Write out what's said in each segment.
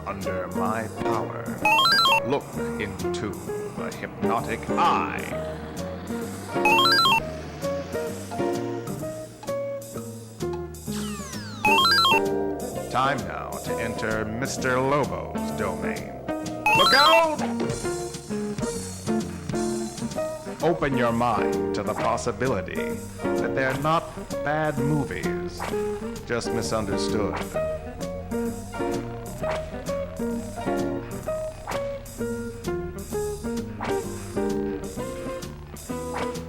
under my power. Look into the hypnotic eye. Time now to enter Mr. Lobo's domain. Look out! Open your mind to the possibility that they're not bad movies, just misunderstood.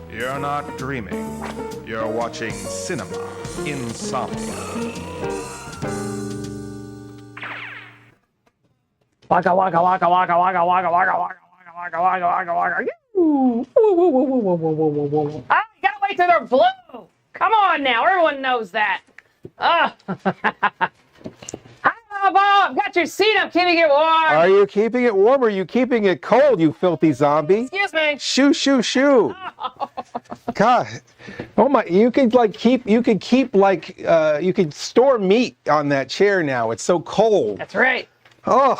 You're not dreaming. You're watching cinema. Insomnia. Waka waka waka waka waka waka waka waka waka waka waka waka. Oh, you gotta wait till they're blue. Come on now, everyone knows that. Hi, Bob. Got your seat up. Keeping it warm. Are you keeping it warm or are you keeping it cold, you filthy zombie? Excuse me. Shoo, shoo, shoo. Oh. God. Oh my, you could store meat on that chair now. It's so cold. That's right. Oh.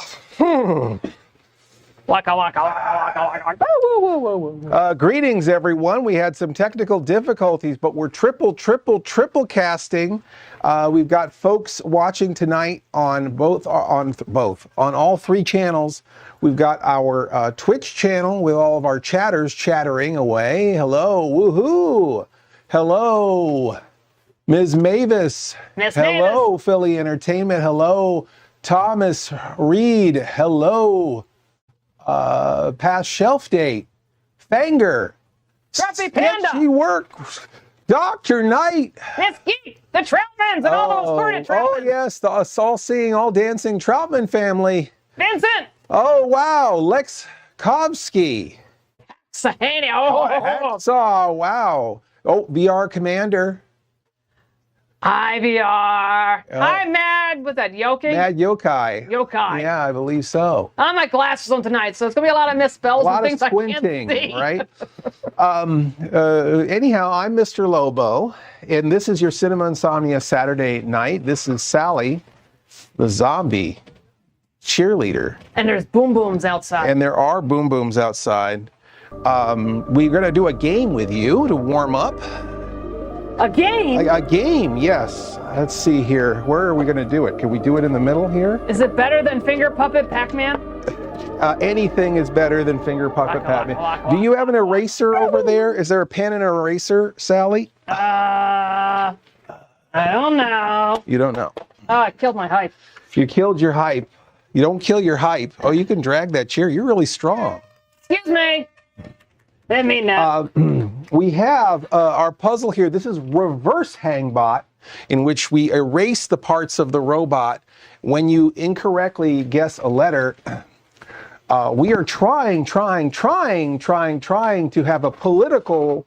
Waka waka waka waka waka. Greetings, everyone. We had some technical difficulties, but we're triple casting. We've got folks watching tonight on all three channels. We've got our Twitch channel with all of our chatters chattering away. Hello, woohoo! Hello, Ms. Mavis. Hello, Mavis. Philly Entertainment. Hello, Thomas Reed. Hello. Past shelf date. Fanger. Grumpy Panda. She works. Dr. Knight. It's Geek. The Troutmans and all those current Troutmans. Oh, yes. The all-seeing, all-dancing Troutman family. Vincent. Oh, wow. Lex Kovsky. Sahani. Oh, wow. Oh, VR Commander. Hi, VR. Hi, Mad. What's that, Yoki? Mad Yokai. Yokai. Yeah, I believe so. I have my glasses on tonight, so it's going to be a lot of misspells and things I can't see. Right? Anyhow, I'm Mr. Lobo, and this is your Cinema Insomnia Saturday night. This is Sally, the zombie cheerleader. And there's boom booms outside. And there are boom booms outside. We're going to do a game with you to warm up. A game? A game, yes. Let's see here. Where are we going to do it? Can we do it in the middle here? Is it better than Finger Puppet Pac-Man? Anything is better than Finger Puppet Pac-Man. Do you have an eraser over there? Is there a pen and an eraser, Sally? I don't know. You don't know. Oh, I killed my hype. If you killed your hype, you don't kill your hype. Oh, you can drag that chair. You're really strong. Excuse me. Didn't mean that. We have our puzzle here. This is reverse hangbot, in which we erase the parts of the robot when you incorrectly guess a letter. We are trying to have a apolitical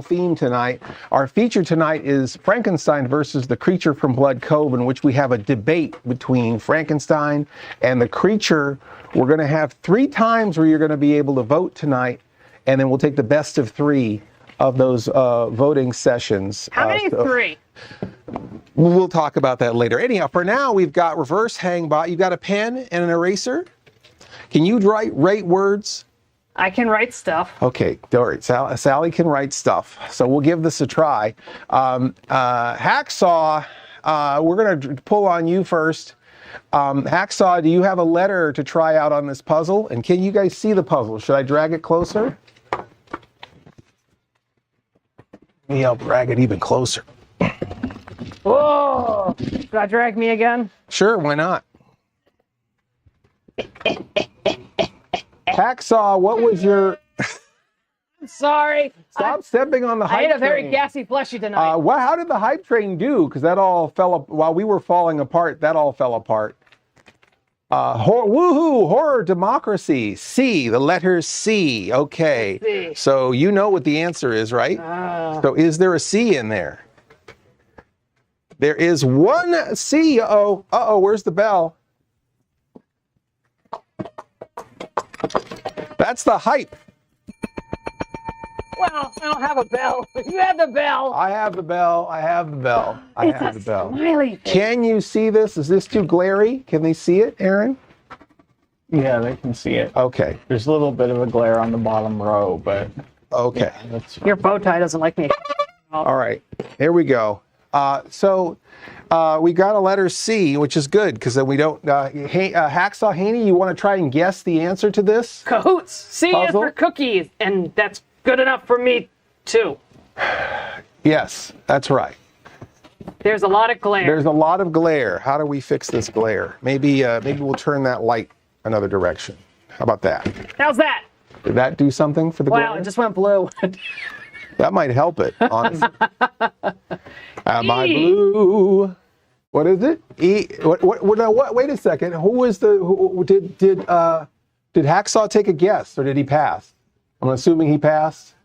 theme tonight. Our feature tonight is Frankenstein versus the Creature from Blood Cove, in which we have a debate between Frankenstein and the creature. We're going to have 3 times where you're going to be able to vote tonight, and then we'll take the best of 3 of those voting sessions. How many 3? We'll talk about that later. Anyhow, for now, we've got reverse hangbot. You've got a pen and an eraser. Can you write words? I can write stuff. Okay, all right. Sally can write stuff. So we'll give this a try. Hacksaw, we're going to pull on you first. Hacksaw, do you have a letter to try out on this puzzle? And can you guys see the puzzle? Should I drag it closer? Maybe I'll drag it even closer. Whoa! Should I drag me again? Sure, why not? Hacksaw, what was your... I'm sorry. Stop stepping on the hype train. I ate a very gassy fleshy tonight. How did the hype train do? Because that all fell up while we were falling apart. That all fell apart. Woohoo! Horror democracy. C. The letter C. Okay. C. So you know what the answer is, right? So is there a C in there? There is one C. Uh-oh. Where's the bell? That's the hype. Well, I don't have a bell. You have the bell. I have the bell. I have the bell. I It's have a the bell. smiley face. Can you see this? Is this too glary? Can they see it, Aaron? Yeah, they can see it. Okay. There's a little bit of a glare on the bottom row, but Okay. yeah, that's Your bow tie doesn't like me. All right. Here we go. So we got a letter C, which is good because then we don't. Hacksaw Haney, you want to try and guess the answer to this? Cahoots. C is Puzzle? for cookies, and that's good enough for me too. Yes, that's right. There's a lot of glare. There's a lot of glare. How do we fix this glare? Maybe we'll turn that light another direction. How about that? How's that? Did that do something for the glare? Wow, it just went blue. That might help it, honestly. Am I E. blue? What is it? E. What? Wait a second. Did Hacksaw take a guess or did he pass? I'm assuming he passed.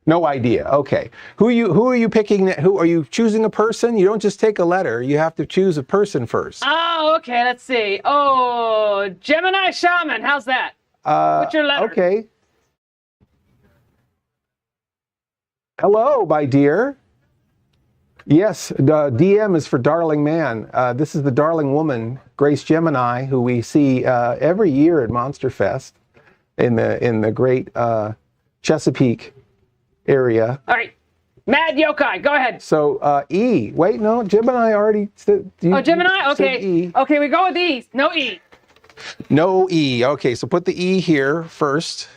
No idea. Okay. Who are you picking? Who are you choosing a person? You don't just take a letter. You have to choose a person first. Oh, okay. Let's see. Oh, Gemini Shaman. How's that? What's your letter? Okay. Hello, my dear. Yes, the DM is for Darling Man. This is the Darling Woman, Grace Gemini, who we see every year at Monster Fest in the great Chesapeake area. All right. Mad Yokai, go ahead. So E. Wait, no, Gemini already said. Gemini? you said Okay. E. Okay, we go with E. No E. No E. Okay, so put the E here first.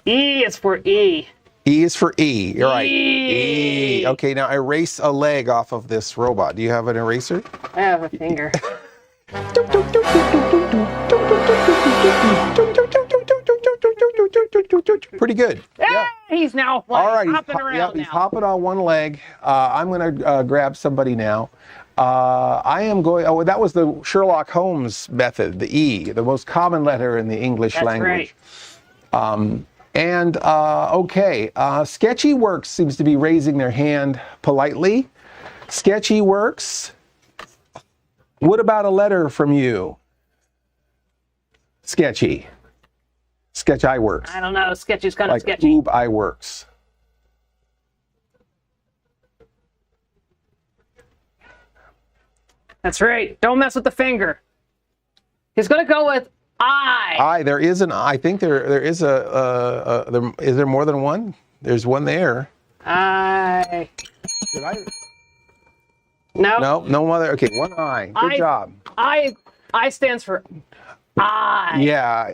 E is for E. E is for E. You're right. E. E. Okay, now erase a leg off of this robot. Do you have an eraser? I have a finger. Pretty good. Ah, he's now like, All right, hopping around he's now. hopping on one leg. I'm going to grab somebody now. I am going. Oh, that was the Sherlock Holmes method. The E, the most common letter in the English That's language. right. Okay, Sketchy Works seems to be raising their hand politely. Sketchy Works, what about a letter from you? Sketchy. Sketch I Works. I don't know. Sketchy's kind of Like sketchy. Oob I Works. That's right. Don't mess with the finger. He's going to go with I. There is an. I think there is is there more than one? There's one there. I. Did I? No. No mother. Okay, one I. Good job. I stands for I. Yeah,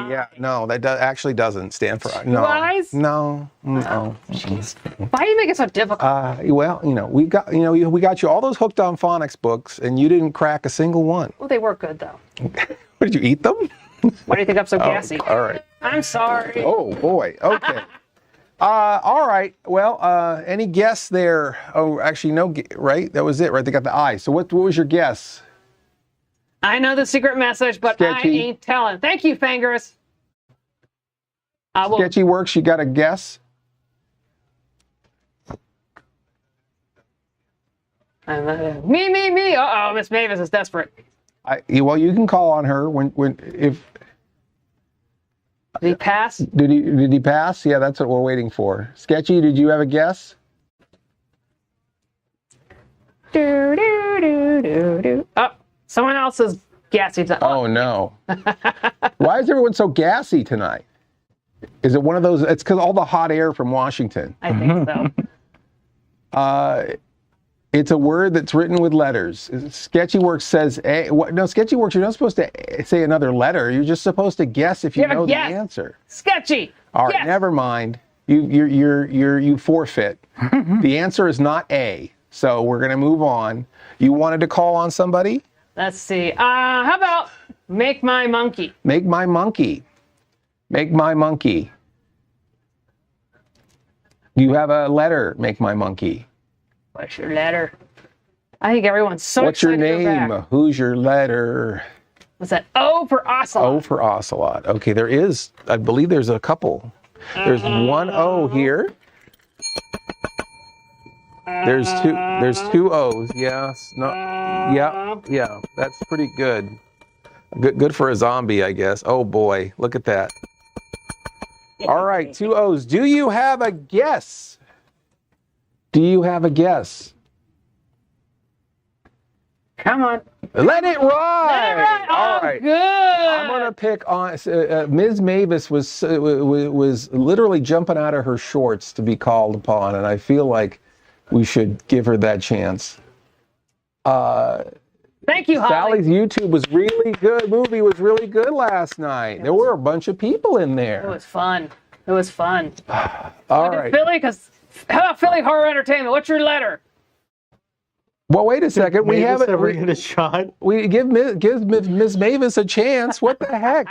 yeah. No, that actually doesn't stand for. No. Eyes? No. No. Jeez. Why do you make it so difficult? Well, we got you all those Hooked on Phonics books, and you didn't crack a single one. Well, they were good though. What, did you eat them? Why do you think I'm so gassy? All right. I'm sorry. Oh boy. Okay. All right. Well, any guess there? Oh, actually, no. Right. That was it. Right. They got the I. So what was your guess? I know the secret message, but Sketchy. I ain't telling. Thank you, Fingers. Sketchy Works. You got a guess? Me. Uh-oh, Miss Mavis is desperate. Well, you can call on her if. Did he pass? Did he pass? Yeah, that's what we're waiting for. Sketchy, did you have a guess? Oh, someone else is gassy. Oh no. Why is everyone so gassy tonight? Is it one of those? It's because all the hot air from Washington. I think so. It's a word that's written with letters. Sketchy Works says A. No, Sketchy Works, you're not supposed to say another letter. You're just supposed to guess if you know the answer. Sketchy. All right, never mind. You forfeit. The answer is not A. So we're gonna move on. You wanted to call on somebody? Let's see. How about Make My Monkey? Make my monkey. Make my monkey. You have a letter, Make my monkey. What's your letter? I think everyone's so What's your excited to go name? back. Who's your letter? What's that? O for Ocelot. O for Ocelot. Okay, I believe there's a couple. There's one O here. There's two O's. Yes. No. Yeah. That's pretty good. Good for a zombie, I guess. Oh boy, look at that. All right, 2 O's. Do you have a guess? Do you have a guess? Come on. Let it ride. Let it ride. All Oh, right. good. I'm gonna pick on Ms. Mavis was literally jumping out of her shorts to be called upon, and I feel like we should give her that chance. Thank you, Holly. Sally's YouTube was really good. Movie was really good last night. There were a bunch of people in It there. was fun. It was fun. All right. Philly, how about Philly Horror Entertainment? What's your letter? Well, wait a second. We Mavis haven't. ever get a shot? We give Miss Mavis a chance. What the heck,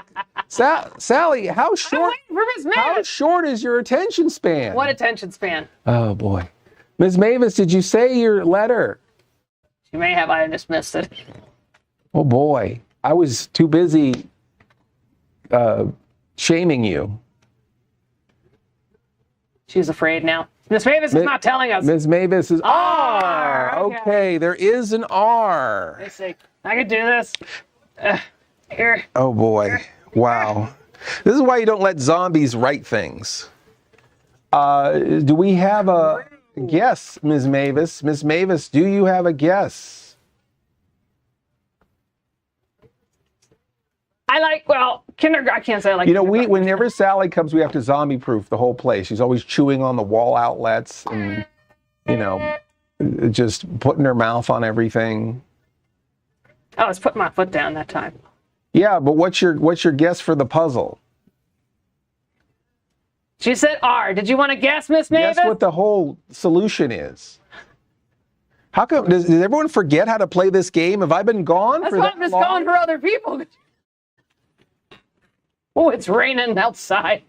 Sally? How I'm short? waiting for Miss How Mavis. short is your attention span? What attention span? Oh boy, Miss Mavis, did you say your letter? She may have. I just missed it. Oh boy, I was too busy shaming you. She's afraid now. Miss Mavis is not telling us. Miss Mavis is R. Okay, there is an R. Let's see. I can do this. Here. Oh boy, wow. This is why you don't let zombies write things. Do we have a guess, Ms. Mavis? Ms. Mavis, do you have a guess? I can't say I like. You know, whenever Sally comes, we have to zombie-proof the whole place. She's always chewing on the wall outlets and, you know, just putting her mouth on everything. I was putting my foot down that time. Yeah, but what's your guess for the puzzle? She said R. Did you want to guess, Miss Mavis? Guess what the whole solution is. How come, does everyone forget how to play this game? Have I been gone That's for why that I'm just long? going for other people. Oh, it's raining outside.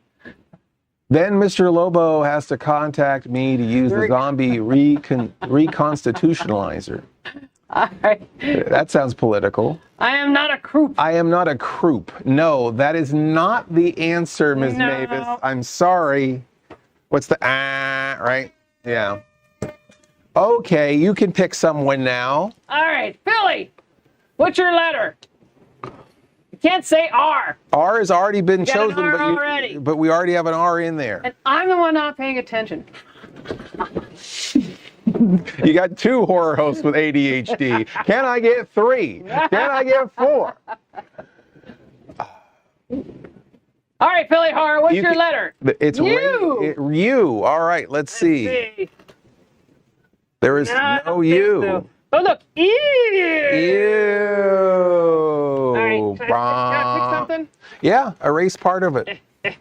Then Mr. Lobo has to contact me to use the zombie reconstitutionalizer. All right. That sounds political. I am not a croup. I am not a croup. No, that is not the answer, Ms. No. Mavis. I'm sorry. What's the right? Yeah. Okay, you can pick someone now. All right, Philly, what's your letter? You can't say R. R has already been got an chosen, R already. but we already have an R in there. And I'm the one not paying attention. You got 2 horror hosts with ADHD. Can I get 3? Can I get 4? All right, Philly Horror, what's your letter? It's U. U. All right, let's see. There is no U. So. Oh, look. Ew. Ew. All right, can I pick something? Yeah, erase part of it. There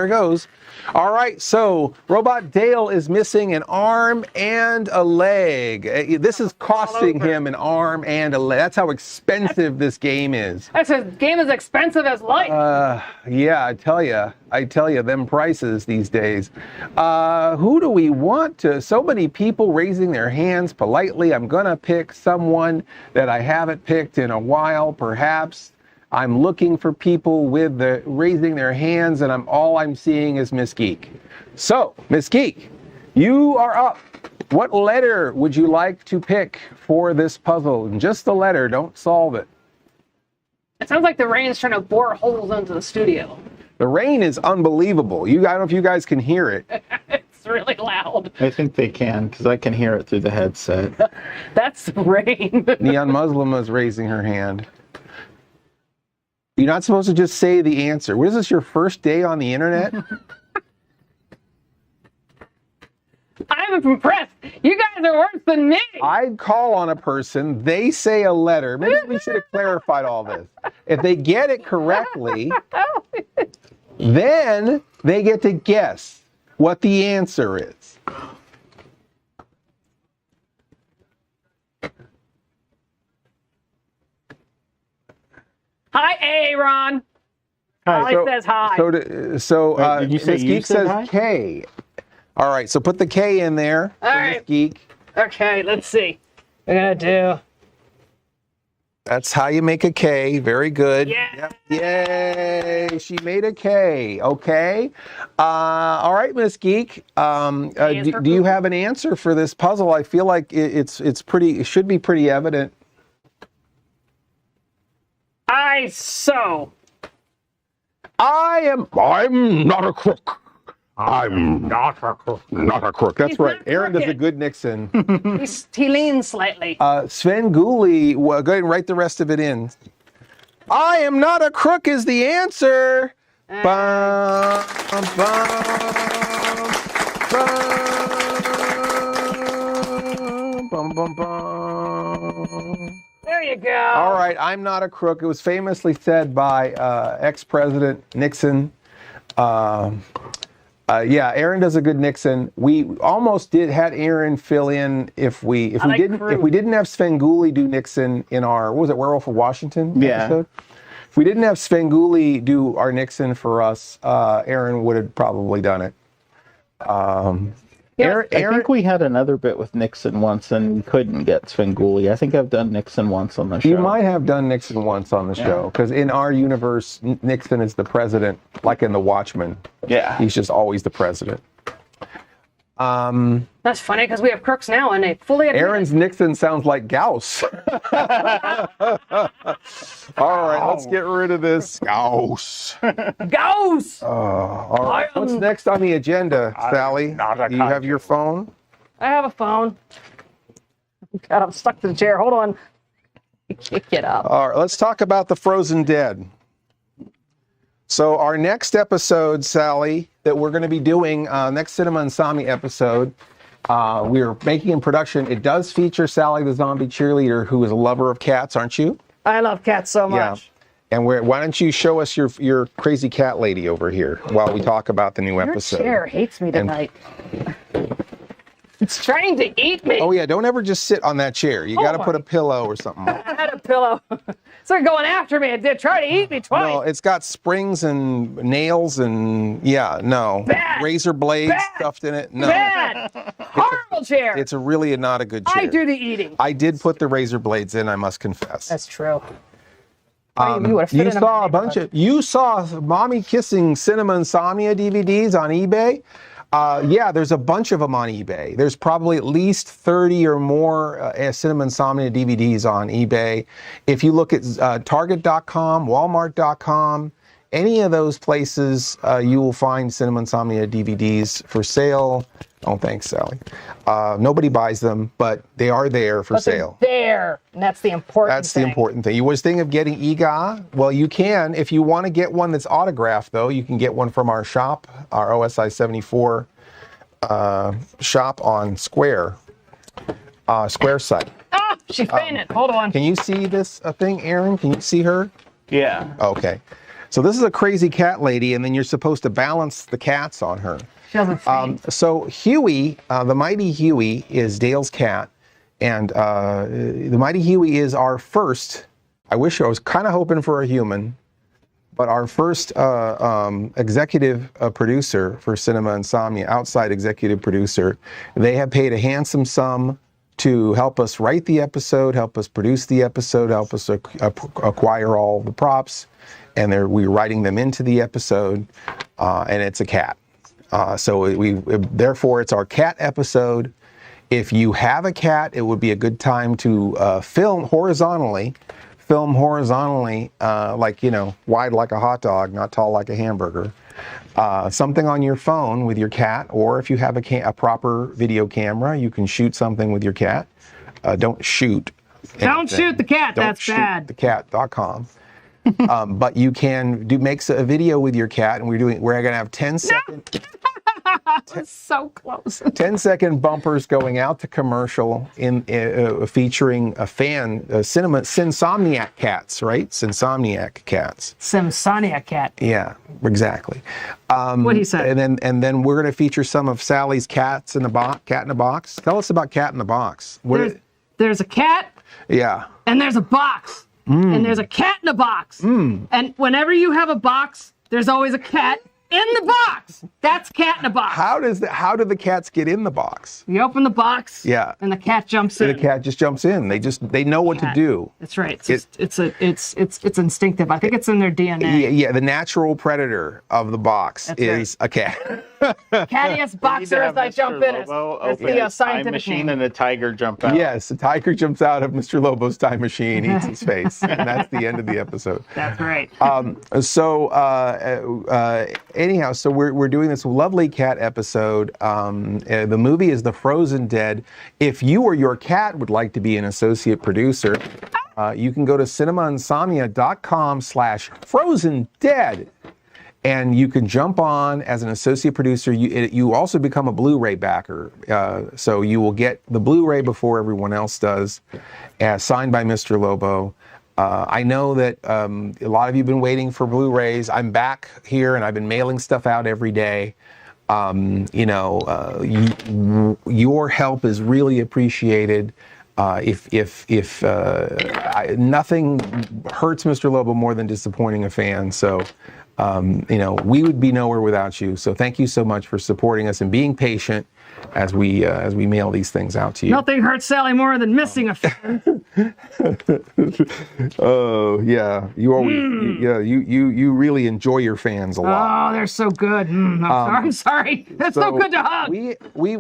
it goes. All right, so Robot Dale is missing an arm and a leg. This is costing him an arm and a leg. That's how expensive this game is. This game is expensive as life. Yeah, I tell you, them prices these days. Who do we want to? So many people raising their hands politely. I'm gonna pick someone that I haven't picked in a while, perhaps. I'm looking for people with the raising their hands, and all I'm seeing is Miss Geek. So, Miss Geek, you are up. What letter would you like to pick for this puzzle? And just the letter, don't solve it. It sounds like the rain's trying to bore holes into the studio. The rain is unbelievable. I don't know if you guys can hear it. It's really loud. I think they can, because I can hear it through the headset. That's the rain. Neon Muslim is raising her hand. You're not supposed to just say the answer. What is this, your first day on the internet? I'm impressed. You guys are worse than me. I'd call on a person, they say a letter. Maybe we should have clarified all this. If they get it correctly, then they get to guess what the answer is. Hi, Aaron. Holly says hi. Did you say Miss you Geek said says hi? K. All right, so put the K in there. All for right. Miss Geek. Okay, let's see. We're gonna do That's how you make a K. Very good. Yeah. Yep. Yay! She made a K. Okay. All right, Miss Geek. Do you have an answer for this puzzle? I feel like it should be pretty evident. I'm not a crook. I'm not a crook. Not a crook. That's He's right. not Aaron does a crooked. good Nixon. He leans slightly. Sven Gulli, well, go ahead and write the rest of it in. I am not a crook is the answer. Bum, bum, bum, bum, bum, bum. There you go. All right, I'm not a crook. It was famously said by ex-President Nixon. Yeah, Aaron does a good Nixon. We almost had Aaron fill in if we didn't have Sven Gulli do Nixon in our, what was it, Werewolf of Washington episode? If we didn't have Sven Gulli do our Nixon for us, Aaron would have probably done it. I think we had another bit with Nixon once and we couldn't get Sven Gulli. I think I've done Nixon once on the show. You might have done Nixon once on the show, because in our universe, Nixon is the president, like in The Watchmen. Yeah. He's just always the president. That's funny because we have crooks now and they fully admit Aaron's Nixon sounds like Gauss. All right, let's get rid of this. Gauss. Ghost! All right, what's next on the agenda, Sally? Do you have your phone? I have a phone. God, I'm stuck to the chair. Hold on. I can't get up. All right, let's talk about the Frozen Dead. So our next episode, Sally, that we're going to be doing, next Cinema Insomnia episode, we're making in production. It does feature Sally the zombie cheerleader, who is a lover of cats, aren't you? I love cats so much. Yeah. And why don't you show us your crazy cat lady over here while we talk about the new episode? Your chair hates me tonight. It's trying to eat me. Oh yeah, don't ever just sit on that chair. You got to put a pillow or something. I had a pillow. They're going after me. It did try to eat me twice. No, it's got springs and nails and no. Bad. Razor blades Bad. stuffed in it. No. Bad. Horrible chair. It's really not a good chair. I do the eating. I did put the razor blades in, I must confess. That's true. You saw Mommy Kissing Cinema Insomnia DVDs on eBay? Yeah, there's a bunch of them on eBay. There's probably at least 30 or more Cinema Insomnia DVDs on eBay. If you look at Target.com, Walmart.com, any of those places, you will find Cinema Insomnia DVDs for sale. Oh, thanks, Sally. Nobody buys them, but they are there for sale. There, and that's the important thing. That's the important thing. You was thinking of getting EGA? Well, you can. If you want to get one that's autographed, though, you can get one from our shop, our OSI 74 shop on Square site. Ah, she fainted. Hold on. Can you see this thing, Aaron? Can you see her? Yeah. Okay. So this is a crazy cat lady, and then you're supposed to balance the cats on her. She doesn't faint. So Huey, the mighty Huey, is Dale's cat, and the mighty Huey is our first. I was kind of hoping for a human, but our first executive producer for Cinema Insomnia, outside executive producer. They have paid a handsome sum to help us write the episode, help us produce the episode, help us acquire all the props, and we're writing them into the episode, and it's a cat. Therefore, it's our cat episode. If you have a cat, it would be a good time to film horizontally, like, wide like a hot dog, not tall like a hamburger. Something on your phone with your cat, or if you have a proper video camera, you can shoot something with your cat. Don't shoot. Don't shoot the cat. Don't That's shoot bad. thecat.com. But you can make a video with your cat, and we're going to have 10-second. It's so close. 10-second bumpers going out to commercial featuring a fan, Insomniac cats, right? Insomniac cats. Simsoniac cat. Yeah, exactly. What he said. And then we're going to feature some of Sally's Cat in a Box. Tell us about Cat in the Box. There's a cat. Yeah. And there's a box. And there's a cat in a box. And whenever you have a box, there's always a cat in the box. That's cat in a box. How do the cats get in the box? You open the box. Yeah. And the cat jumps in. The cat just jumps in. They know what to do. That's right. It's instinctive. I think it's in their DNA. Yeah, the natural predator of the box is a cat. Cattiest boxer as I jump in. It's the scientific time machine name. and a tiger jump out. Yes, the tiger jumps out of Mr. Lobo's time machine, eats his face, and that's the end of the episode. That's right. Anyhow, so we're doing this lovely cat episode. The movie is The Frozen Dead. If you or your cat would like to be an associate producer, you can go to cinemainsomnia.com/Frozen Dead. And you can jump on as an associate producer. You also become a Blu-ray backer. So you will get the Blu-ray before everyone else does, signed by Mr. Lobo. I know that a lot of you have been waiting for Blu-rays. I'm back here and I've been mailing stuff out every day. Your help is really appreciated. Nothing hurts Mr. Lobo more than disappointing a fan. So, we would be nowhere without you. So thank you so much for supporting us and being patient as we mail these things out to you. Nothing hurts Sally more than missing a fan. Oh yeah, you always you really enjoy your fans a lot. Oh, they're so good. I'm sorry. That's so good to hug. We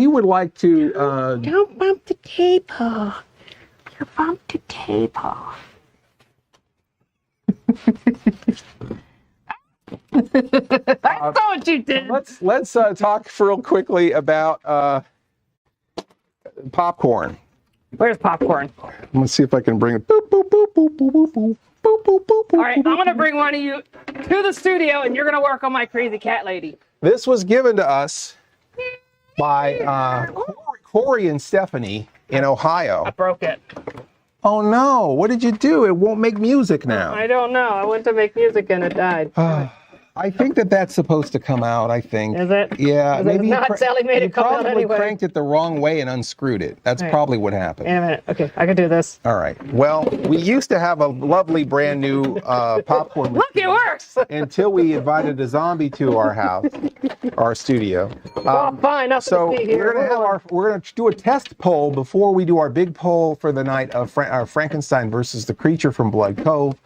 would like to. Don't bump the table. You bumped the table. I saw what you did. Let's talk real quickly about popcorn. Where's popcorn? Let's see if I can bring it. Boop, boop, boop, boop, boop, boop, boop, boop, boop, boop, All right, I'm gonna bring one of you to the studio, and you're gonna work on my crazy cat lady. This was given to us by Corey and Stephanie in Ohio. I broke it. Oh no! What did you do? It won't make music now. I don't know. I went to make music and it died. I think that's supposed to come out. I think. Is it? Yeah. Is maybe it not? Sally made it come out anyway. You probably cranked it the wrong way and unscrewed it. That's probably what happened. Wait a minute. Okay, I can do this. All right. Well, we used to have a lovely brand new popcorn machine. Look, it works. Until we invited a zombie to our house, our studio. Well, fine. Nothing So to see here. we're gonna do a test poll before we do our big poll for the night of Frankenstein versus the Creature from Blood Cove.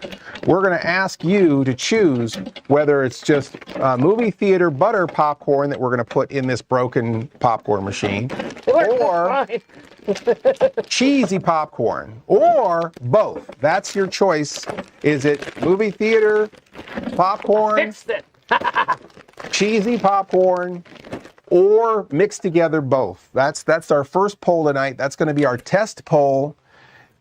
We're gonna ask you to choose whether it's just movie theater butter popcorn that we're gonna put in this broken popcorn machine, or cheesy popcorn, or both. That's your choice. Is it movie theater popcorn? Fixed it. Cheesy popcorn, or mixed together both. That's our first poll tonight. That's going to be our test poll,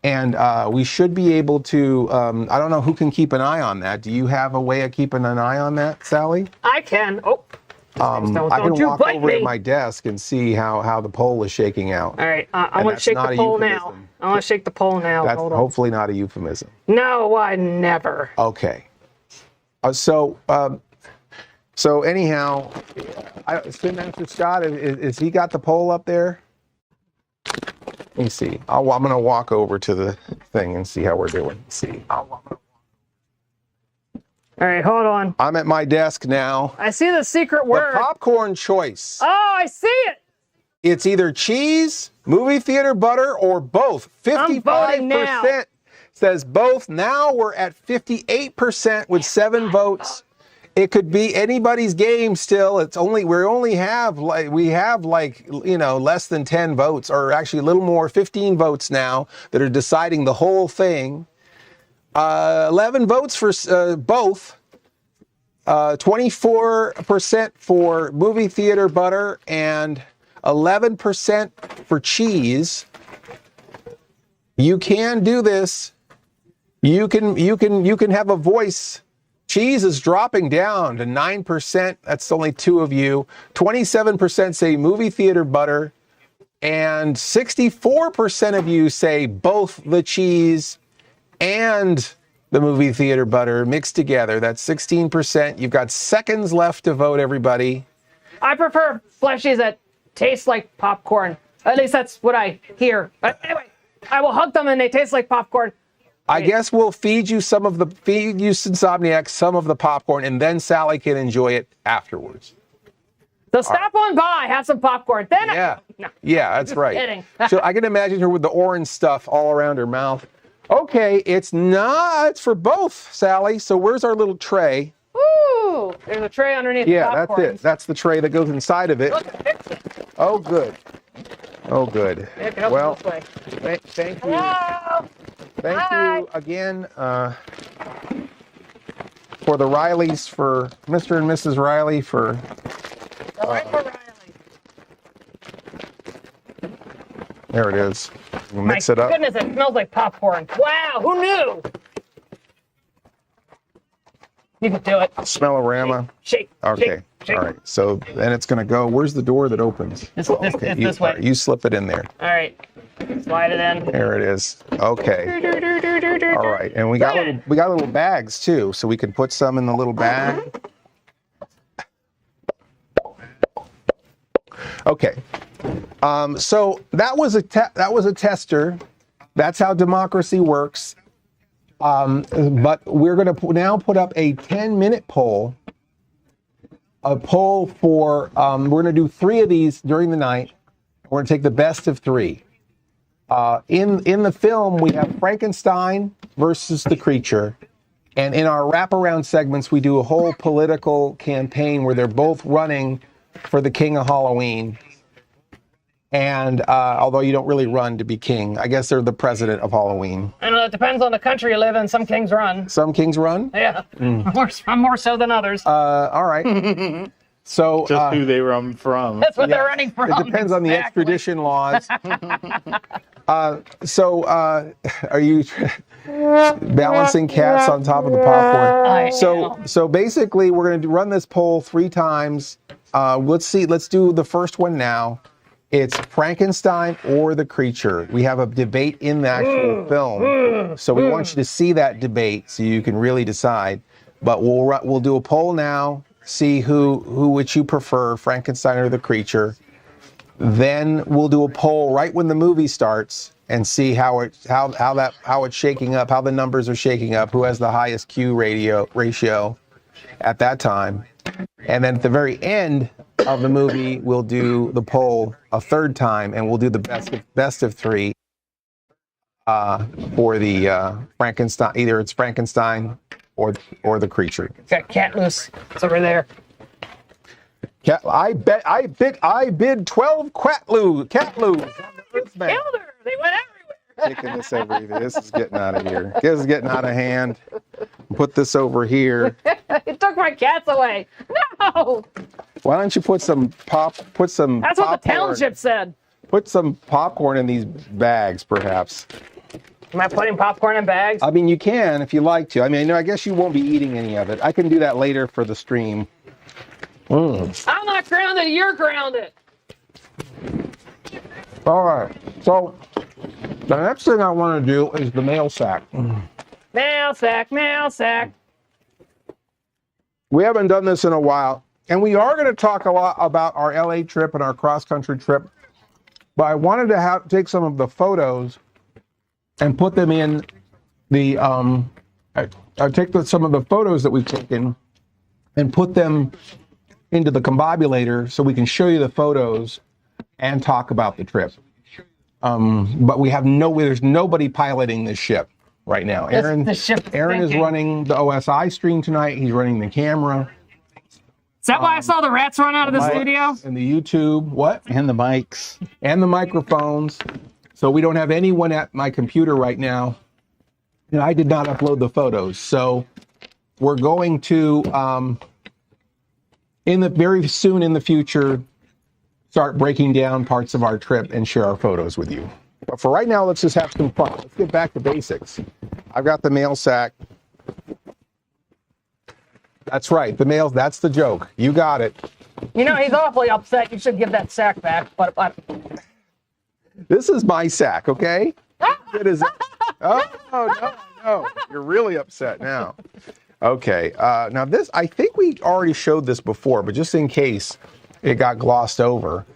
and we should be able to. I don't know who can keep an eye on that. Do you have a way of keeping an eye on that, Sally? I can. Oh. I can walk over to my desk and see how the poll is shaking out. All right, I want to shake the poll now. I want to shake the poll now. That's Hold on. hopefully not a euphemism. No, I never. Okay. So anyhow, Spin Master Scott, is he got the poll up there? Let me see. I'm going to walk over to the thing and see how we're doing. Let's see. All right, hold on. I'm at my desk now. I see the secret word. The popcorn choice. Oh, I see it. It's either cheese, movie theater butter, or both. 55% says both. Now we're at 58% with 7 votes. It could be anybody's game still. We have less than 10 votes, or actually a little more, 15 votes now that are deciding the whole thing. 11 votes for both. 24% for movie theater butter and 11% for cheese. You can do this. You can have a voice. Cheese is dropping down to 9%. That's only 2 of you. 27% say movie theater butter, and 64% of you say both the cheese and the movie theater butter mixed together. That's 16%. You've got seconds left to vote, everybody. I prefer fleshies that taste like popcorn. At least that's what I hear. But anyway, I will hug them and they taste like popcorn. I guess we'll feed you Insomniacs some of the popcorn, and then Sally can enjoy it afterwards. So stop on by, have some popcorn. Then Yeah, that's right. Kidding. So I can imagine her with the orange stuff all around her mouth. Okay, it's for both, Sally. So where's our little tray? Ooh, there's a tray underneath the popcorn. That's it. That's the tray that goes inside of it. Look, Oh, good. Oh, good. Well, this way. thank you. Hello. Thank Hi. you again for the Rileys, for Mr. and Mrs. Riley, for All right for Riley. there it is. We'll mix it up. Goodness, it smells like popcorn. Wow, who knew? You can do it. Smell-o-rama. Shake. Okay. Shake. All right. So then it's going to go. Where's the door that opens? It's Okay, this way. all right, you slip it in there. All right. Slide it in. There it is. Okay. All right. And we got little bags too, so we can put some in the little bag. Okay. So that was a tester. That's how democracy works. But we're going to now put up a 10-minute poll. A poll for, we're going to do 3 of these during the night. We're going to take the best of 3. In the film, we have Frankenstein versus the creature. And in our wraparound segments, we do a whole political campaign where they're both running for the king of Halloween. And although you don't really run to be king, I guess they're the president of Halloween. I know, it depends on the country you live in. Some kings run. Some kings run? Yeah. More so than others. All right. So Just who they run from. That's what they're running from. it depends on the Exactly. extradition laws. So are you balancing cats on top of the popcorn? So basically, we're going to run this poll 3 times. Let's do the first one now. It's Frankenstein or the creature. We have a debate in the actual film, so we want you to see that debate so you can really decide. But we'll do a poll now. See which you prefer, Frankenstein or the creature. Then we'll do a poll right when the movie starts and see how it's shaking up, how the numbers are shaking up, who has the highest Q ratio at that time. And then at the very end of the movie, we'll do the poll a 3rd time, and we'll do the best of 3 for the Frankenstein. Either it's Frankenstein or the creature. Got cat loose. It's over there. Cat, I bid 12 cat loos. Killed her. They went everywhere. Taking this everywhere. This is getting out of here. This is getting out of hand. Put this over here. It took my cats away. No. Why don't you put some That's what the township said. Put some popcorn in these bags, perhaps. Am I putting popcorn in bags? I mean, you can if you like to. I mean, I guess you won't be eating any of it. I can do that later for the stream. I'm not grounded. You're grounded. All right. So the next thing I want to do is the mail sack. Mail sack, mail sack. We haven't done this in a while, and we are going to talk a lot about our LA trip and our cross-country trip, but I wanted to take some of the photos and put them in the, I take some of the photos that we've taken and put them into the combobulator so we can show you the photos and talk about the trip. But there's nobody piloting this ship right now. Aaron is running the OSI stream tonight. He's running the camera. Is that why I saw the rats run out of the studio? And the YouTube, what? And the mics. And the microphones. So we don't have anyone at my computer right now. And I did not upload the photos. So we're going to, very soon in the future, start breaking down parts of our trip and share our photos with you. But for right now, let's just have some fun. Let's get back to basics. I've got the mail sack. That's right, that's the joke. You got it. You know, he's awfully upset. You should give that sack back. But This is my sack, okay? It is. Oh, no. You're really upset now. Okay, now this, I think we already showed this before, but just in case it got glossed over,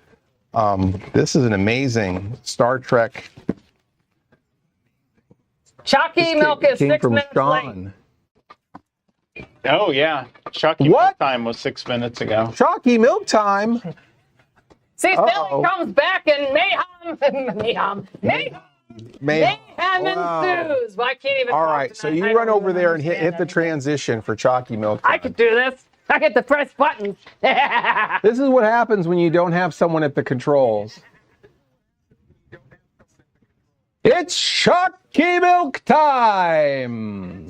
this is an amazing Star Trek Chalky milk is Came 6 from minutes late. Sean. Oh, yeah. Chalky What? time was 6 minutes ago. Chalky milk time. See, Uh-oh. Sally comes back and mayhem ensues. Well, I can't even. All talk right, so tonight. you I run don't over even there and hit understand the anything. transition for Chalky milk I time. could do this. I get to press buttons. This is what happens when you don't have someone at the controls. It's Chalky milk time.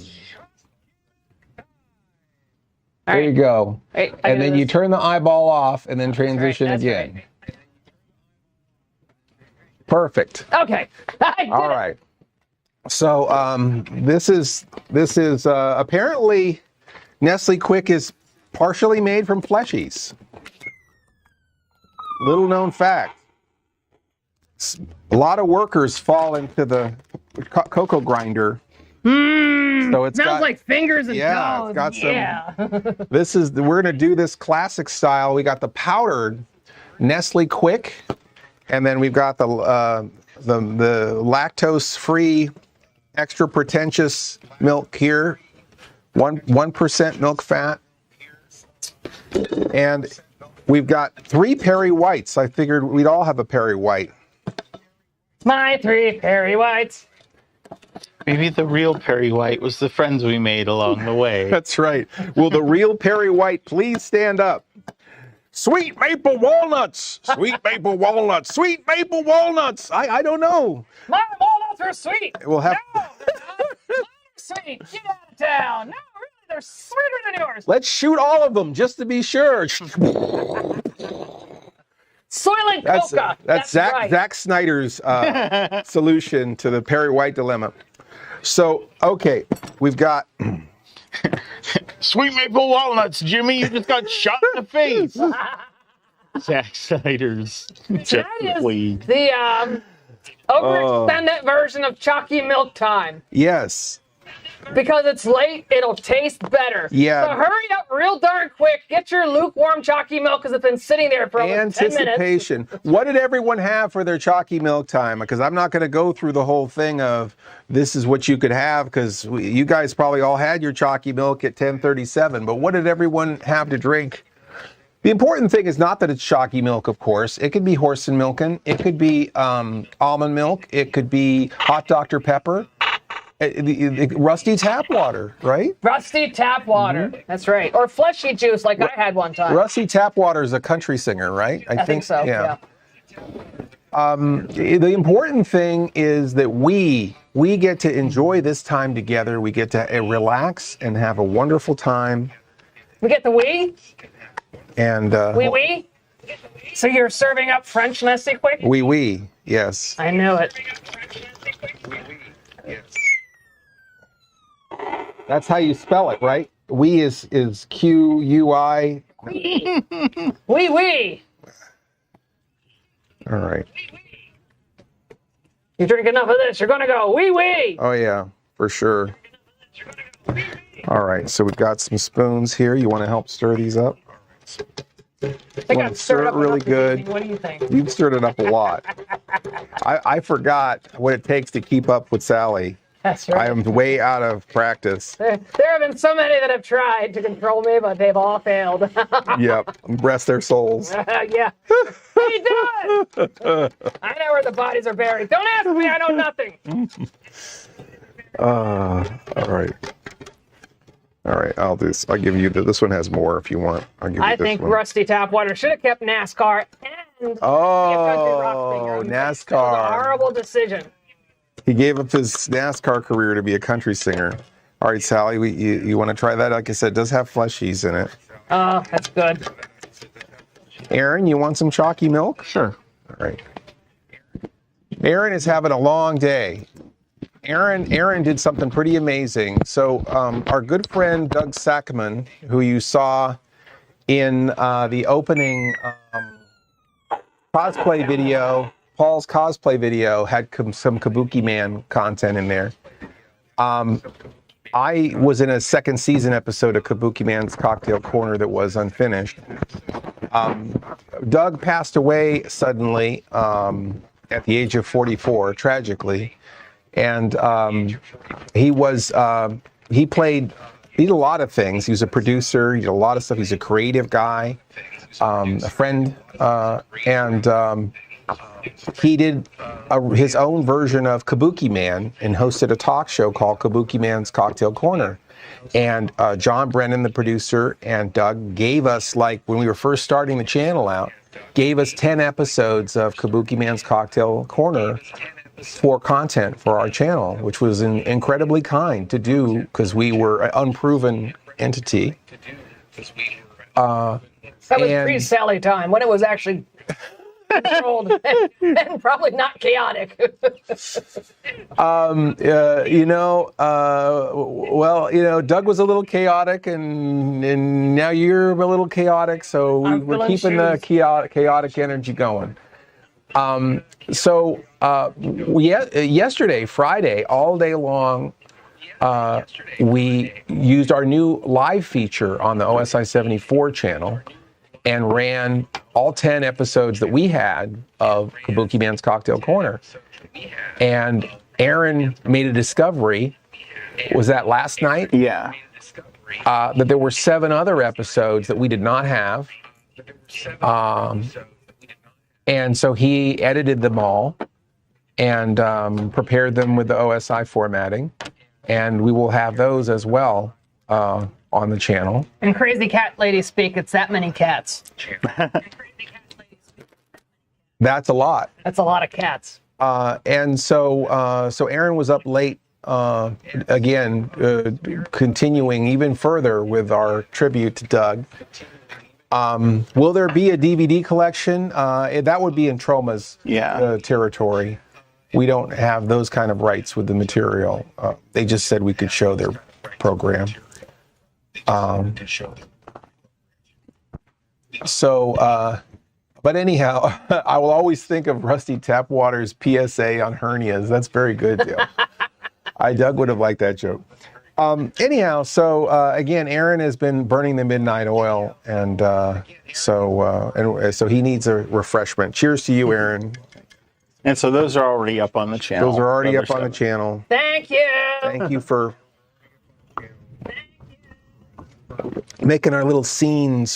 There you go. Wait, And then you turn the eyeball off and then transition that's again. right. Perfect. Okay. I did All it. right. So this is apparently Nestle Quick is partially made from fleshies. Little known fact. A lot of workers fall into the cocoa grinder. So it's Smells got, like fingers and yeah, toes. it's got some. Yeah. We're gonna do this classic style. We got the powdered Nestle Quick, and then we've got the lactose-free, extra pretentious milk here, 1% milk fat, and we've got 3 Perry Whites. I figured we'd all have a Perry White. My 3 Perry Whites. Maybe the real Perry White was the friends we made along the way. That's right. Will the real Perry White please stand up? Sweet maple walnuts. Sweet maple walnuts. Sweet maple walnuts. I don't know. My walnuts are sweet. We'll have. No, they're not. Mine are sweet. Get out of town. No, really, they're sweeter than yours. Let's shoot all of them just to be sure. Soylent Coca. That's Zack right. Zack Snyder's solution to the Perry White dilemma. So, okay, we've got. Sweet maple walnuts, Jimmy. You just got shot in the face. Zack Snyder's That Justice is League. the overextended version of Chalky milk time. Yes. Because it's late, it'll taste better. Yeah. So hurry up real darn quick. Get your lukewarm Chalky milk because it's been sitting there for over 10 minutes. Anticipation. What did everyone have for their Chalky milk time? Because I'm not going to go through the whole thing of this is what you could have because you guys probably all had your Chalky milk at 10:37. But what did everyone have to drink? The important thing is not that it's Chalky milk, of course. It could be horse and milking. It could be almond milk. It could be hot Dr. Pepper. Rusty tap water, right? Rusty tap water. That's right. Or fleshy juice like I had one time. Rusty tap water is a country singer, right? I think so, yeah. The important thing is that we get to enjoy this time together. We get to relax and have a wonderful time. We get the wee? And Wee? So you're serving up French Nestle Quick? oui, yes. I knew it. That's how you spell it, right? We is Q-U-I. Wee. All right. You drink enough of this, you're going to go wee. Oh, yeah, for sure. All right, so we've got some spoons here. You want to help stir these up? They got stirred up really enough this good. evening. What do you think? You've stirred it up a lot. I forgot what it takes to keep up with Sally. That's right. I am way out of practice. There have been so many that have tried to control me, but they've all failed. Yep, rest their souls. Yeah. How you doing? I know where the bodies are buried. Don't ask me, I know nothing. All right, I'll give you this one has more if you want. I'll give you I this think one. Rusty Tapwater should have kept NASCAR and Oh, That was a NASCAR. horrible decision. He gave up his NASCAR career to be a country singer. All right, Sally, you want to try that? Like I said, it does have fleshies in it. Oh, that's good. Aaron, you want some chalky milk? Sure. All right. Aaron is having a long day. Aaron did something pretty amazing. So our good friend Doug Sakmann, who you saw in the opening cosplay video, Paul's cosplay video, had some Kabuki Man content in there. I was in a second season episode of Kabuki Man's Cocktail Corner that was unfinished. Doug passed away suddenly at the age of 44, tragically. And he did a lot of things. He was a producer, he did a lot of stuff. He's a creative guy, a friend, and he did his own version of Kabuki Man and hosted a talk show called Kabuki Man's Cocktail Corner. And John Brennan, the producer, and Doug gave us, like, when we were first starting the channel out, gave us 10 episodes of Kabuki Man's Cocktail Corner for content for our channel, which was incredibly kind to do because we were an unproven entity. That was pre-Sally time, when it was actually controlled and probably not chaotic. Doug was a little chaotic, and now you're a little chaotic, so we're keeping the chaotic energy going. Yesterday, Friday, all day long, we used our new live feature on the OSI 74 channel and ran all 10 episodes that we had of Kabuki Man's Cocktail Corner. And Aaron made a discovery, was that last night? Yeah. That there were 7 other episodes that we did not have. And so he edited them all and prepared them with the OSI formatting. And we will have those as well on the channel. In Crazy Cat Lady speak, it's that many cats. That's a lot. That's a lot of cats. And so Aaron was up late again, continuing even further with our tribute to Doug. Will there be a DVD collection? That would be in Troma's territory. We don't have those kind of rights with the material. They just said we could show their program. But anyhow, I will always think of Rusty Tapwater's PSA on hernias. That's very good, too. Doug would have liked that joke. Anyhow, again, Aaron has been burning the midnight oil, and so he needs a refreshment. Cheers to you, Aaron. And so those are already up on the channel. Those are already up on the channel. Thank you. Thank you for making our little scene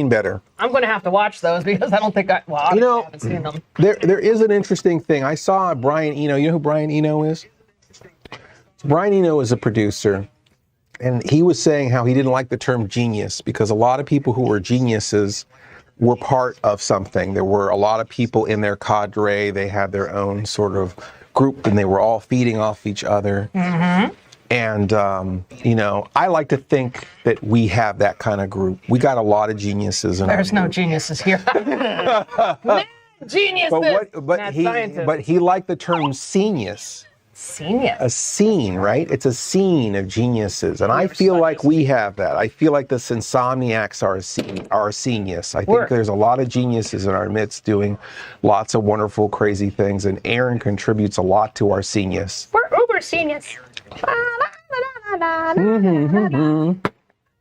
better. I'm going to have to watch those because I don't think I haven't seen them. There is an interesting thing. I saw Brian Eno. You know who Brian Eno is? Brian Eno is a producer, and he was saying how he didn't like the term genius because a lot of people who were geniuses were part of something. There were a lot of people in their cadre. They had their own sort of group, and they were all feeding off each other. Mm-hmm. And, I like to think that we have that kind of group. We got a lot of geniuses in There's our no group. geniuses here. Geniuses! But he liked the term scenius. Genius. A scene, right? It's a scene of geniuses. And I feel like we have that. I feel like the Insomniacs are genius. I think there's a lot of geniuses in our midst doing lots of wonderful, crazy things. And Aaron contributes a lot to our genius. We're uber genius.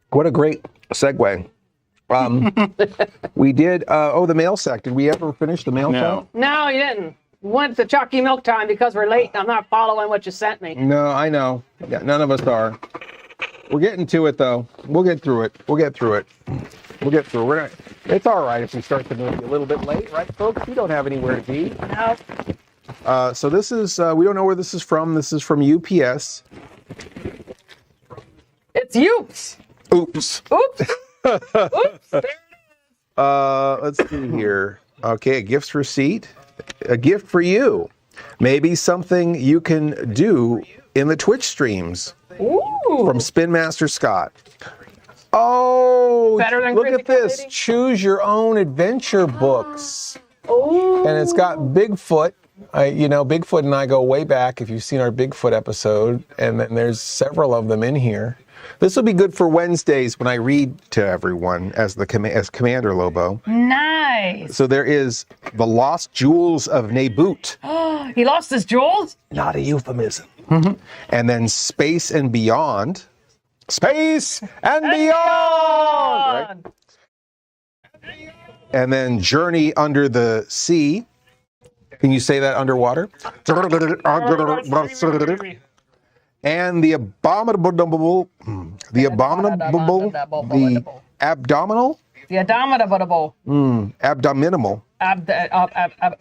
What a great segue. We did, the mail sack. Did we ever finish the mail sack? No, you didn't. Went to Chalky Milk time because we're late. I'm not following what you sent me. No, I know. Yeah, none of us are. We're getting to it, though. We'll get through it. It's all right if we start the movie a little bit late, right, folks? We don't have anywhere to be. No. So this is, we don't know where this is from. This is from UPS. It's Oops. Oops. Oops. Oops. Let's see here. Okay, a gift receipt. A gift for you. Maybe something you can do in the Twitch streams. Ooh. From Spin Master Scott. Oh, Better than look Crazy at this. Cat Lady? Choose your own adventure books. Ooh. And it's got Bigfoot. Bigfoot and I go way back if you've seen our Bigfoot episode. And then there's several of them in here. This will be good for Wednesdays when I read to everyone as Commander Lobo. Nice. So there is The Lost Jewels of Nabut. He lost his jewels? Not a euphemism. Mm-hmm. And then Space and Beyond. Space and Beyond! Right? And then Journey Under the Sea. Can you say that underwater? And the abominable, the abdominal, The abominable. abdominal,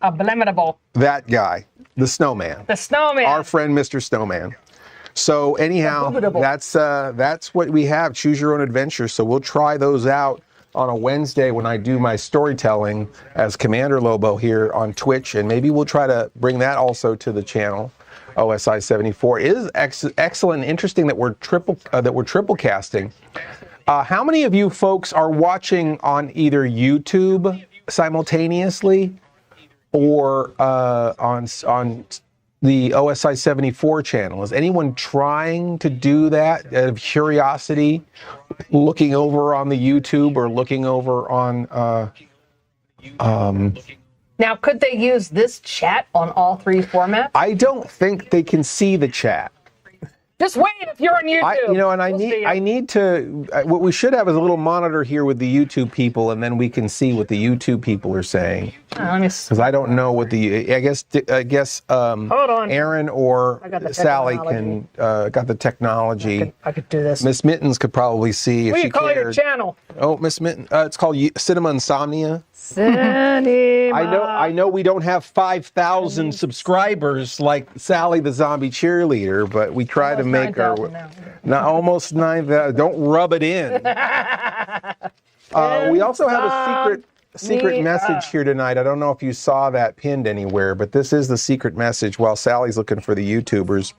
Abominable. that guy, the snowman, The snowman. our friend Mr. Snowman. So anyhow, that's what we have. Choose your own adventure. So we'll try those out on a Wednesday when I do my storytelling as Commander Lobo here on Twitch, and maybe we'll try to bring that also to the channel. OSI 74 is excellent and interesting that we're triple casting. How many of you folks are watching on either YouTube simultaneously or on the OSI 74 channel? Is anyone trying to do that out of curiosity, looking over on the YouTube or looking over on Now, could they use this chat on all three formats? I don't think they can see the chat. Just wait if you're on YouTube. I need to. What we should have is a little monitor here with the YouTube people, and then we can see what the YouTube people are saying. Let me. Because I don't know what the. I guess. Hold on. Aaron or Sally technology. got the technology. I could do this. Miss Mittens could probably see if What do she you call your cared. channel? Oh, Miss Mittens. It's called Cinema Insomnia. I I know we don't have 5,000 subscribers like Sally the Zombie Cheerleader, but we try to make our almost 9,000. Don't rub it in. We also have a secret message here tonight. I don't know if you saw that pinned anywhere, but this is the secret message while Sally's looking for the YouTubers.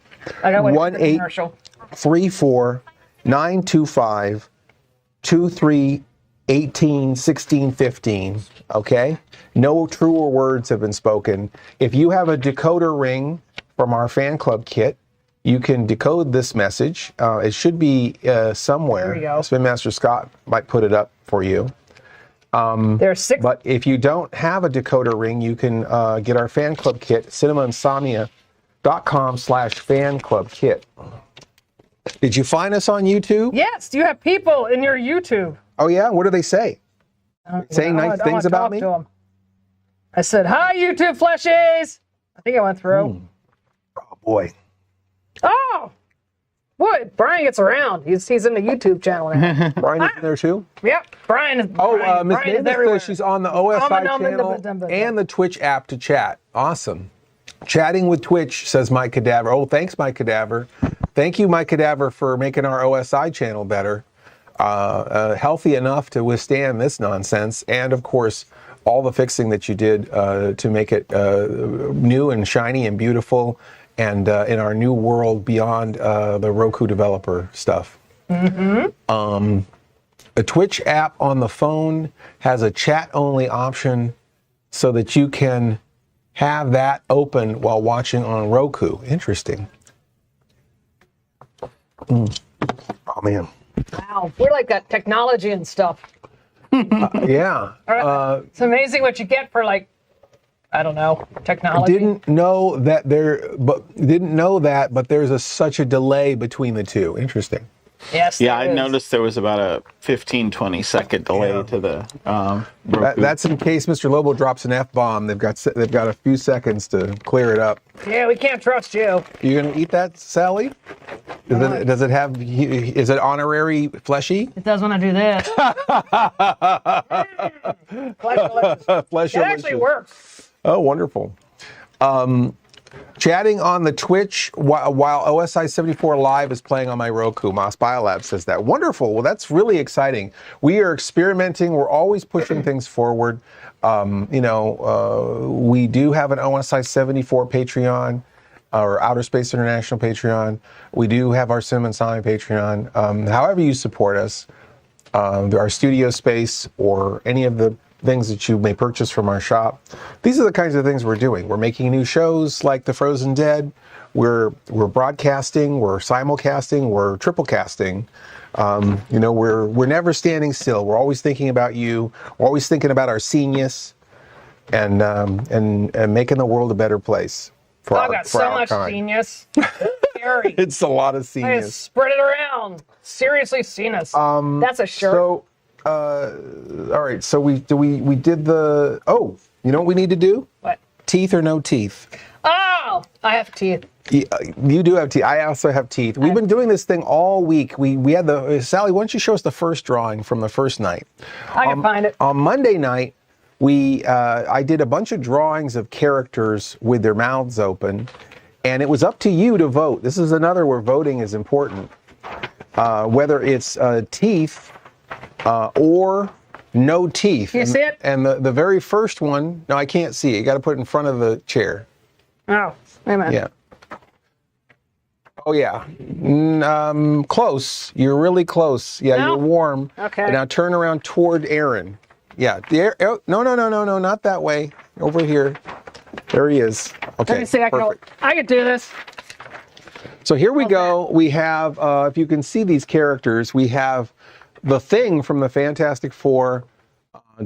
I got 1-834-925-2318-1615. Okay? No truer words have been spoken. If you have a decoder ring from our fan club kit, you can decode this message. It should be somewhere. There we go. Spin Master Scott might put it up for you. There's 6. But if you don't have a decoder ring, you can get our fan club kit, cinemainsomnia.com/fan club kit. Did you find us on YouTube? Yes, you have people in your YouTube. Oh yeah? What do they say? Saying nice things about me? I said, hi, YouTube fleshies. I think I went through. Oh boy. Oh, boy, Brian gets around. He's in the YouTube channel now. Brian is in there too? Yep, Brian is. Miss Brian is Davis everywhere. says she's on the OSI channel and the Twitch app to chat. Awesome. Chatting with Twitch, says Mike Cadaver. Oh, thanks, Mike Cadaver. Thank you, Mike Cadaver, for making our OSI channel better. Healthy enough to withstand this nonsense. And, of course, all the fixing that you did to make it new and shiny and beautiful and in our new world beyond the Roku developer stuff. Mm-hmm. A Twitch app on the phone has a chat-only option so that you can have that open while watching on Roku. Interesting. Oh, man. Wow, we're like got technology and stuff. Yeah. It's amazing what you get for I don't know, technology. Didn't know that, but there's such a delay between the two. Interesting. Yes. Yeah, I noticed there was about a 15-20 second delay to the Roku. That's in case Mr. Lobo drops an F-bomb. They've got a few seconds to clear it up. Yeah, we can't trust you. You gonna eat that, Sally? Does it have? Is it honorary fleshy? It does when I do this. Flesh. It actually works. Oh, wonderful. Chatting on the Twitch while OSI 74 Live is playing on my Roku. Moss Biolab says that. Wonderful. Well, that's really exciting. We are experimenting. We're always pushing things forward. We do have an OSI 74 Patreon, or Outer Space International Patreon. We do have our Cinema Insomnia Patreon. However you support us, our studio space or any of the things that you may purchase from our shop. These are the kinds of things we're doing. We're making new shows like The Frozen Dead. We're broadcasting, we're simulcasting, we're triple casting. We're never standing still. We're always thinking about you. We're always thinking about our seniors and making the world a better place for I've got so much genius. Scary. It's a lot of I seniors. just spread it around. Seriously, genius. That's a shirt. So, all right. So we did the. Oh, you know what we need to do? What? teeth or no teeth? Oh, I have teeth. You do have teeth. I also have teeth. We've been doing this thing all week. We had Sally, why don't you show us the first drawing from the first night? I can find it. On Monday night, I did a bunch of drawings of characters with their mouths open, and it was up to you to vote. This is another where voting is important. Whether it's teeth or no teeth. You see it? And the very first one, no, I can't see it. You got to put it in front of the chair. Oh, wait a minute. Yeah. Oh, yeah. Close. You're really close. Yeah, No? you're warm. Okay. Now turn around toward Aaron. Yeah. No, not that way. Over here. There he is. Okay. Let me see. I can do this. So here we go. We have, if you can see these characters, we have the Thing from the Fantastic Four,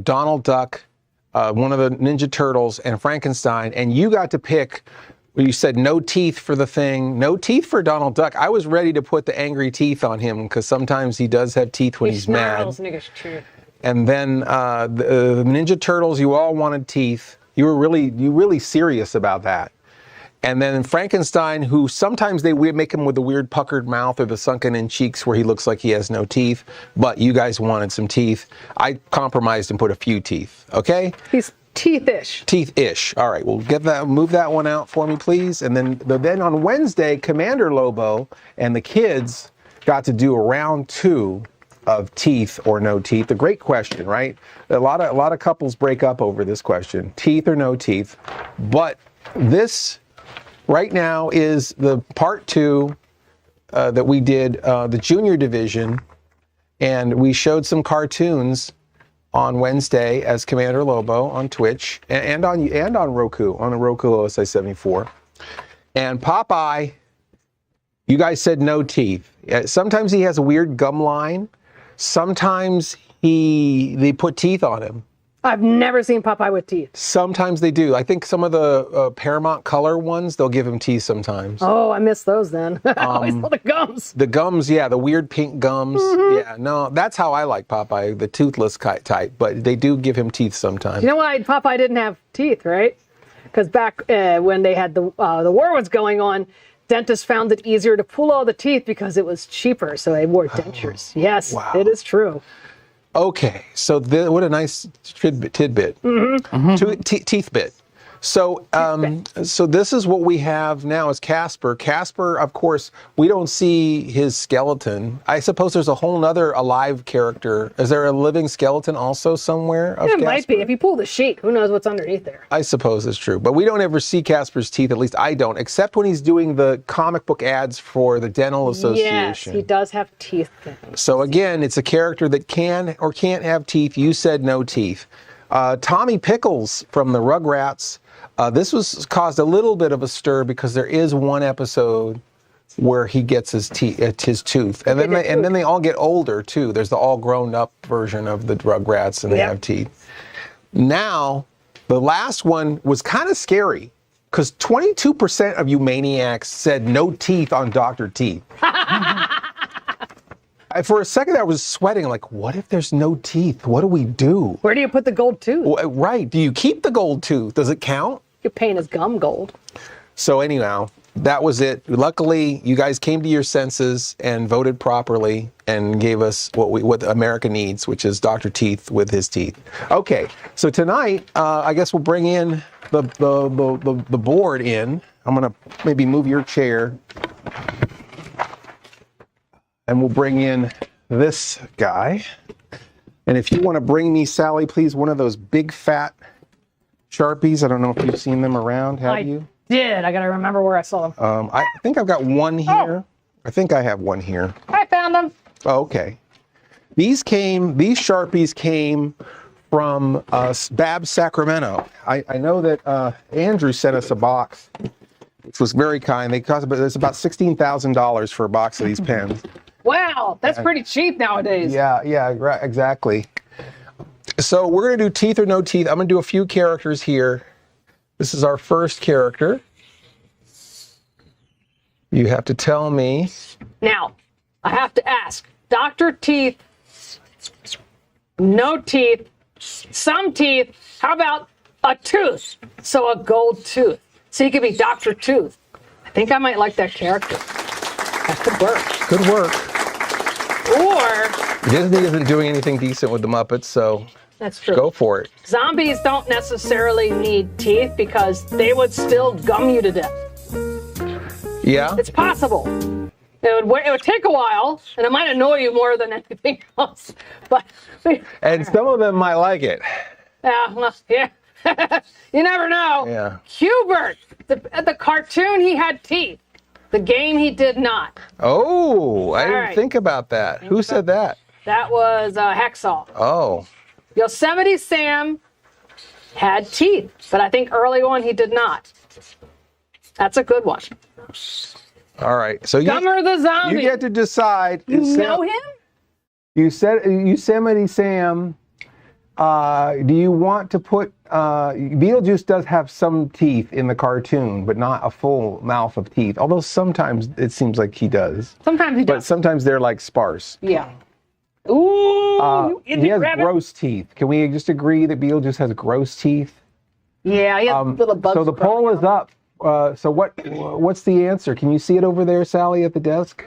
Donald Duck, one of the Ninja Turtles, and Frankenstein. And you got to pick. You said no teeth for the Thing, no teeth for Donald Duck. I was ready to put the angry teeth on him because sometimes he does have teeth when he's mad. And then the Ninja Turtles, you all wanted teeth. You were really serious about that. And then Frankenstein, who sometimes they make him with the weird puckered mouth or the sunken in cheeks where he looks like he has no teeth, but you guys wanted some teeth. I compromised and put a few teeth, okay? He's teeth-ish. Teeth-ish. All right, well, move that one out for me, please. And then on Wednesday, Commander Lobo and the kids got to do a round 2 of teeth or no teeth. A great question, right? A lot of couples break up over this question, teeth or no teeth. But this right now is the part 2 that we did, the junior division, and we showed some cartoons on Wednesday as Commander Lobo on Twitch and on Roku, on the Roku OSI 74. And Popeye, you guys said no teeth. Sometimes he has a weird gum line. Sometimes they put teeth on him. I've never seen Popeye with teeth. Sometimes they do. I think some of the Paramount Color ones, they'll give him teeth sometimes. Oh, I miss those then. I always saw the gums. The gums, yeah, the weird pink gums. Mm-hmm. Yeah, no, that's how I like Popeye, the toothless type. But they do give him teeth sometimes. You know why Popeye didn't have teeth, right? Because back when they had the war was going on, dentists found it easier to pull all the teeth because it was cheaper, so they wore dentures. Yes, wow. It is true. Okay, so what a nice tidbit. Mm-hmm. Teeth bit. So, so this is what we have now is Casper. Casper, of course, we don't see his skeleton. I suppose there's a whole nother alive character. Is there a living skeleton also somewhere of Casper? It might be. If you pull the sheet, who knows what's underneath there? I suppose it's true. But we don't ever see Casper's teeth, at least I don't, except when he's doing the comic book ads for the Dental Association. Yes, he does have teeth. So again, it's a character that can or can't have teeth. You said no teeth. Tommy Pickles from the Rugrats. This was caused a little bit of a stir because there is one episode where he gets his tooth, and then they all get older too. There's the all grown up version of the Rugrats, and they have teeth. Now, the last one was kind of scary because 22% of you maniacs said no teeth on Dr. Teeth. For a second, I was sweating, like, what if there's no teeth? What do we do? Where do you put the gold tooth? Right. Do you keep the gold tooth? Does it count? You paint his gum gold. So anyhow, that was it. Luckily, you guys came to your senses and voted properly and gave us what America needs, which is Dr. Teeth with his teeth. Okay, so tonight, I guess we'll bring in the board in. I'm going to maybe move your chair. And we'll bring in this guy. And if you want to bring me, Sally, please, one of those big fat Sharpies. I don't know if you've seen them around, have you? I did. I got to remember where I saw them. I think I've got one here. I think I have one here. I found them. Oh, okay. These Sharpies came from Babs, Sacramento. I know that Andrew sent us a box, which was very kind. It's about $16,000 for a box of these pens. Wow, that's pretty cheap nowadays. Yeah, right, exactly. So we're going to do teeth or no teeth. I'm going to do a few characters here. This is our first character. You have to tell me. Now, I have to ask, Dr. Teeth, no teeth, some teeth, how about a tooth. So a gold tooth. So he could be Dr. Tooth. I think I might like that character. That could work. Good work. Or Disney isn't doing anything decent with the Muppets, so that's true. go for it. Zombies don't necessarily need teeth because they would still gum you to death. Yeah. It's possible. It would take a while, and it might annoy you more than anything else. But And some of them might like it. yeah, well, yeah. You never know. Yeah. Hubert, the cartoon, he had teeth. The game, he did not. Oh, I didn't right. think about that. Who said that? That was Hacksaw. Oh. Yosemite Sam had teeth, but I think early on he did not. That's a good one. All right. So Gummer the Zombie. you get to decide. You know him? You said Yosemite Sam. Do you want to put Beetlejuice does have some teeth in the cartoon, but not a full mouth of teeth. Although sometimes it seems like he does. Sometimes he But does. sometimes they're like sparse. Yeah. Ooh. He has gross teeth. Can we just agree that Beetlejuice has gross teeth? Yeah, he has little bugs. So the poll is up. So what's the answer? Can you see it over there, Sally, at the desk?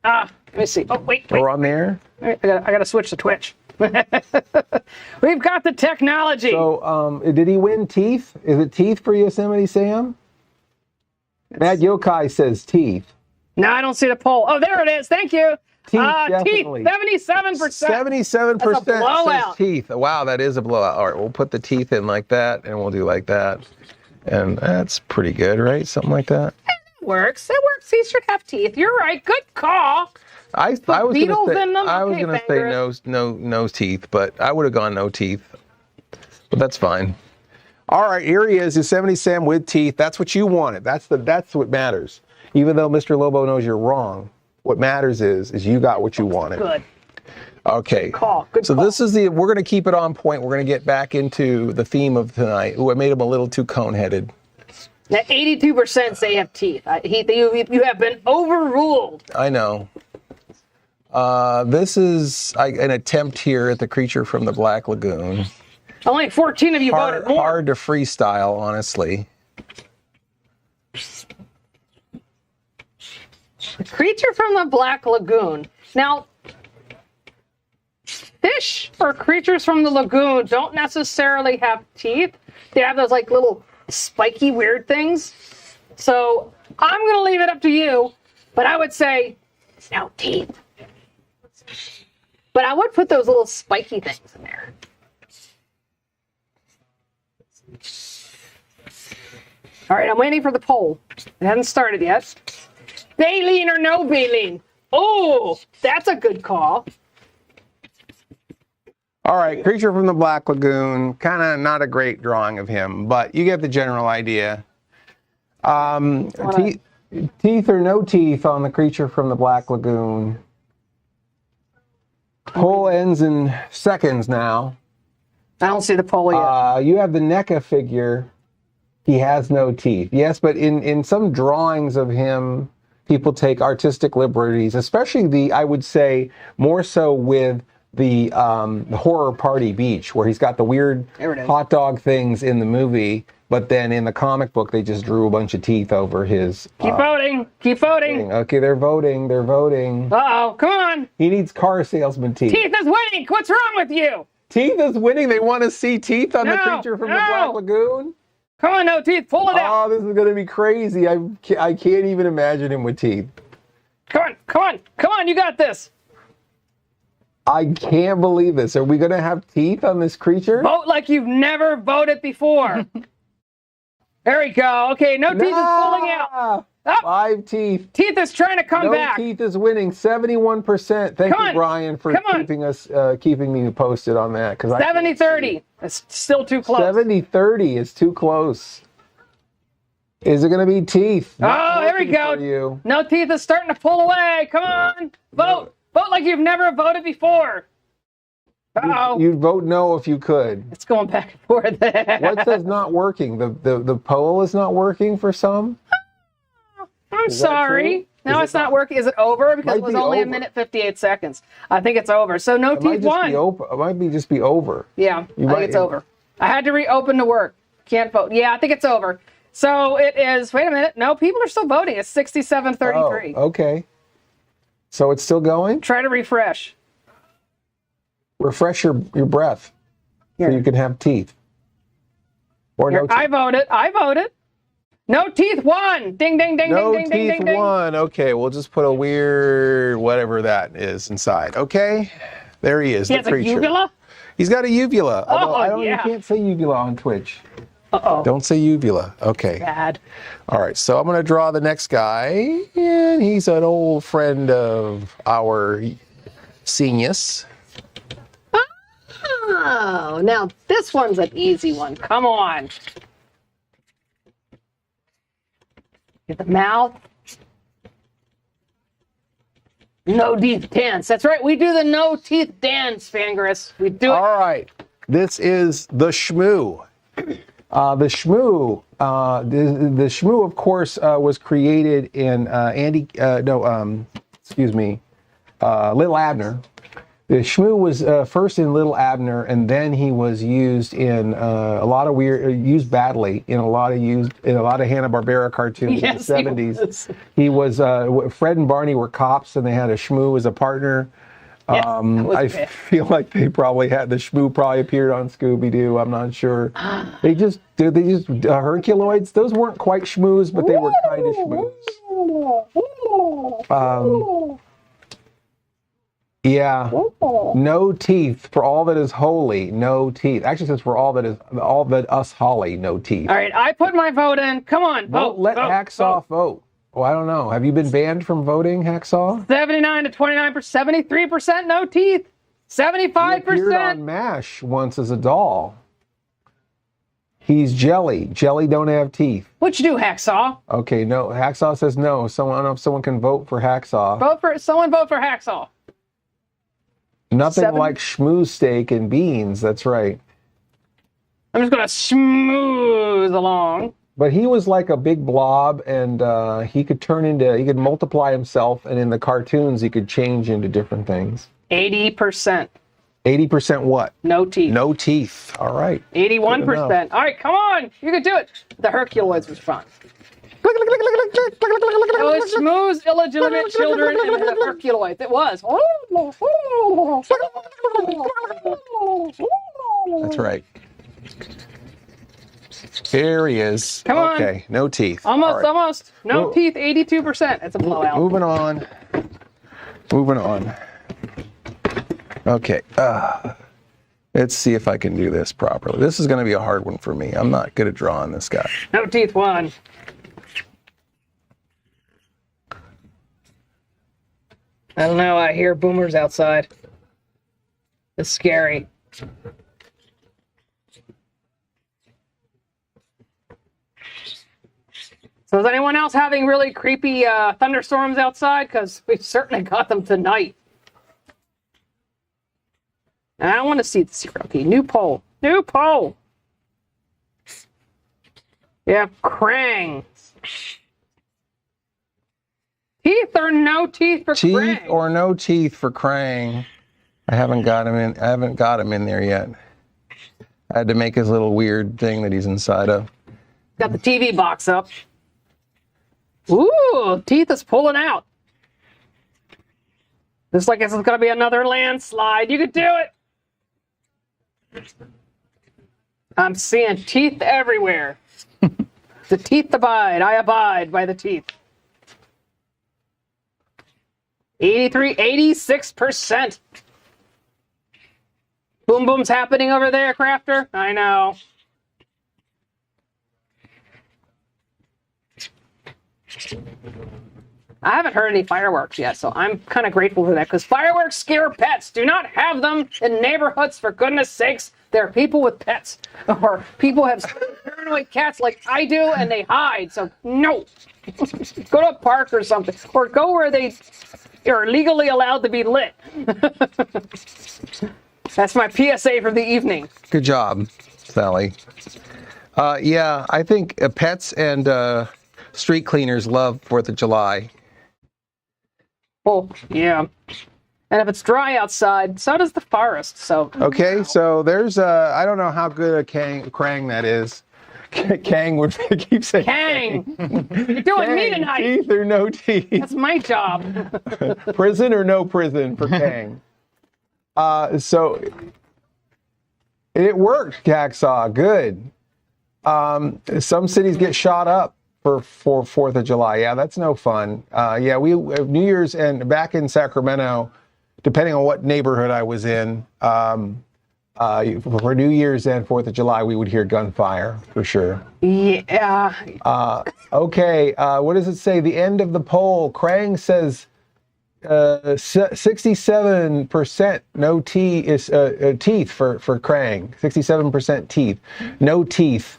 Let me see. Oh, wait. Or on there? I gotta switch to Twitch. We've got the technology. So, did he win teeth? Is it teeth for Yosemite Sam? Matt Yokai says teeth. No, I don't see the poll. Oh, there it is. Thank you. Teeth, Teeth, definitely. 77%. 77% says blowout. teeth. Wow, that is a blowout. All right, we'll put the teeth in like that, and we'll do like that. And that's pretty good, right? Something like that. It works. He should have teeth. You're right. Good call. I was beetles gonna say, in them? I was Okay, gonna say no teeth, but I would have gone no teeth. But that's fine. All right, here he is, Yosemite Sam with teeth. That's what you wanted. That's what matters. Even though Mr. Lobo knows you're wrong, what matters is you got what you wanted. Good. Okay. Good call. So this is we're going to keep it on point. We're going to get back into the theme of tonight. Ooh, I made him a little too cone-headed. Now, 82% say have teeth. You have been overruled. I know. This is an attempt here at the creature from the Black Lagoon. Only 14 of you voted more. Hard to freestyle, honestly. The creature from the Black Lagoon. Now, fish or creatures from the lagoon don't necessarily have teeth. They have those like little spiky weird things. So I'm going to leave it up to you, but I would say no teeth. But I would put those little spiky things in there. All right, I'm waiting for the poll. It hasn't started yet. Baleen or no baleen? Oh, that's a good call. All right, creature from the Black Lagoon. Kind of not a great drawing of him, but you get the general idea. Teeth or no teeth on the creature from the Black Lagoon. Poll ends in seconds now. I don't see the poll yet. You have the NECA figure. He has no teeth. Yes, but in some drawings of him, people take artistic liberties, especially I would say, more so with the Horror Party Beach, where he's got the weird hot dog things in the movie, but then in the comic book, they just drew a bunch of teeth over his... Keep voting. Keep voting. Okay, they're voting. They're voting. Uh-oh, come on. He needs car salesman teeth. Teeth is winning. What's wrong with you? Teeth is winning. They want to see teeth on the creature from the Black Lagoon? Come on, no teeth. Pull it out. Oh, this is going to be crazy. I can't even imagine him with teeth. Come on, come on, come on. You got this. I can't believe this. Are we going to have teeth on this creature? Vote like you've never voted before. There we go. Okay, no teeth is pulling out. Oh, 5 teeth. Teeth is trying to come back. No teeth is winning. 71%. Thank you, Brian, for keeping me posted on that. 70-30. It's still too close. 70-30 is too close. Is it going to be teeth? Oh, there we go. No teeth is starting to pull away. Come on. Vote. Vote like you've never voted before. Uh-oh. You'd vote no if you could. It's going back and forth. What says not working? The poll is not working for some? I'm sorry. No, it's not working. Is it over? Because it was only 1 minute 58 seconds. I think it's over. So no teeth won. It might just be over. Yeah, I think it's over. I had to reopen to work. Can't vote. Yeah, I think it's over. So it is, wait a minute. No, people are still voting. It's 67-33. Oh, okay. So it's still going? Try to refresh. Refresh your breath so you can have teeth. Or no teeth. I voted. No teeth won. Ding, ding, ding, No ding, ding, teeth ding, ding. won. Okay, we'll just put a weird whatever that is inside. Okay, there he is. He the has a creature. uvula? He's got a uvula. Although yeah. You can't say uvula on Twitch. Uh-oh. Don't say uvula. Okay. Bad. All right, so I'm going to draw the next guy, and he's an old friend of our Senius. Oh, now this one's an easy one. Come on. Get the mouth. No teeth dance. That's right. We do the no teeth dance, Fangirus. We do it. All right, this is the Shmoo. The Shmoo, of course, was created in Little Abner. The Shmoo was first in Little Abner, and then he was used in used badly in a lot of Hanna-Barbera cartoons in the 70s. He was Fred and Barney were cops, and they had a Shmoo as a partner. I feel like the Shmoo probably appeared on Scooby-Doo. I'm not sure. They just Herculoids. Those weren't quite Shmoos, but they were kind of Shmoos. Yeah. No teeth for all that is holy. No teeth. Actually, says for all that us holly. No teeth. All right, I put my vote in. Come on, vote. Let Hacksaw vote. Well, I don't know. Have you been banned from voting, Hacksaw? 79 to 29%, 73% no teeth, 75%. He appeared on MASH once as a doll. He's Jelly. Jelly don't have teeth. What'd you do, Hacksaw? Okay, no. Hacksaw says no. I don't know if someone can vote for Hacksaw. Someone vote for Hacksaw. Nothing like Shmoo steak and beans. That's right. I'm just gonna smooth along. But he was like a big blob, and he could multiply himself, and in the cartoons, he could change into different things. 80%. 80% what? No teeth. No teeth. All right. 81%. All right, come on. You can do it. The Herculoids was fun. It was Shmoo's illegitimate children and the Herculoids. It was. That's right. Here he is. Come on. Okay, no teeth. Almost. No teeth, 82%. It's a blowout. Moving on. Okay. Let's see if I can do this properly. This is going to be a hard one for me. I'm not good at drawing this guy. No teeth won. I don't know. I hear boomers outside. It's scary. So is anyone else having really creepy thunderstorms outside? Because we certainly got them tonight. And I don't want to see the zero key. New poll. New poll. Yeah, Krang. Teeth or no teeth for Krang? Teeth or no teeth for Krang. I haven't got him in there yet. I had to make his little weird thing that he's inside of. Got the TV box up. Ooh, teeth is pulling out. Looks like this is going to be another landslide. You could do it. I'm seeing teeth everywhere. The teeth abide. I abide by the teeth. 86%. Boom boom's happening over there, Crafter. I know. I haven't heard any fireworks yet, so I'm kind of grateful for that, because fireworks scare pets. Do not have them in neighborhoods, for goodness sakes. There are people with pets, or people have paranoid cats like I do, and they hide, so no. Go to a park or something, or go where they are legally allowed to be lit. That's my PSA for the evening. Good job, Sally. Yeah, I think pets and street cleaners love 4th of July. Oh, yeah. And if it's dry outside, so does the forest. So okay, so there's I don't know how good a Krang that is. Kang would keep saying Kang, you're doing me Kang, tonight. teeth or no teeth? That's my job. Prison or no prison for Kang? So it worked, Caxaw. Good. Some cities get shot up for 4th of July. Yeah, that's no fun. Yeah, we New Year's and back in Sacramento, depending on what neighborhood I was in, for New Year's and 4th of July, we would hear gunfire for sure. Yeah. Okay, what does it say? The end of the poll. Krang says 67% no teeth is teeth for Krang. 67% teeth. No teeth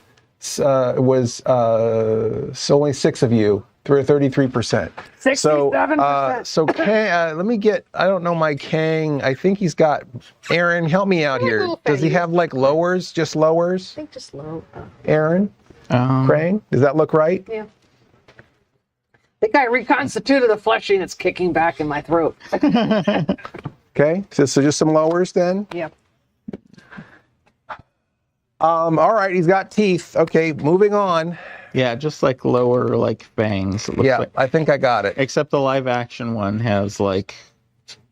was only 6 of you. 33%. 67%. So Kang, let me get. I don't know my Kang. I think he's got. Aaron, help me out here. Does he have like lowers? Just lowers? I think just low. Aaron, Krang. Does that look right? Yeah. I think I reconstituted the fleshy that's kicking back in my throat. Okay. So just some lowers then. Yeah. All right. He's got teeth. Okay. Moving on. Yeah, just like lower like fangs. It looks Yeah, like. I think I got it. Except the live action one has like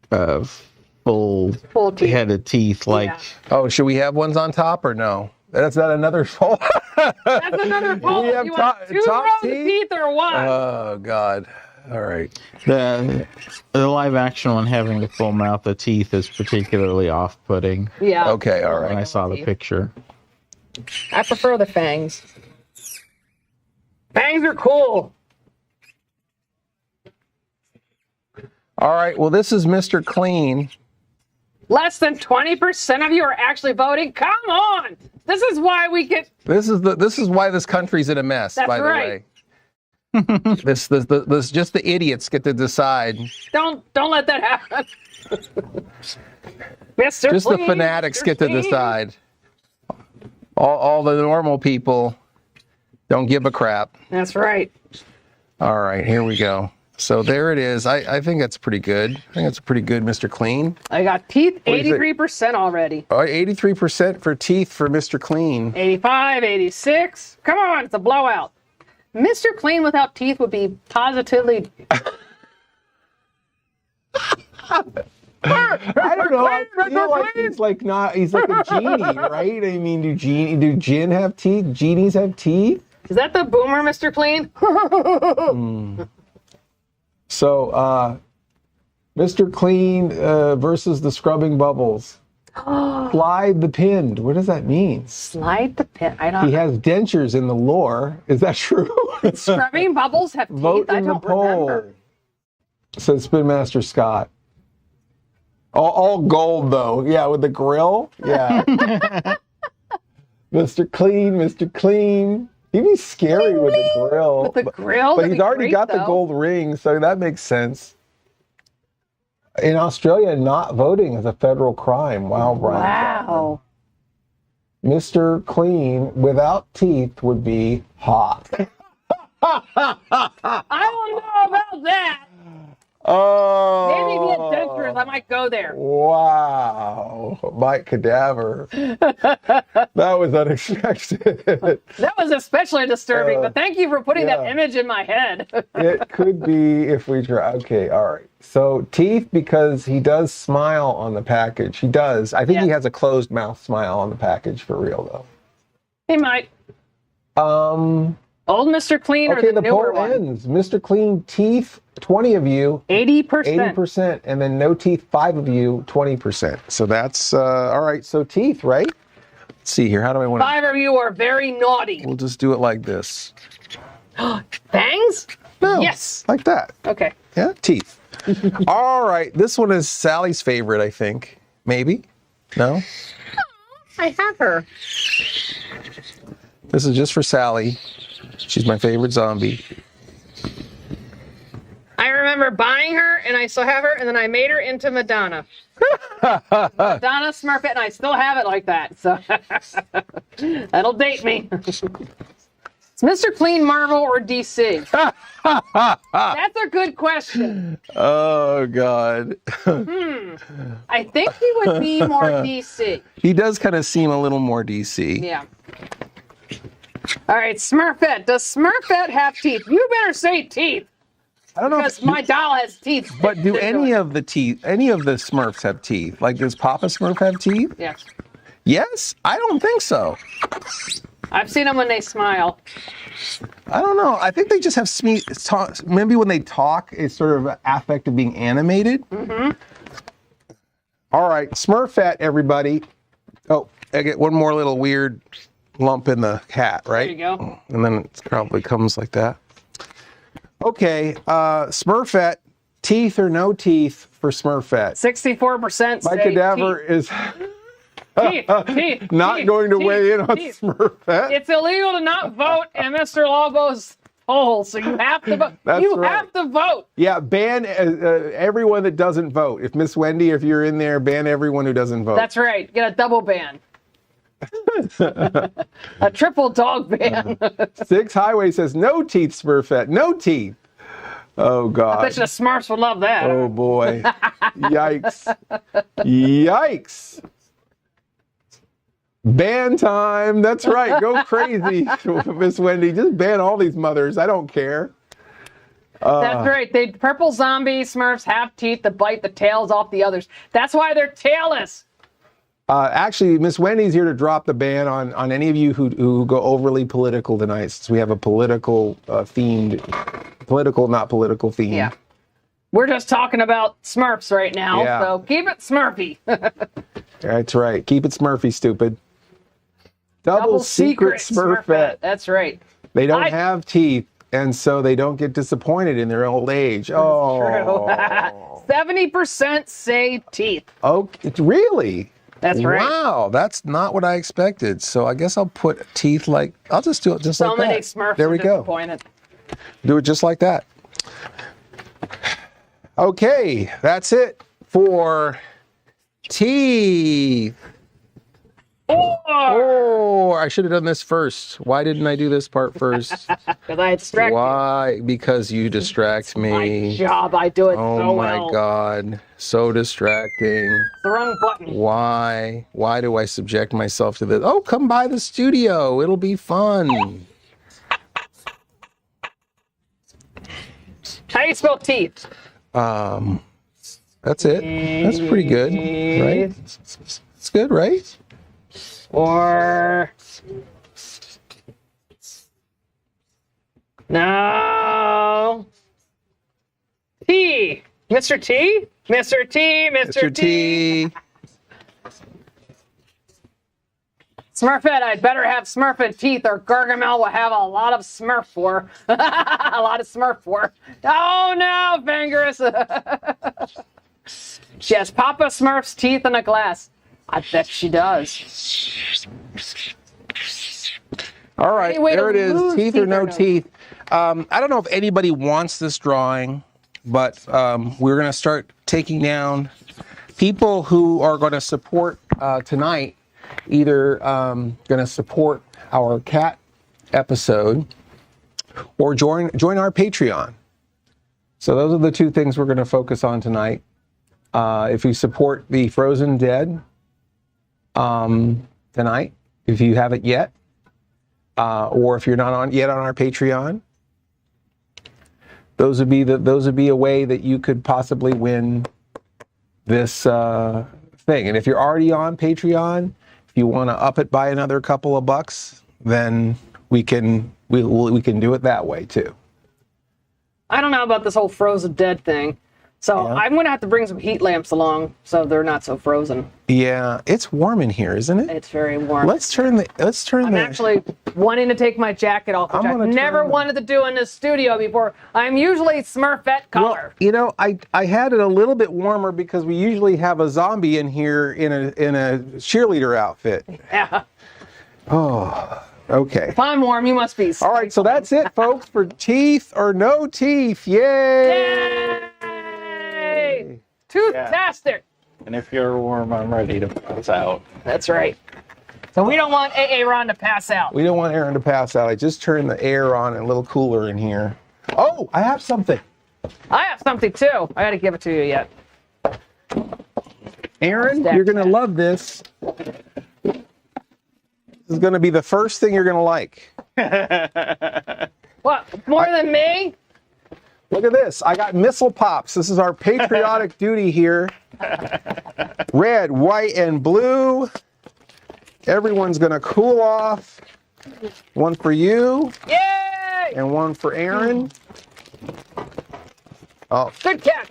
full teeth. headed teeth. Like Oh, should we have ones on top or no? That's not another poll. That's another poll. We have You top- want 2 top rows of teeth? teeth or what? Oh God. All right. the live action one having the full mouth of teeth is particularly off putting. Yeah. Okay. All When I right. saw the picture. I prefer the fangs. Fangs are cool. All right. Well, this is Mr. Clean. Less than 20% of you are actually voting. Come on. This is why we get. This is why this country's in a mess. That's by the right. way. This just the idiots get to decide. Don't let that happen. Mr. Just the Clean, fanatics Mr. get to Clean. decide. All the normal people don't give a crap. That's right. All right, here we go. So there it is. I think that's pretty good. I think that's pretty good, Mr. Clean. I got teeth do you think? 83% already. All right, 83% for teeth for Mr. Clean. 85, 86. Come on, it's a blowout. Mr. Clean without teeth would be positively. I don't know. I feel like he's like not. He's like a genie, right? I mean, do jinn have teeth? Genies have teeth? Is that the boomer, Mr. Clean? So, Mr. Clean versus the scrubbing bubbles. Slide the pinned. What does that mean? Slide the pin. I don't He has dentures in the lore. Is that true? Scrubbing bubbles have teeth? Vote I in the don't poll. remember. Said Spin Master Scott. All gold though. Yeah, with the grill. Yeah. Mr. Clean, Mr. Clean. He'd be scary with the grill. With the grill? But That'd he's be already great, got the though. gold ring, so that makes sense. In Australia, not voting is a federal crime. Wow, Brian. Wow. Mr. Clean without teeth would be hot. I don't know about that. Oh. Maybe if he had dentures, I might go there. Wow. Mike Cadaver. That was unexpected. That was especially disturbing, but thank you for putting that yeah. image in my head. It could be if we try. Okay, all right. So teeth, because he does smile on the package. He does. I think he Yeah. has a closed mouth smile on the package for real, though. He might. Okay, Old Mr. Clean or the the newer poll one? ends. Mr. Clean, teeth, 20 of you. 80%. 80%, and then no teeth, 5 of you, 20%. So that's, all right, so teeth, right? Let's see here, how do I want to, 5 of you are very naughty. we'll just do it like this. Fangs? No, Yes. like that. Okay. Yeah, teeth. All right, this one is Sally's favorite, I think. Maybe? No? I have her. This is just for Sally. She's my favorite zombie. I remember buying her, and I still have her, and then I made her into Madonna. Madonna Smurfette, and I still have it like that. So that'll date me. Is Mr. Clean Marvel or DC? That's a good question. Oh, God. I think he would be more DC. He does kind of seem a little more DC. Yeah. All right, Smurfette. Does Smurfette have teeth? You better say teeth. I don't know. Because my doll has teeth. But do any of the Smurfs have teeth? Like, does Papa Smurf have teeth? Yes. Yes? I don't think so. I've seen them when they smile. I don't know. I think they just have maybe when they talk, it's sort of an affect of being animated. Mm-hmm. All right, Smurfette, everybody. Oh, I get one more little weird lump in the hat, right? There you go. And then it probably comes like that. Okay, Smurfette, teeth or no teeth for Smurfette? 64% My say cadaver teeth. is Teeth, not going to weigh in on Smurfette. It's illegal to not vote in Mr. Lobo's poll, so you have to vote. That's You right. have to vote. Yeah, ban everyone that doesn't vote. If Miss Wendy, if you're in there, ban everyone who doesn't vote. That's right. Get a double ban. A triple dog ban. Six Highway says no teeth, Smurfette. No teeth. Oh I God. bet you the Smurfs would love that. Oh boy. Yikes. Yikes. Ban time. That's right. Go crazy, Miss Wendy. Just ban all these mothers. I don't care. That's right. The purple zombie Smurfs have teeth that bite the tails off the others. That's why they're tailless. Actually, Miss Wendy's here to drop the ban on any of you who go overly political tonight, since we have a political not political theme. Yeah. We're just talking about Smurfs right now, Yeah. so keep it Smurfy. That's right. Keep it Smurfy, stupid. Double secret Smurfette. That's right. They don't have teeth, and so they don't get disappointed in their old age. Oh. 70% say teeth. Okay, really? That's right. Wow, that's not what I expected. So I guess I'll put teeth like, I'll just do it just So like that. many Smurfs There are we go. disappointed. Do it just like that. Okay, that's it for teeth. Oh, I should have done this first. Why didn't I do this part first? Because I had distracted. Why? Because you distract My me. job. I do it Oh so my well. God. So distracting. The wrong button. Why? Why do I subject myself to this? Oh, come by the studio. It'll be fun. How do you spell teeth? That's it. That's pretty good, right? It's good, right? Or no. T. Mr. T? Mr. T, Mr. T. Smurfette, I'd better have Smurfette teeth or Gargamel will have a lot of Smurf for. A lot of Smurf for. Oh no, Vangerous. She has Papa Smurf's teeth in a glass. I bet she does. All right, Any way there to it is. lose Teeth or no teeth. I don't know if anybody wants this drawing, but we're going to start taking down people who are going to support tonight, either going to support our cat episode or join our Patreon. So those are the two things we're going to focus on tonight. If you support the Frozen Dead tonight, if you haven't yet, or if you're not yet on our Patreon, those would be a way that you could possibly win this thing. And if you're already on Patreon, if you want to up it by another couple of bucks, then we can do it that way too. I don't know about this whole Frozen Dead thing. So Yeah. I'm going to have to bring some heat lamps along so they're not so frozen. Yeah, it's warm in here, isn't it? It's very warm. I'm I'm actually wanting to take my jacket off, which I'm I've gonna never turn- wanted to do in this studio before. I'm usually Smurfette color. Well, you know, I had it a little bit warmer because we usually have a zombie in here in a cheerleader outfit. Yeah. Oh, okay. If I'm warm, you must be. All right, so that's it, folks, for teeth or no teeth. Yay! Yay! Toothtastic. And if you're warm, I'm ready to pass out. That's right. So we don't want Aaron to pass out. We don't want Aaron to pass out. I just turned the air on and a little cooler in here. Oh, I have something. I have something too. I got to give it to you yet. Aaron, Stack you're going to love this. This is going to be the first thing you're going to like. What? More than me? Look at this. I got missile pops. This is our patriotic duty here. Red, white, and blue. Everyone's going to cool off. One for you. Yay! And one for Aaron. Oh, Good catch.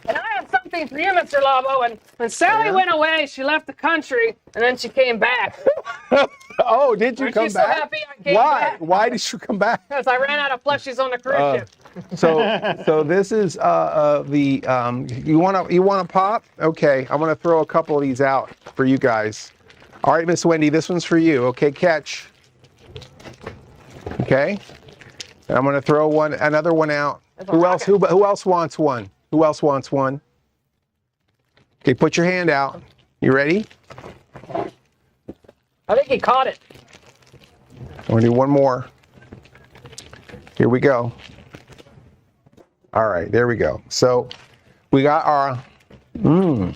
And I have something for you, Mr. Lobo. When Sally went away, she left the country, and then she came back. oh, did you Aren't come you so back? happy I came Why? back? Why did you come back? Because I ran out of plushies on the cruise ship. So this is you want to pop? Okay, I'm gonna throw a couple of these out for you guys. All right, Miss Wendy, this one's for you. Okay, catch. Okay, and I'm gonna throw another one out. Who else? Who else wants one? Who else wants one? Okay, put your hand out. You ready? I think he caught it. I'm gonna do one more. Here we go. All right, there we go. So we got our, boy,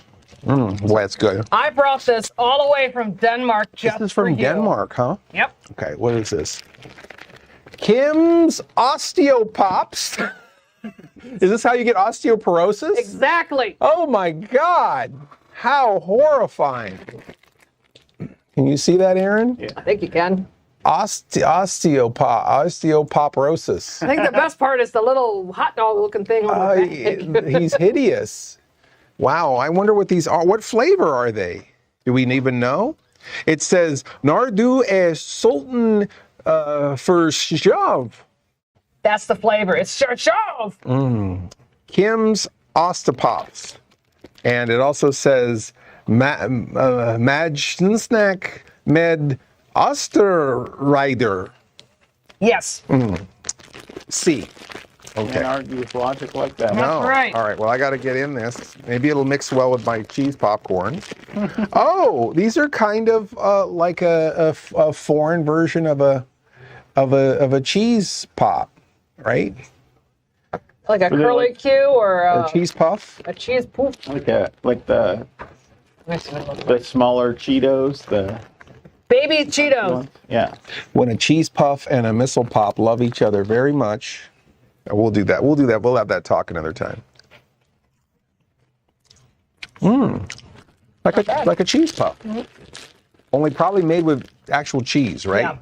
that's good. I brought this all the way from Denmark just This is for from you. Denmark, huh? Yep. Okay, what is this? Kim's Osteopops. Is this how you get osteoporosis? Exactly. Oh my God, how horrifying. Can you see that, Aaron? Yeah. I think you can. Osteoporosis. I think the best part is the little hot dog looking thing on the back. He's hideous. Wow, I wonder what these are. What flavor are they? Do we even know? It says Nardu e Sultan for Shov. That's the flavor. It's shove. Kim's Osteopops. And it also says Majnsnack Med Osterrider. Yes. C. Can't Okay. argue with logic like that. No. That's right. All right. Well, I got to get in this. Maybe it'll mix well with my cheese popcorn. Oh, these are kind of like a foreign version of a cheese pop, right? Like a curly like- Q or Or cheese puff. a cheese poof. Like the smaller Cheetos, the Baby Cheetos. yeah. When a cheese puff and a missile pop love each other very much. We'll do that. We'll do that. We'll have that talk another time. Like a cheese puff. Only probably made with actual cheese, right? Yeah.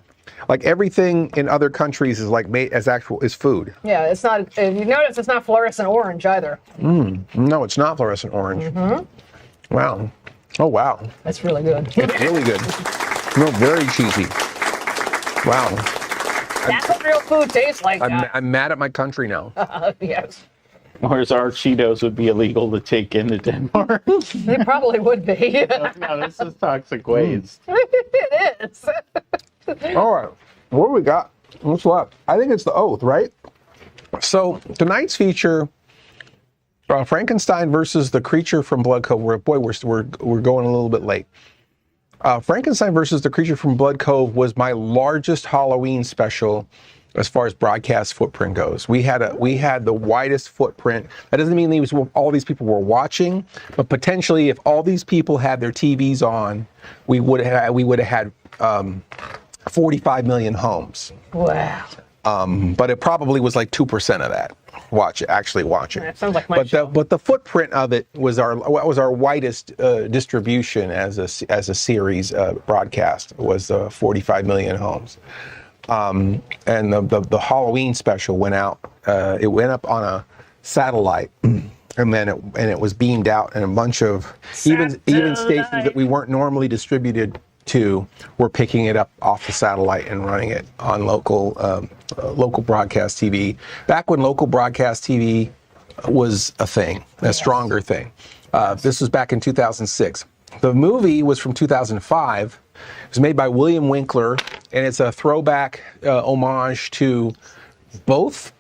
Like everything in other countries is like made as is food. Yeah, it's not. If you notice, it's not fluorescent orange either. No, it's not fluorescent orange. Wow. Oh wow. That's really good. It's really good. No, very cheesy. Wow. That's what real food tastes like. I'm mad at my country now. Yes, Whereas our Cheetos would be illegal to take into Denmark. they probably would be. No, this is toxic waste. It is. All right. What do we got? What's left? I think it's the Oath, right? So tonight's feature, Frankenstein versus the Creature from Blood Cove. We're going a little bit late. Frankenstein versus the Creature from Blood Cove was my largest Halloween special as far as broadcast footprint goes. We had the widest footprint. That doesn't mean all these people were watching, but potentially if all these people had their TVs on, we would have had 45 million homes. Wow. But it probably was like 2% of that actually watching. That sounds like my show. But the footprint of it was our widest distribution as a series broadcast was 45 million homes. And the Halloween special went out. It went up on a satellite, and then it was beamed out, and a bunch of even stations that we weren't normally distributed to were picking it up off the satellite and running it on local broadcast TV. Back when local broadcast TV was a thing, a stronger thing. This was back in 2006. The movie was from 2005. It was made by William Winkler, and it's a throwback homage to both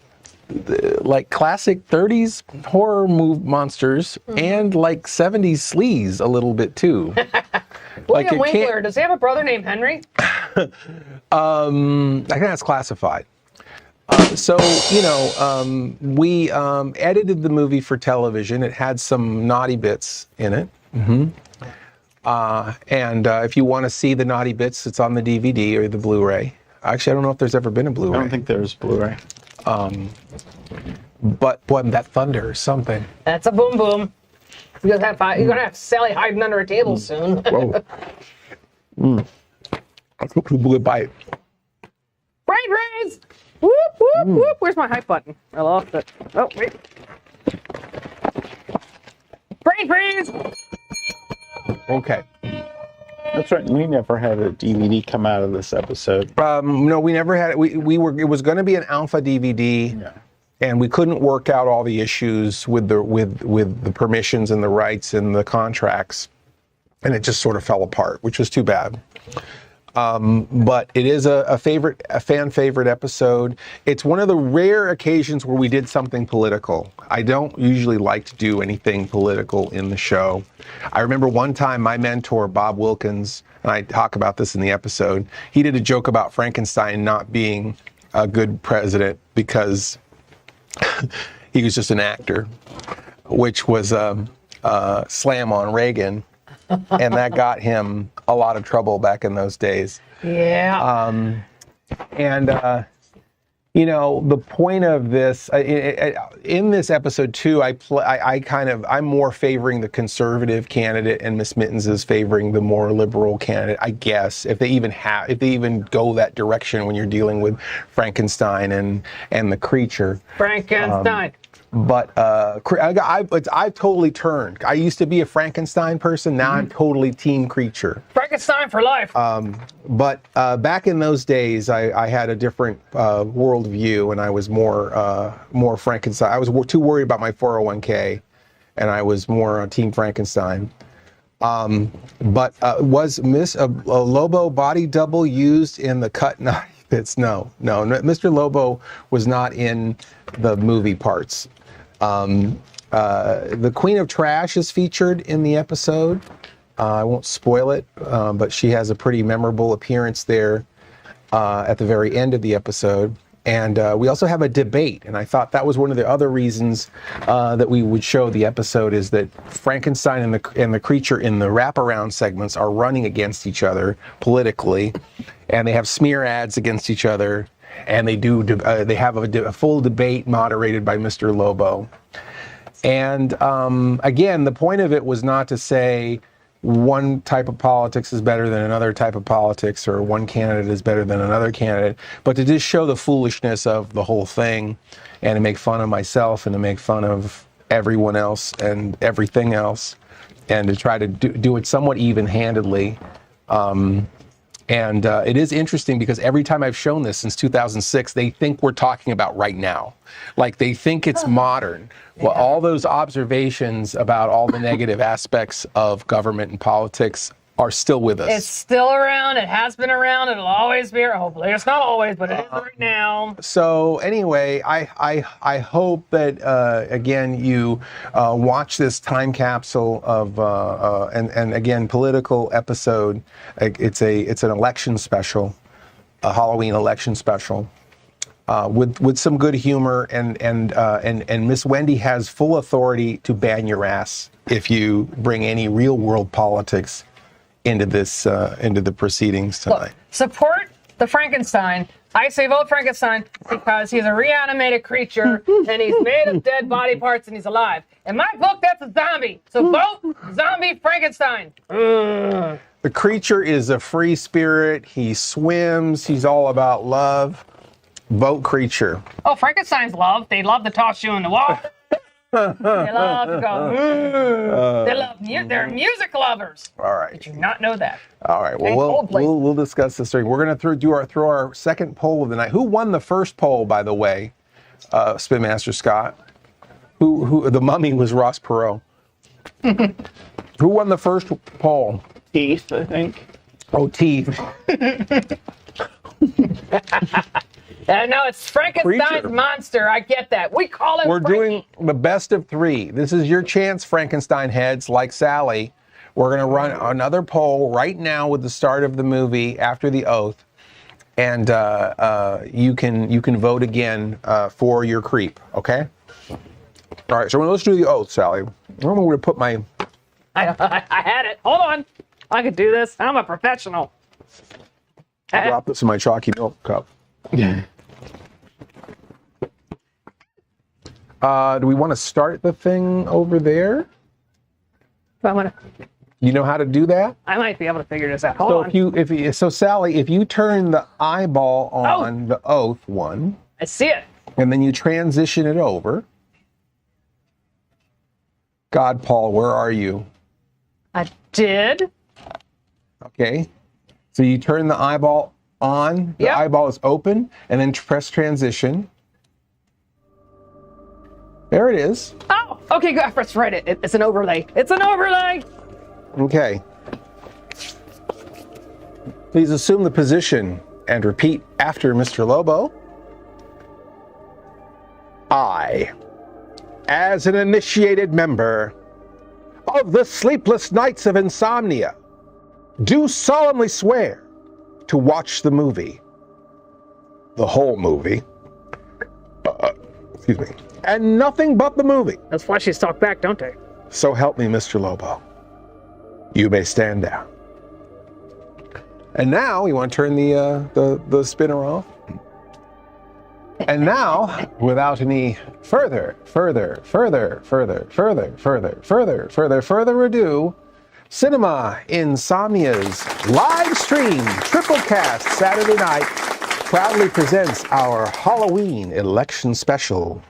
like classic 30s horror monsters and like 70s sleaze a little bit too. William Winkler, does he have a brother named Henry? I think that's classified. We edited the movie for television. It had some naughty bits in it. And if you want to see the naughty bits, it's on the DVD or the Blu-ray. Actually, I don't know if there's ever been a Blu-ray. I don't think there's Blu-ray. But boy, that thunder is something. That's a boom boom. You're gonna have Sally hiding under a table soon. Whoa. I took a good bite. Brain freeze! Whoop whoop whoop! Where's my hype button? I lost it. Oh wait. Brain freeze! Okay. That's right. We never had a DVD come out of this episode. No, we never had it. We were. It was going to be an alpha DVD. Yeah. And we couldn't work out all the issues with the permissions and the rights and the contracts, and it just sort of fell apart, which was too bad. But it is a fan favorite episode. It's one of the rare occasions where we did something political. I don't usually like to do anything political in the show. I remember one time my mentor, Bob Wilkins, and I talk about this in the episode, he did a joke about Frankenstein not being a good president because he was just an actor, which was a slam on Reagan, and that got him a lot of trouble back in those days. Yeah. You know, the point of this in this episode too, I'm more favoring the conservative candidate, and Miss Mittens is favoring the more liberal candidate, I guess, if they even go that direction when you're dealing with Frankenstein and the creature. Frankenstein. But I've totally turned. I used to be a Frankenstein person. Now I'm totally team creature. Frankenstein for life. But back in those days, I had a different worldview, and I was more Frankenstein. I was too worried about my 401k, and I was more team Frankenstein. But was Miss Lobo body double used in the cut knife bits? No. Mr. Lobo was not in the movie parts. The Queen of Trash is featured in the episode. I won't spoil it, but she has a pretty memorable appearance there at the very end of the episode. And we also have a debate, and I thought that was one of the other reasons that we would show the episode, is that Frankenstein and the creature in the wraparound segments are running against each other politically, and they have smear ads against each other, and they have a full debate moderated by Mr. Lobo. And again, the point of it was not to say one type of politics is better than another type of politics, or one candidate is better than another candidate, but to just show the foolishness of the whole thing, and to make fun of myself, and to make fun of everyone else and everything else, and to try to do it somewhat even-handedly. And it is interesting because every time I've shown this since 2006, they think we're talking about right now. Like, they think it's modern. Well, all those observations about all the negative aspects of government and politics are still with us. It's still around. It has been around. It'll always be around. Hopefully, it's not always, but it is right now. So anyway, I hope that again you watch this time capsule of and again, political episode. It's an election special, a Halloween election special. With some good humor, and Miss Wendy has full authority to ban your ass if you bring any real world politics into the proceedings tonight. Look, support the Frankenstein. I say vote Frankenstein because he's a reanimated creature and he's made of dead body parts and he's alive. In my book, that's a zombie. So vote zombie Frankenstein. The creature is a free spirit. He swims. He's all about love. Vote creature. Oh, Frankenstein's love. They love to toss you in the water. They love to go. They're music lovers. All right. Did you not know that? All right. Well, we'll discuss this during. We're going to throw our second poll of the night. Who won the first poll, by the way? Spin Master Scott. Who? The mummy was Ross Perot. Who won the first poll? Teeth, I think. Oh, teeth. No, it's Frankenstein's Creature. monster. I get that. We call him We're Frankie. doing the best of three. This is your chance, Frankenstein heads, like Sally. We're going to run another poll right now with the start of the movie after the oath, and you can vote again for your creep. Okay. All right. So let's do the oath, Sally. I'm going to put my. I had it. Hold on. I could do this. I'm a professional. I'll drop this in my chalky milk cup. Do we want to start the thing over there? You know how to do that? I might be able to figure this out. Hold on. So Sally, if you turn the eyeball on the oath one, I see it. and then you transition it over. God, Paul, where are you? I did. Okay. So you turn the eyeball on, the eyeball is open, and then press transition. There it is. Oh, okay, good. That's right. It's an overlay. It's an overlay. Okay. Please assume the position and repeat after Mr. Lobo. I, as an initiated member of the Sleepless Nights of Insomnia, do solemnly swear to watch the movie, the whole movie, excuse me, and nothing but the movie. Those fleshies talk back, don't they? So help me, Mr. Lobo. You may stand down. And now, you want to turn the spinner off? And now, without any further ado, Cinema Insomnia's live stream triple cast Saturday night proudly presents our Halloween election special,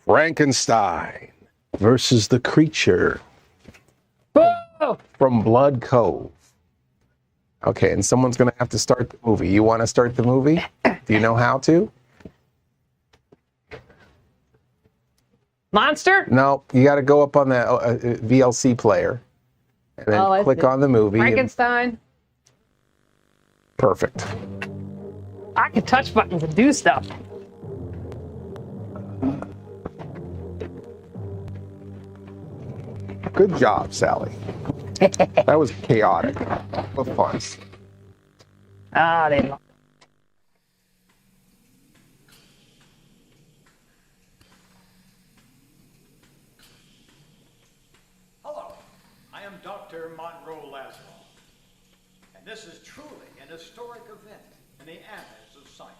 Frankenstein versus the Creature from Blood Cove. Okay, and someone's going to have to start the movie. You want to start the movie? Do you know how to? Monster? No, you got to go up on the VLC player and then click on the movie. Frankenstein. Perfect. I can touch buttons and do stuff. Good job, Sally. That was chaotic, but fun. Ah, they love it. Hello, I am Dr. Monroe Laszlo, and this is truly an historic event in the annals of science.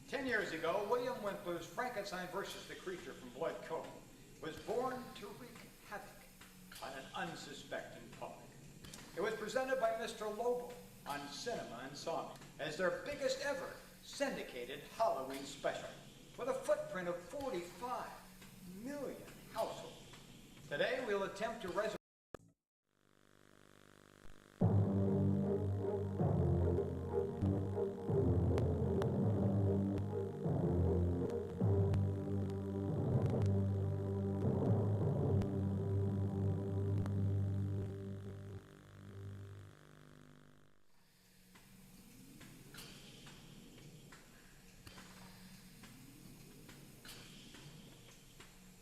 10 years ago, William Winkler's Frankenstein versus the Creature from Blood Cove was born to wreak havoc on an unsuspecting public. It was presented by Mr. Lobo on Cinema Insomnia as their biggest ever syndicated Halloween special with a footprint of 45 million households. Today, we'll attempt to resurrect.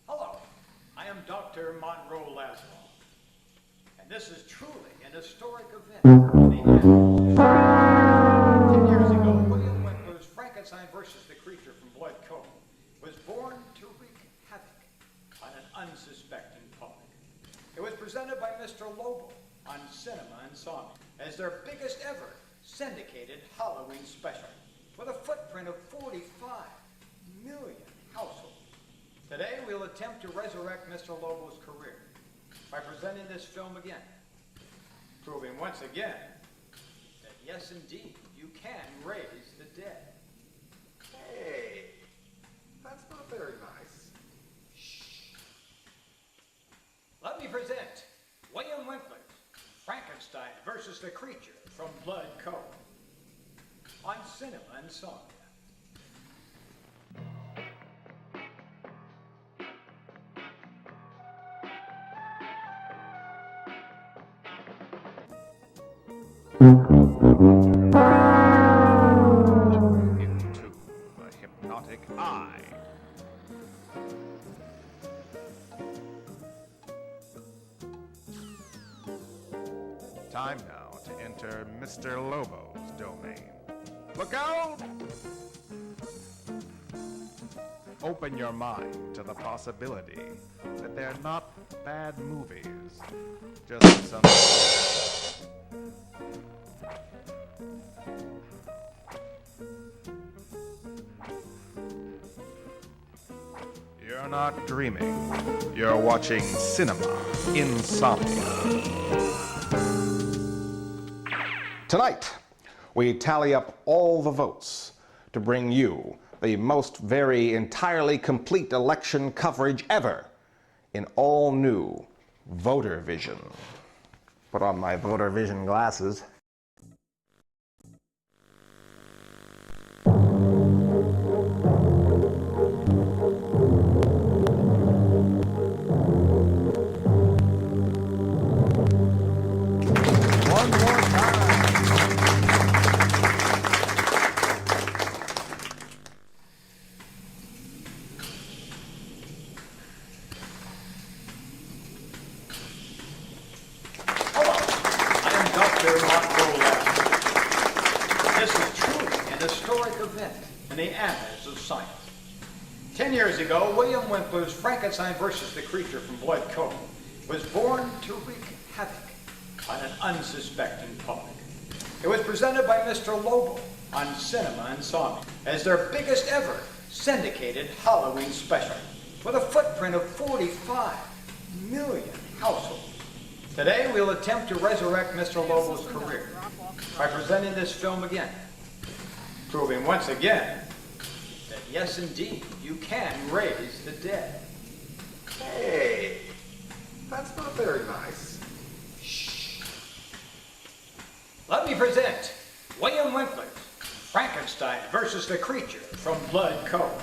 Hello, I am Dr. Monroe Laszlo, and this is truly an historic event in the annals of science. 10 years ago, William Winkler's Frankenstein versus the Creature from Blood Cove was born to wreak havoc on an unsuspecting public. It was presented by Mr. Lobo on Cinema Insomnia as their biggest ever syndicated Halloween special with a footprint of 45 million households. Today, we'll attempt to resurrect Mr. Lobo's career by presenting this film again, proving once again that yes, indeed, you can raise the dead. Hey, that's not very nice. Let me present William Winkler's Frankenstein versus the Creature from Blood Cove on Cinema Insomnia. Into the hypnotic eye. Time now to enter Mr. Lobo's domain. Look out! Open your mind to the possibility that they're not bad movies, just some You're not dreaming. You're watching cinema. Insomnia. Tonight, we tally up all the votes to bring you the most very entirely complete election coverage ever in all new Voter Vision. Put on my Voter Vision glasses. One more time. Hello, I am Dr. This is truly an historic event in the annals of science. 10 years ago, William Winkler's Frankenstein versus the Creature from Blood Cove was born to wreak havoc on an unsuspecting public. It was presented by Mr. Lobo on Cinema Insomnia as their biggest ever syndicated Halloween special with a footprint of 45 million households. Today, we'll attempt to resurrect Mr. Lobo's career by presenting this film again, proving once again that yes, indeed, you can raise the dead. Hey, that's not very nice. Let me present William Winkler's Frankenstein versus the Creature from Blood Cove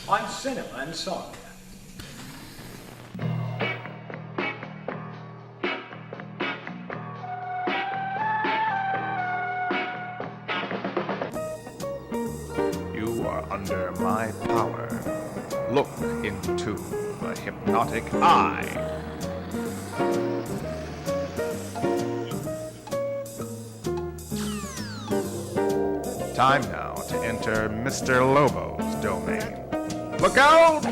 on Cinema Insomnia. You are under my power. Look into the hypnotic eye. Time now to enter Mr. Lobo's domain. Look out!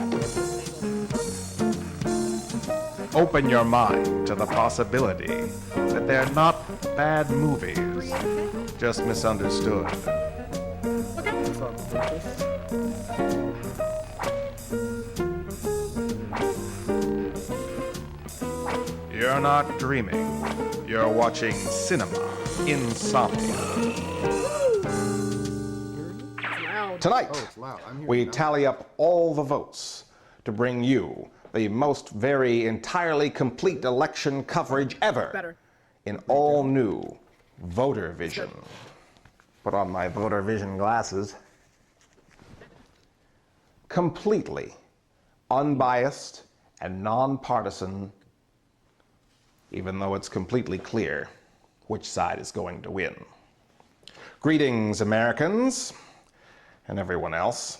Open your mind to the possibility that they're not bad movies, just misunderstood. You're not dreaming. You're watching cinema. Insomnia. Tonight, we tally up all the votes to bring you the most very entirely complete election coverage ever in all new Voter Vision. Put on my Voter Vision glasses. Completely unbiased and nonpartisan, even though it's completely clear which side is going to win. Greetings, Americans, and everyone else.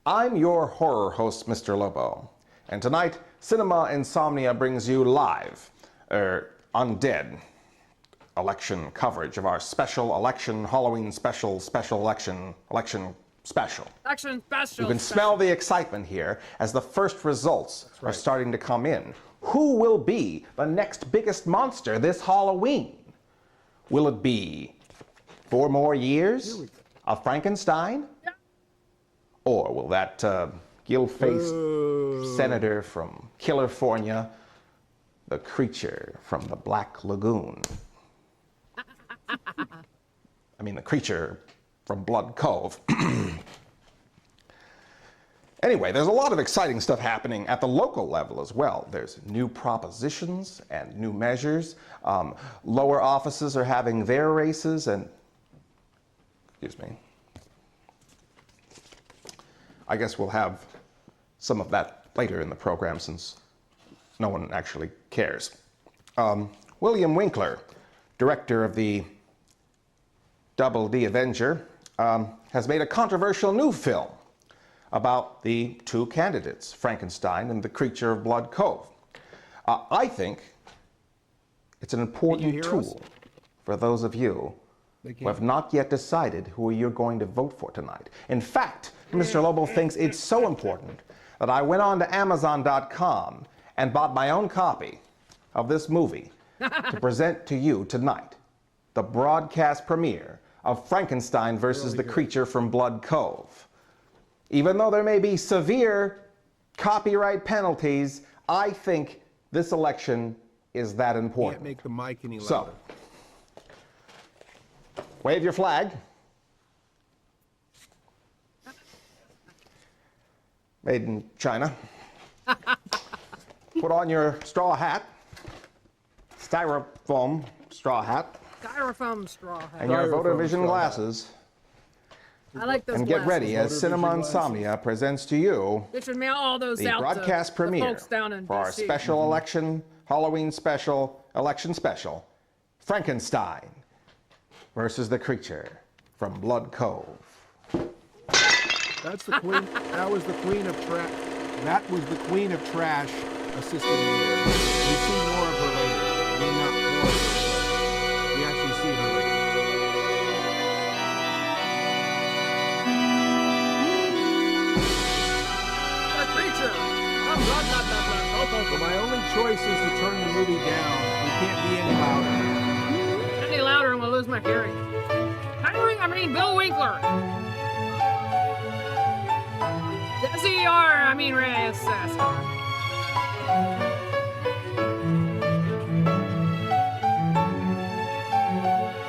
I'm your horror host, Mr. Lobo, and tonight, Cinema Insomnia brings you live, undead, election coverage of our special election, Halloween special election special. Action special. You can smell the excitement here as the first results are starting to come in. Who will be the next biggest monster this Halloween? Will it be 4 more years of Frankenstein? Yeah. Or will that gill-faced senator from California, the creature from the Black Lagoon? I mean, the creature from Blood Cove. Anyway, there's a lot of exciting stuff happening at the local level as well. There's new propositions and new measures. Lower offices are having their races and, excuse me, I guess we'll have some of that later in the program since no one actually cares. William Winkler, director of the Double D Avenger, has made a controversial new film about the 2 candidates, Frankenstein and the Creature of Blood Cove. I think it's an important tool for those of you who have not yet decided who you're going to vote for tonight. In fact, Mr. Lobo thinks it's so important that I went on to Amazon.com and bought my own copy of this movie to present to you tonight the broadcast premiere of Frankenstein versus the Creature from Blood Cove. Even though there may be severe copyright penalties, I think this election is that important. Can't make the mic any louder. So, wave your flag. Made in China. Put on your straw hat. Styrofoam straw hat. Styrofoam straw hat. And your Styrofoam Votovision straw hat. glasses. I like those And get glasses. ready as Cinema glasses. Insomnia presents to you They should mail all those the out broadcast to premiere the folks down in for our DC. special election, Halloween special, election special, Frankenstein versus the Creature from Blood Cove. That's the queen. That was the queen of trash. That was the queen of trash assisting me there. We see more of her later. I mean, not more. Of her. We actually see her later. The creature. Blah, blah, blah, blah, blah. But my only choice is to turn the movie down. We can't be any louder. Any louder and we'll lose my hearing. Bill Winkler. Ray assessed.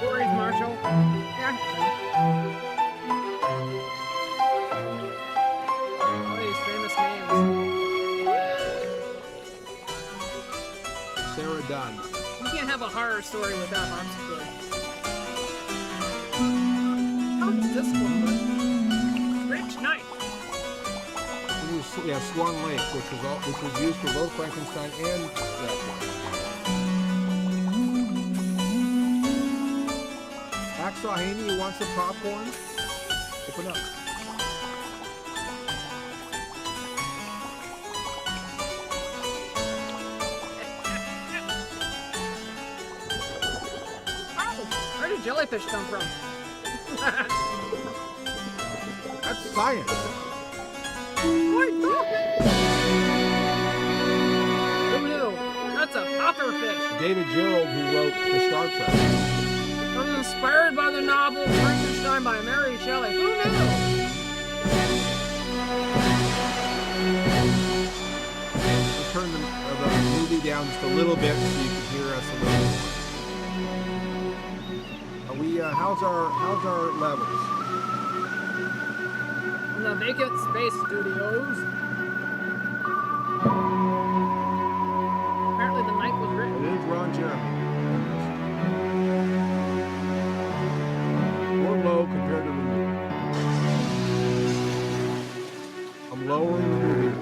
Corey Marshall. Yeah. All these famous names. Sarah Dunn. You can't have a horror story without harpsichord. How's this one? Rich Knight. It was, yeah, Swan Lake, which was used for both Frankenstein and that one. Hacksaw Haney, you want some popcorn? Open up. Oh, where did jellyfish come from? That's science. Who knew? That's a pufferfish. David Gerald, who wrote the Star Trek. It was inspired by the novel Frankenstein by Mary Shelley. Who knew? We'll turn the movie down just a little bit so you can hear us a little more. Are we, how's our levels? In the vacant space studios. Apparently the night was It written. is Ron Jeremy. We're low compared to the movie. I'm lowering the movie.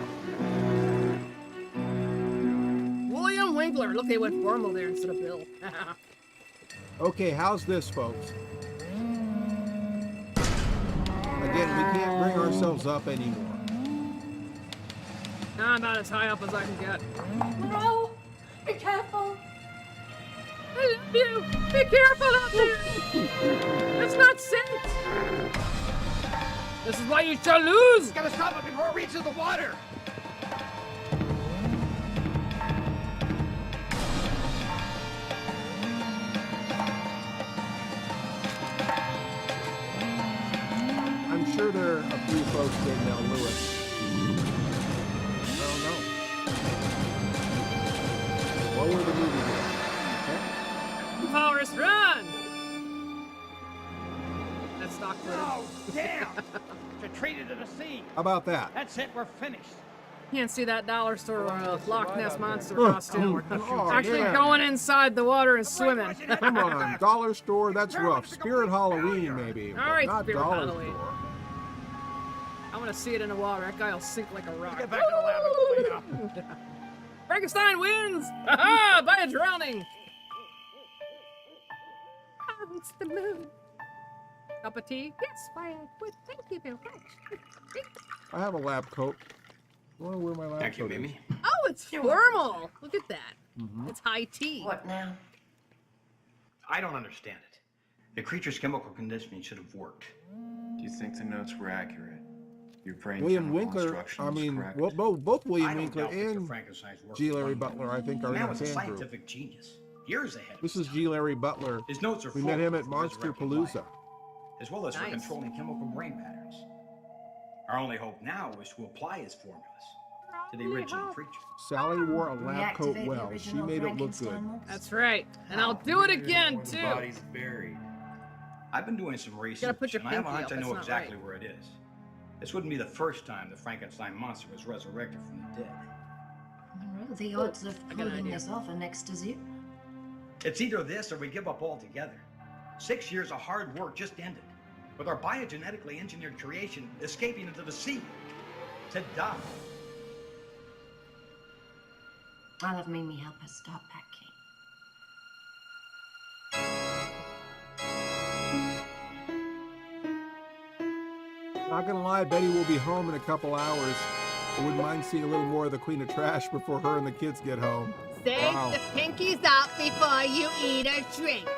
William Winkler. Look, they went formal there instead of Bill. Okay, how's this, folks? Again, we can't bring ourselves up anymore. I'm about as high up as I can get. No! Be careful! I love you! Be careful out there! It's not safe! This is why you shall lose! Gotta stop it before it reaches the water! I'm sure there are a few folks in Lewis. I don't know. Lower the movie here. Forrest, run! That's stock footage. Oh, damn! Should treat it to the sea. How about that? That's it, we're finished. Can't see that dollar store Loch Ness Monster Oh, costume. oh, Actually yeah. going inside the water and swimming. Come on, dollar store, that's rough. Spirit Halloween, maybe. All right, not Spirit dollar Halloween. store. I want to see it in the water. That guy will sink like a rock. Get back to the lab and clean up. Frankenstein wins! Ha by a drowning! Oh, it's the moon. Cup of tea? Yes, I would. Thank you very much. I have a lab coat. I want to wear my lab Thank you, coat. Mimi. Oh, it's formal. Look at that. It's high tea. What now? I don't understand it. The creature's chemical conditioning should have worked. Do you think the notes were accurate? Your brain William chemical Winkler, instruction I was mean, correct? both I William don't Winkler doubt Victor and Frankenstein's work G. was Larry wonderful. Butler, I think, The are in man the was a fan group. scientific genius. years ahead. This is G. Larry Butler. His notes are We full met him of at Monster resurrected Palooza. life, as well as for Nice. controlling chemical brain patterns. Our only hope now is to apply his formulas to the original creature. Sally wore a lab coat Reactivate the well. She original made it look good. Frankenstein monster. That's right. And I'll do it again, Where the too. body's buried. I've been doing some research, gotta put your and I have a pinky hunch up, I know that's not exactly right. where it is. This wouldn't be the first time the Frankenstein monster was resurrected from the dead. Monroe, the odds of I got an pulling idea. this off are next to zero. It's either this or we give up altogether. 6 years of hard work just ended, with our biogenetically engineered creation escaping into the sea to die. I'll have Mimi help us start packing. Not gonna lie, Betty will be home in a couple hours. I wouldn't mind seeing a little more of the Queen of Trash before her and the kids get home. Save Wow. the pinkies up before you eat or drink.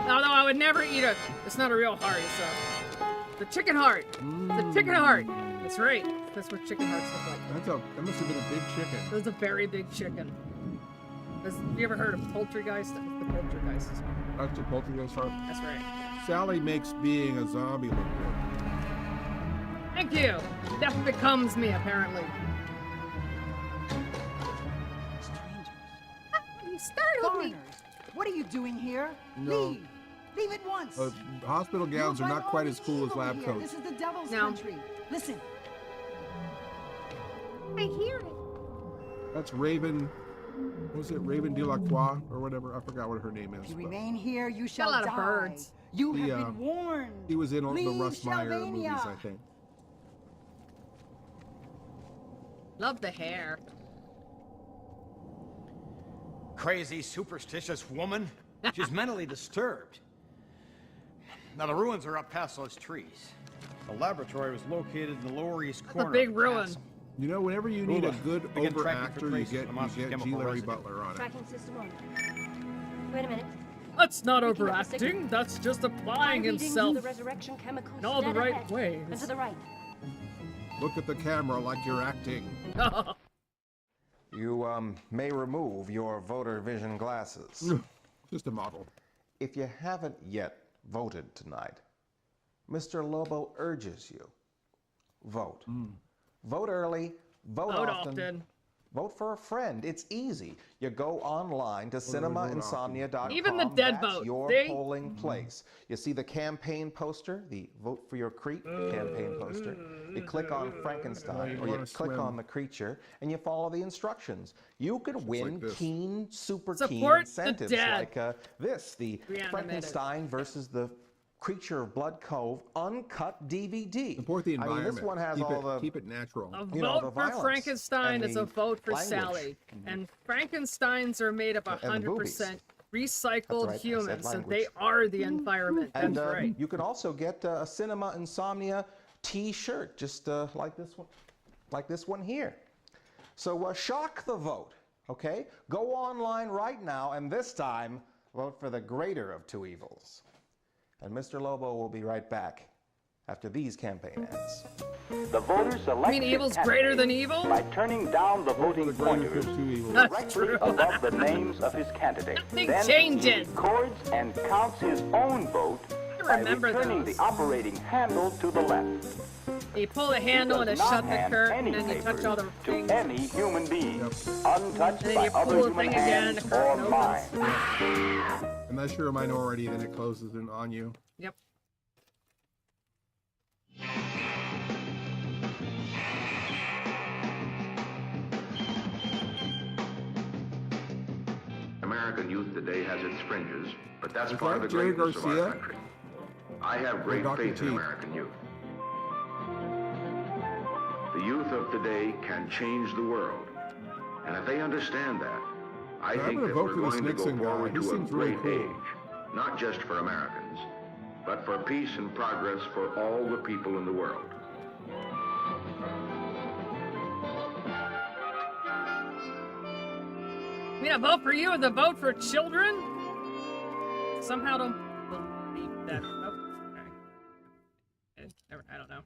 Although I would never eat a. It's not a real heart. It's the chicken heart. The chicken heart. That's right. That's what chicken hearts look like. That must have been a big chicken. It was a very big chicken. Have you ever heard of Poltergeist? That was the Poltergeist. That's the poltergeist heart. That's right. Sally makes being a zombie look good. Thank you. That becomes me, apparently. You startled me. Foreigners, what are you doing here? No. Leave. Leave at once. Hospital gowns are You'll not find quite all as the cool as evil lab here. coats. This is the devil's No. country. Listen. I hear it. That's Raven. What was it? Raven Delacroix or whatever. I forgot what her name is. If you but remain here, you Got shall a lot die. of birds. You He, have been warned. He was in all the Leave Russ Meyer Shalvania. movies, I think. Love the hair. Crazy, superstitious woman. She's mentally disturbed. Now, the ruins are up past those trees. The laboratory was located in the lower east That's corner. a big of the ruin. castle. You know, whenever you need a Ula, good begin over tracking for actor, you traces get of the monster's G. chemical Larry residue. Butler on it. Tracking system on. Wait a minute. That's not Picking up the overacting. signal. That's just I'm applying reading himself the resurrection chemicals in all the dead right ahead. ways. And to the right. Look at the camera like you're acting. You may remove your voter vision glasses. Just a model. If you haven't yet voted tonight, Mr. Lobo urges you, vote. Vote early, vote Vote often. often. Vote for a friend. It's easy. You go online to cinemainsomnia.com. Even the dead That's vote, your see? polling place. You see the campaign poster, the Vote for Your Creep campaign poster. You click on Frankenstein, you or you wanna click swim. on the creature, and you follow the instructions. You could win like this. keen, super keen Support the incentives dead. like this, the Reanimated. Frankenstein versus the Creature of Blood Cove uncut DVD. Support the I mean, environment. this one has keep all the... keep it natural. A You know, vote the for violence Frankenstein and is a the vote for language. Sally. And Frankensteins are made up And the 100% recycled That's right, I said humans, so language. they are the environment. That's And right. you can also get a Cinema Insomnia T-shirt, just like this one here. So shock the vote, okay? Go online right now, and this time vote for the greater of two evils. And Mr. Lobo will be right back after these campaign ads. The voters select You mean evil's greater than evil? by turning down the voting The greatest pointers of two evils. That's directly true. above the names of his candidate. Nothing Then changes. he records and counts his own vote by remember returning those. the operating handle to the left. You pull the handle and it Does not shut the hand curtain, any and you touch papers all the to things. any human being, untouched And then by you pull other the human thing again, hands the curtain or opens. minds. Unless you're a minority, then it closes in on you. Yep. American youth today has its fringes, but that's Is part of that the Jerry greatness of Garcia? our country. I have great Dr. faith in T? American youth. The youth of today can change the world. And if they understand that, I I'm think gonna that vote we're for this going to go Nixon guy. forward He to a seems really great cool. age, not just for Americans, but for peace and progress for all the people in the world. I mean, a vote for you is a vote for children? Somehow don't believe that. Nope. Okay. I don't know.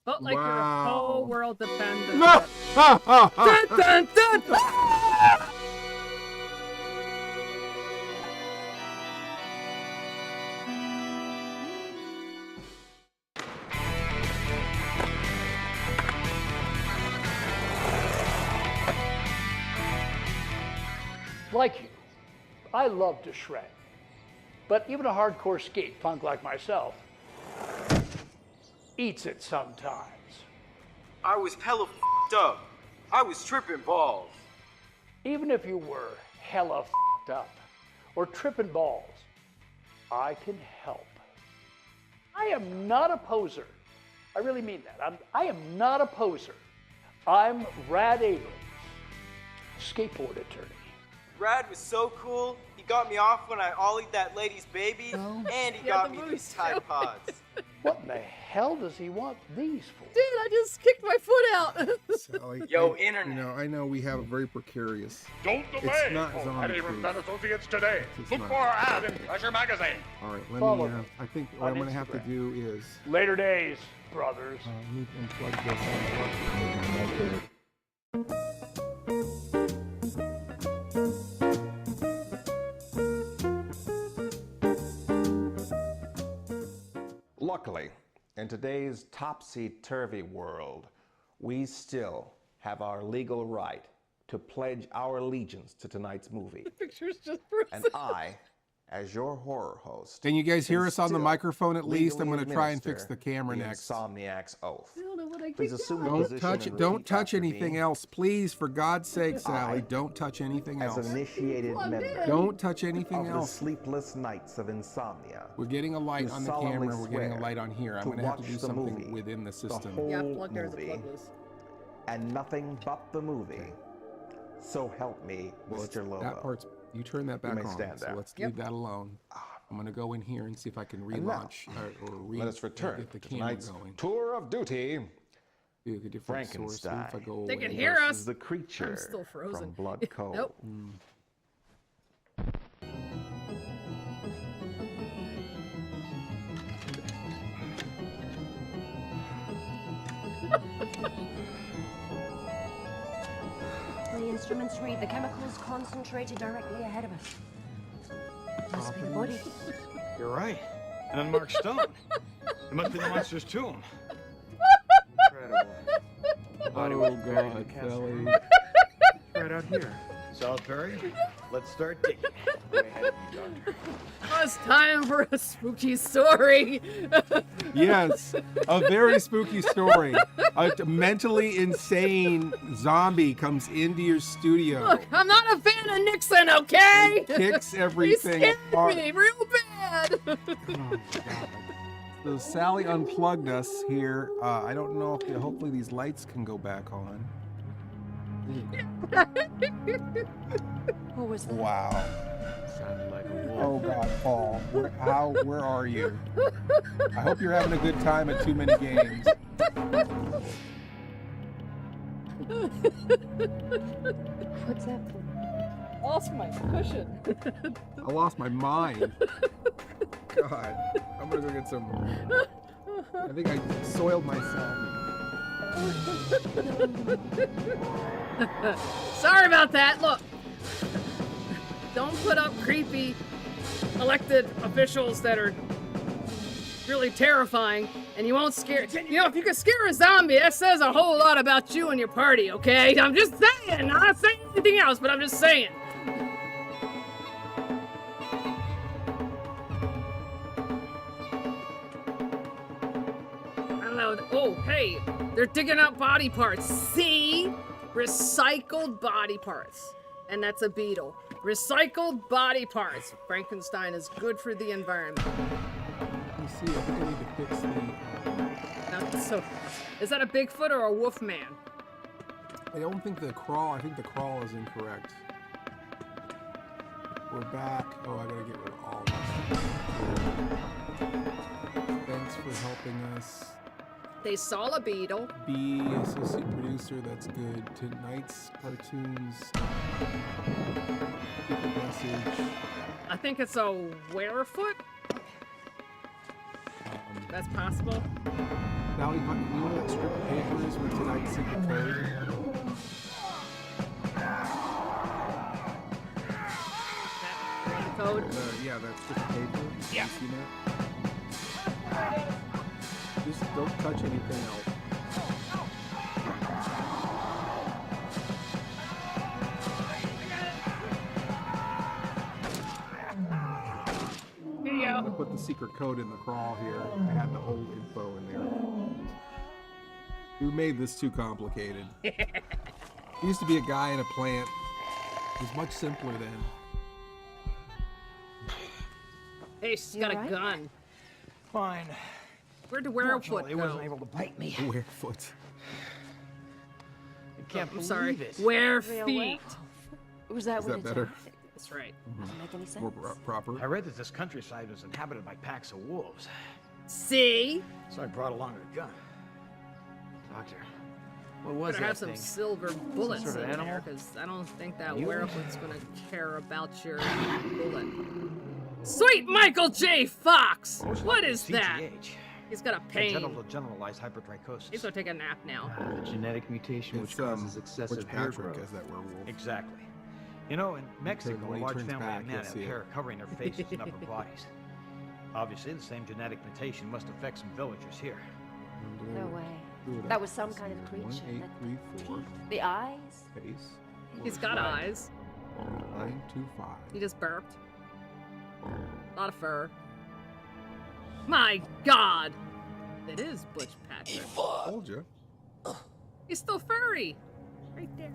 Vote like your Wow. whole world depends on No! Dun, dun, dun! Like you, I love to shred. But even a hardcore skate punk like myself eats it sometimes. I was hella f***ed up. I was tripping balls. Even if you were hella f***ed up or tripping balls, I can help. I am not a poser. I really mean that. I am not a poser. I'm Rad Abrams, skateboard attorney. Rad was so cool. He got me off when I ollied that lady's baby, and he got me these Tide Pods. What in the hell does he want these for? Dude, I just kicked my foot out. Sally, Yo, internet. You know, I know we have a very precarious. Don't delay. It's not Call zombie Abrams proof. and Associates today. It's Look not. for our ad in Pleasure Magazine. All right, let Follow me. me I think what on I'm going to have to Instagram. do is. Later days, brothers. I need to unplug this. Luckily, in today's topsy-turvy world, we still have our legal right to pledge our allegiance to tonight's movie. Picture's just frozen. And I, as your horror host, Can you guys hear can us on the still microphone at least? I'm legally going to try and fix administer the camera the next. Insomniac's oath. I don't know what I Please keep assume the going. position Touch and it. Don't repeat touch after anything me. else, please. For God's sake, Sally, don't touch anything As else. an initiated member Don't touch anything of the else. sleepless nights of insomnia. We're getting a light You on the solemnly camera. We're getting a swear light on here. I'm to going to have to watch do the something movie, within the the system. whole Yeah, plug there's a movie, plug this. and nothing but the movie. So help me, Well, Mr. Lobo. that part's. You turn that back may on. stand So there. let's leave that alone. I'm going to go in here and see if I can And now, relaunch or Let us return get the to camera tonight's going. tour of duty. Be a different source. What if I go They can away? hear versus us. the creature I'm still frozen. from Blood Cove. Nope. The instruments read the chemicals concentrated directly ahead of us. Must be the body. You're right. An unmarked stone. It must be the monster's tomb. Incredible. The body was buried in the God, castle. Sally. Right out here. Salisbury, let's start digging. Way ahead of you, Doctor. Oh, it's time for a spooky story. Yes, a very spooky story. A mentally insane zombie comes into your studio, Look, I'm not a fan of Nixon, okay? kicks He everything scared apart. me real bad. Oh, God. So Sally unplugged us here. I don't know if hopefully these lights can go back on. What was that? Wow. Sounded like a wolf. Oh God, Paul, where are you? I hope you're having a good time at Too Many Games. What's that for? Lost my cushion. I lost my mind. God, I'm gonna go get some. I think I soiled myself. Sorry about that. Look, don't put up creepy elected officials that are really terrifying, and you won't scare. You know, if you can scare a zombie, that says a whole lot about you and your party. Okay, I'm just saying. I'm not saying anything else, but I'm just saying. I don't know. Oh, hey, they're digging up body parts. See? Recycled body parts. And that's a beetle. Recycled body parts. Frankenstein is good for the environment. Let me see. I think I need to fix the. So, is that a Bigfoot or a wolf man? I don't think the crawl. I think the crawl is incorrect. We're back. Oh, I gotta get rid of all this. Thanks for helping us. They saw a beetle. B, associate producer, that's good. Tonight's cartoons. Keep the message. I think it's a werefoot. That's possible. Now, you know what strip of paper is with tonight's secret code? Code? Yeah, that strip of paper. Yeah. You see that? Just don't touch anything else. the secret code in the crawl here. I had the whole info in there. We made this too complicated. He used to be a guy in a plant. It was much simpler then. Hey, she's got a gun. Fine. Where'd the Werefoot Fortunately, go? he wasn't able to bite me. Werefoot. I can't I'm sorry. believe it. Were feet. Was that Is what that it better? That's right. Doesn't make any sense. More proper. I read that this countryside was inhabited by packs of wolves. See? So I brought along a gun. Doctor, what was Better that have some thing? silver bullets sort of in there, animal? because I don't think that You? Werefoot's gonna care about your bullet. Sweet Michael J. Fox! What is that? CGH. He's got a pain. Congenital generalized hypertrichosis. He's gonna take a nap now. The genetic mutation which It's, causes excessive Butch hair Patrick growth. as that werewolf. Exactly. You know, in Mexico, when a he large turns family back, of men you'll have see it. hair covering their faces and upper bodies. Obviously, the same genetic mutation must affect some villagers here. No way. That was some kind of creature. 1834. The eyes? Face. He's got eyes. 925. He just burped. A lot of fur. My God! It is Butch Patrick. Told you. He's still furry. Right there.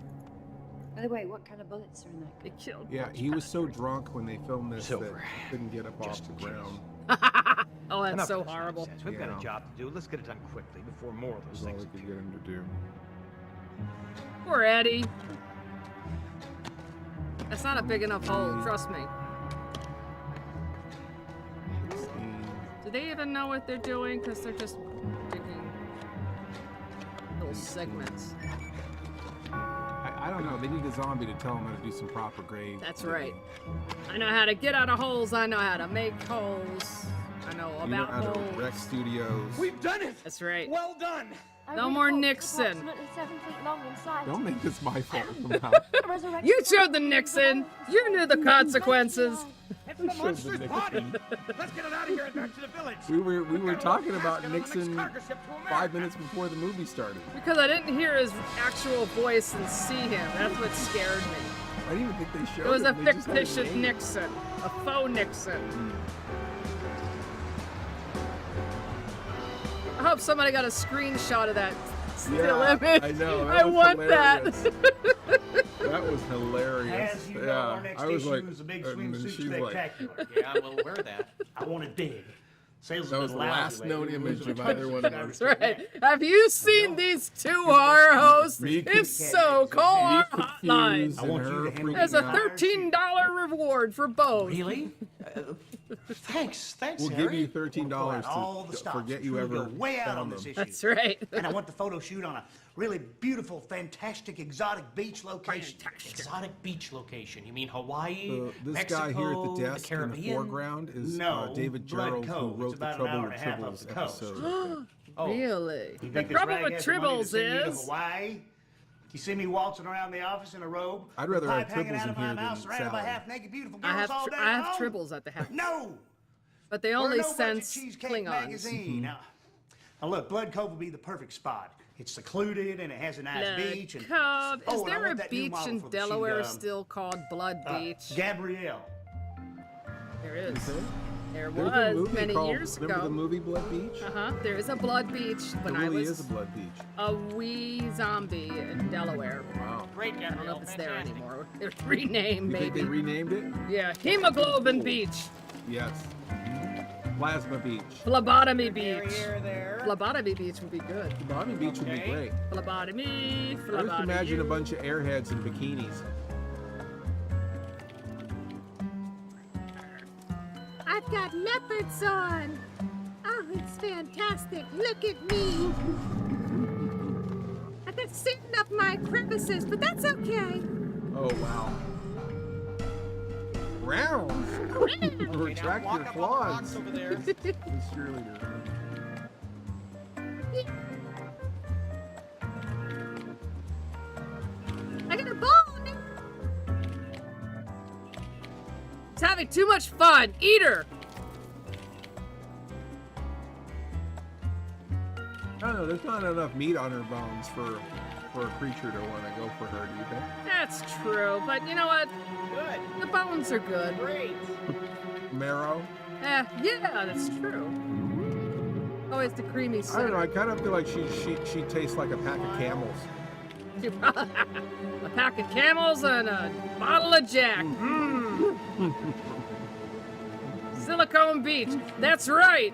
By the way, what kind of bullets are in that? They killed. Yeah, Butch he was so drunk when they filmed this that Silver. he couldn't get up off the ground. Oh, that's Enough so of this horrible. nonsense. We've got Yeah. a job to do. Let's get it done quickly before more of those That's all things we could get him to do. Poor Eddie. That's not a big enough hole, trust me. Do they even know what they're doing? Because they're just digging little segments. I don't know. They need a zombie to tell them how to do some proper grade. That's right. I know how to get out of holes. I know how to make holes. I know You know about how to holes. wreck studios. We've done it! That's right. Well done! No more Nixon. Approximately 7 feet long inside. Don't make this my fault. Resurrection. You showed the Nixon. You knew the consequences. It's the monster's body! Let's get it out of here and back to the village! we were talking about Nixon 5 minutes before the movie started. Because I didn't hear his actual voice and see him. That's what scared me. I didn't even think they showed It was a him. They just had fictitious name. Nixon. A faux Nixon. I hope somebody got a screenshot of that still Yeah, image. I know. I want hilarious. that. That was hilarious. As you know, Yeah, our next I was issue like, is a big and then swimsuit she's like, spectacular. Yeah, I'm well aware of that. I want to dig. Sales that was the last known image of either one of us. That's right. Have you seen these two horror hosts? Me If so, call our hotline. confused and her freaking There's a out. $13 reward for both. Really? Thanks, We'll Harry. give you $13 all the to stops. forget you Truly ever go way out on found this them. issue. That's right. And I want the photo shoot on a really beautiful, fantastic, exotic beach location. Exotic beach location. You mean Hawaii? This Mexico, guy here at the desk in the Caribbean? foreground is No, David Blood Gerald, who Cove. It's wrote the about an Trouble hour with and a half up Tribbles the coast. episode. Really? You The think this trouble rag with has the money to Tribbles send you to is... Hawaii? You see me waltzing around the office in a robe? I'd rather with have pipe hanging Tribbles out in of my here mouth, than surrounded by Sally. half-naked beautiful I girls have, all day I have long? Tribbles at the house. No! But they We're only a no-budget sense cheesecake Klingons. magazine. Now look, Blood Cove will be the perfect spot. It's secluded and it has a nice beach. And Cove. Is and I there a want that new beach model in for the Delaware sheet, still called Blood Beach? Gabrielle. There is. There There's a was movie many called, years remember ago. the movie Blood Beach? There is a Blood Beach when There I really was is a Blood Beach. a wee zombie in Delaware. Wow. Great, I don't know Gabrielle. if it's there anymore. It's renamed, You think maybe. they renamed it? Yeah, Hemoglobin Beach. Yes. Plasma Beach. Phlebotomy Beach. There. Phlebotomy Beach would be good. Bobby Beach would be great. Phlebotomy, I just phlebotomy. imagine a bunch of airheads in bikinis. I've got leopards on. Oh, it's fantastic. Look at me. I've got sand up my crevices, but that's okay. Oh, wow. Round. Retract your claws. Over there. This cheerleader. I got a bone. It's having too much fun. Eat her. I don't know, there's not enough meat on her bones for for a creature to want to go for her, do you think? That's true, but you know what? Good. The bones are good. Great. Marrow? Yeah, that's true. Always the creamy I center. don't know. I kind of feel like she tastes like a pack of Camels. A pack of Camels and a bottle of Jack. Silicone Beach. That's right.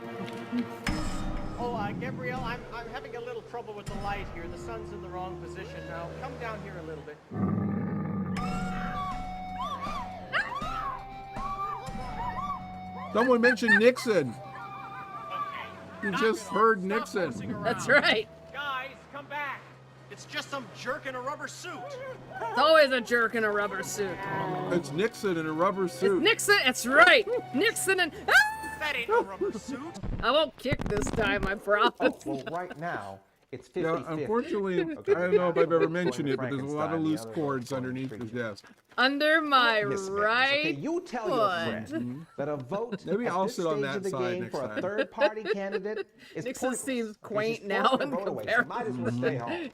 Oh, Gabrielle, I'm having a little trouble with the light here. The sun's in the wrong position now. Come down here a little bit. Someone mentioned Nixon. You just heard Nixon. That's right. Guys, come back. It's just some jerk in a rubber suit. It's always a jerk in a rubber suit. It's Nixon in a rubber suit. It's Nixon. That's right. Nixon and. That ain't no rubber suit. I won't kick this time, I promise. Well, right now, it's 50-50. Yeah, unfortunately, I don't know if I've ever mentioned it, but there's a lot of loose cords underneath his desk. Under my Miss Mavis, right okay, you tell your friend that a vote Maybe at I'll this sit on stage that of the side game next for a time. third-party candidate is Nixon pointless. seems Because quaint she's now throwing in her vote away, so might as well stay home.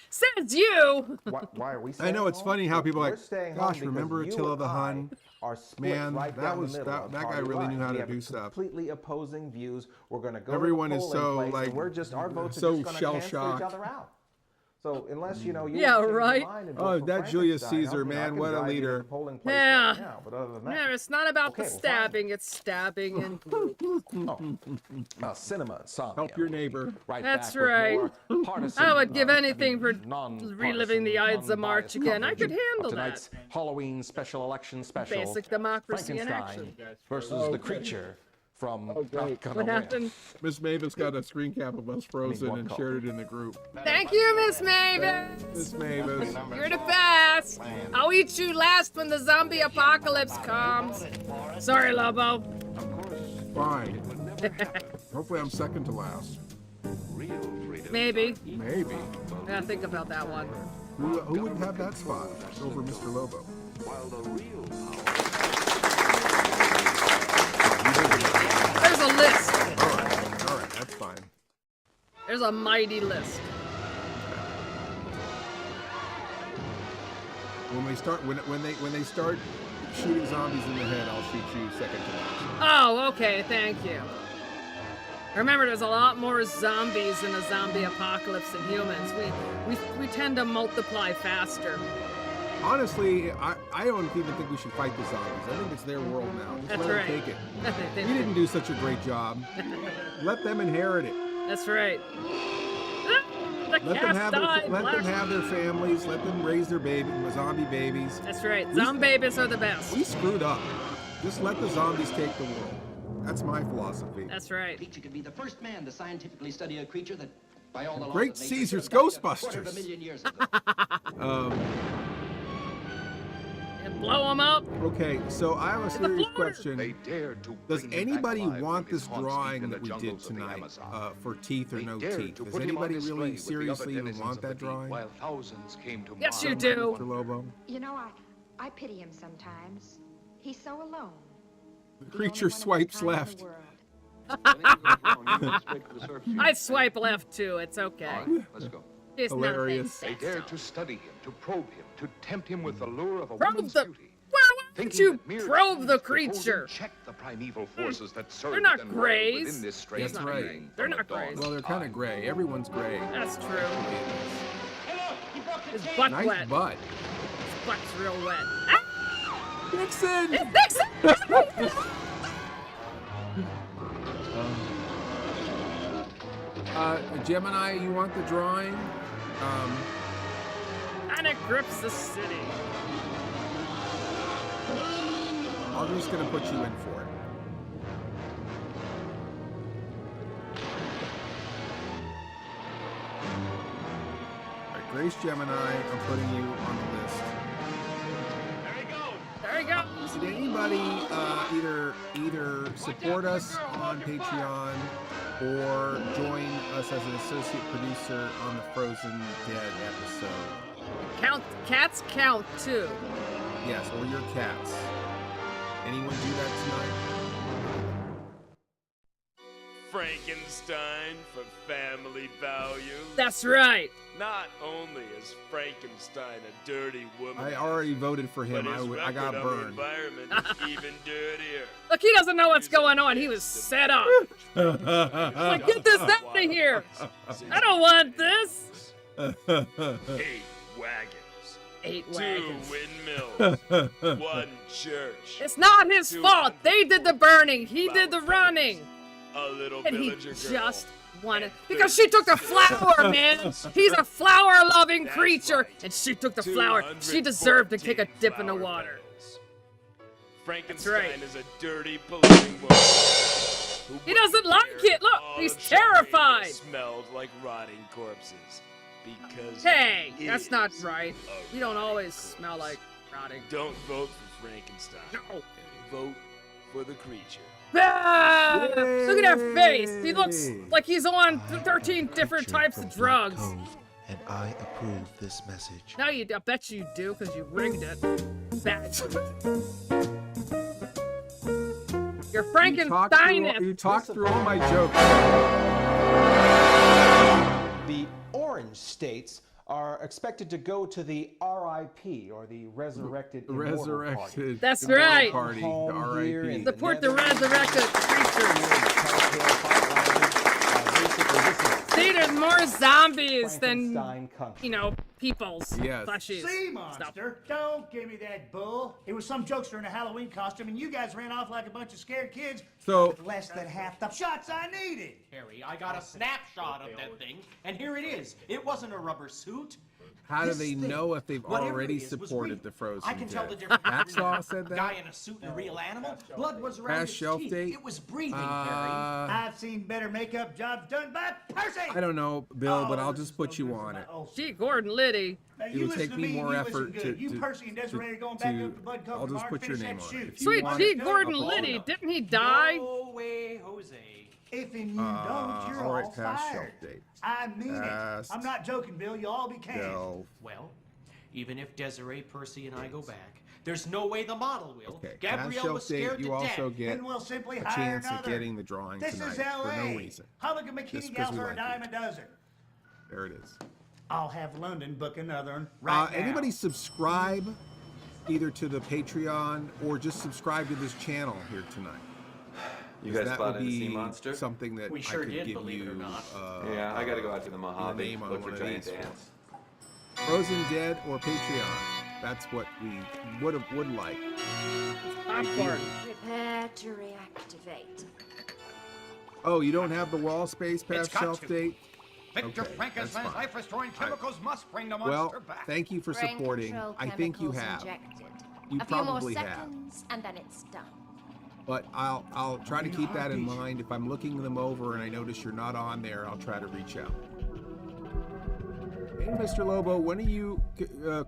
Says you. Why are we I staying know it's home? funny how people are We're like, staying home gosh, because remember you Attila and the I Hun? are split Man, right that down the was middle that on guy party really knew lines. how We to have do stuff. completely opposing views. We're going to go Everyone to the is polling so place, like and we're just our votes are so just going to cancel each shell-shocked. other out. So unless you know you Yeah, change your right. mind and vote Oh, for that Julius Frankenstein, Caesar, I mean, I man, can what a drive you to leader. the polling place Yeah. right now, but other than that, Yeah, it's not about Okay, the well, fine. stabbing, it's stabbing and cinema, Insomnia. Help your neighbor. Right That's back with right. more partisan, I would give I anything for non-partisan, reliving the Ides of March non-biased again. I could coverage handle of that. tonight's Halloween special election special. Basic democracy in Frankenstein action. versus the creature from Not Gonna What Win. happened? Miss Mavis got a screen cap of us frozen one and call. shared it in the group. Thank you, Miss Mavis. Miss Mavis. You're the best. I'll eat you last when the zombie apocalypse comes. Sorry, Lobo. Fine. Hopefully I'm second to last. Maybe. Maybe. I gotta think about that one. Who would have that spot over Mr. Lobo? There's a list. All right, that's fine. There's a mighty list. When they start shooting zombies in the head, I'll shoot you second to last. Oh, okay, thank you. Remember, there's a lot more zombies in a zombie apocalypse than humans. We tend to multiply faster. Honestly, I don't even think we should fight the zombies. I think it's their world now. Just That's let them right. take it. We didn't do such a great job. Let them inherit it. That's right. The Let them cat have died. their families. Let them raise their zombie babies. That's right. Zombie babies are the best. We screwed up. Just let the zombies take the world. That's my philosophy. That's right. Creature could be the first man to scientifically study a creature that, by all the laws Great of nature, Caesar's should have died a Ghostbusters. 250,000 years ago. And blow them up. Okay, so I have a serious question. They dared to Does bring him anybody back alive want from his this haunts deep drawing in that the we did jungles of the tonight Amazon. for teeth or They no dared teeth? to Does put him on anybody display really with the seriously other denizens want of that the deep, drawing? while thousands came to Yes, mock you do. Mr. Lobo? You know, I pity him sometimes. He's so alone. The creature swipes left. I swipe left too. It's okay. Let's go. It's Hilarious. They dared to study him, to probe him, to tempt him with the lure of a Probe woman's the. beauty. Why don't Thinking you that mere probe the appearance could hold in creature? check the primeval forces that surge They're not and roil grays. within this strange That's right. being They're from not the dawn grays. Well, they're kind of gray. Everyone's gray. That's true. His Nice butt wet. butt. His butt's real wet. Ah! Nixon! It's Nixon! Gemini, you want the drawing? And it grips the city. I'm just gonna put you in for it. All right, Grace Gemini, I'm putting you on the list. There you go. Did anybody either support us on Patreon or join us as an associate producer on the Frozen Dead episode? Cats count too. Yes, or your cats. Anyone do that tonight? Frankenstein for family values. That's right. Not only is Frankenstein a dirty woman, I already voted for him. but his I got record on the burned. environment is even dirtier. Look, he doesn't know what's going on. He was set up. Like, get this out of here. I don't want this. 8 wagons. 8 2 wagons. windmills. 1 church. It's not his 2 fault. They did the burning. He did the running. A little And he villager girl. just wanted, because she took the flower, man. He's a flower-loving creature, and she took the flower. She deserved to take a dip in the water. Frankenstein is a dirty, polluting woman. He doesn't like it. Look, he's terrified. Smelled like rotting corpses. Because Hey, he that's not is right. a You don't always smell like rotting. Don't vote for Frankenstein. No. Vote for the creature. Ah, look at that face. He looks like he's on 13 different types of drugs. And I approve this message. No, I bet you do, because you rigged it. Bad. You're Frankenstein. You talked through all my jokes. The orange states are expected to go to the RIP, or the Resurrected Immortal Party. Resurrected. That's Immortal right. Party, Home the here RIP. in Support the resurrected creatures. See, there's more zombies than, you know, people's fleshies. See, monster, don't give me that bull. It was some jokester in a Halloween costume, and you guys ran off like a bunch of scared kids So- with less than half the shots I needed. Harry, I got a snapshot of that thing, and here it is. It wasn't a rubber suit. How do This they thing, know if they've whatever already it is, was supported real. the Frozen I can tell the Dead? difference between Hacksaw said a that? guy in a suit and a real animal. Blood was around Past its shelf teeth. date? It was breathing, Harry. I've seen better makeup jobs done by Percy. I don't know, Bill, but I'll just put you on it. Gee, Gordon Liddy. Now, It you would listen take to me and more you listen effort good. to- You, to- Percy, and Desiree are going back up to Bud Coke I'll just tomorrow put to your finish name that on shoot. it. If you Sweet want G. it, Gordon I'll put Liddy. it up. Didn't he die? No way, Jose. If and you don't, you're all right, all past shelf fired. date. I mean Past it. I'm not joking, Bill. You'll all be canned. shelf. Well, even if Desiree, Percy, and I go back, there's no way the model will. Okay, past Gabrielle shelf was date, scared you to also death. get Then we'll simply a hire chance at another. getting the drawing This tonight is for L.A. no reason. How look a Just bikini 'cause gal we for a like dime you. a dozen. There it is. I'll have London book another one right now. Anybody subscribe either to the Patreon or just subscribe to this channel here tonight? You 'Cause guys that would spotted the sea be monster? something that We I sure could did, give believe it you. or not. Yeah, I gotta go out to the Mojave, name on look for one of giant these. ants. Frozen Dead or Patreon. That's what we would like. Popcorn. Prepare to reactivate. Oh, you don't have the wall space past It's got shelf to. date? Victor Okay, Frankenstein's that's fine. life-restoring chemicals must bring the monster Well, back. thank you for Brain supporting. control I think you chemicals have, injected. You a few more probably have. seconds, and then it's done. but I'll try to keep that in mind. If I'm looking them over and I notice you're not on there, I'll try to reach out. Hey, Mr. Lobo, when are you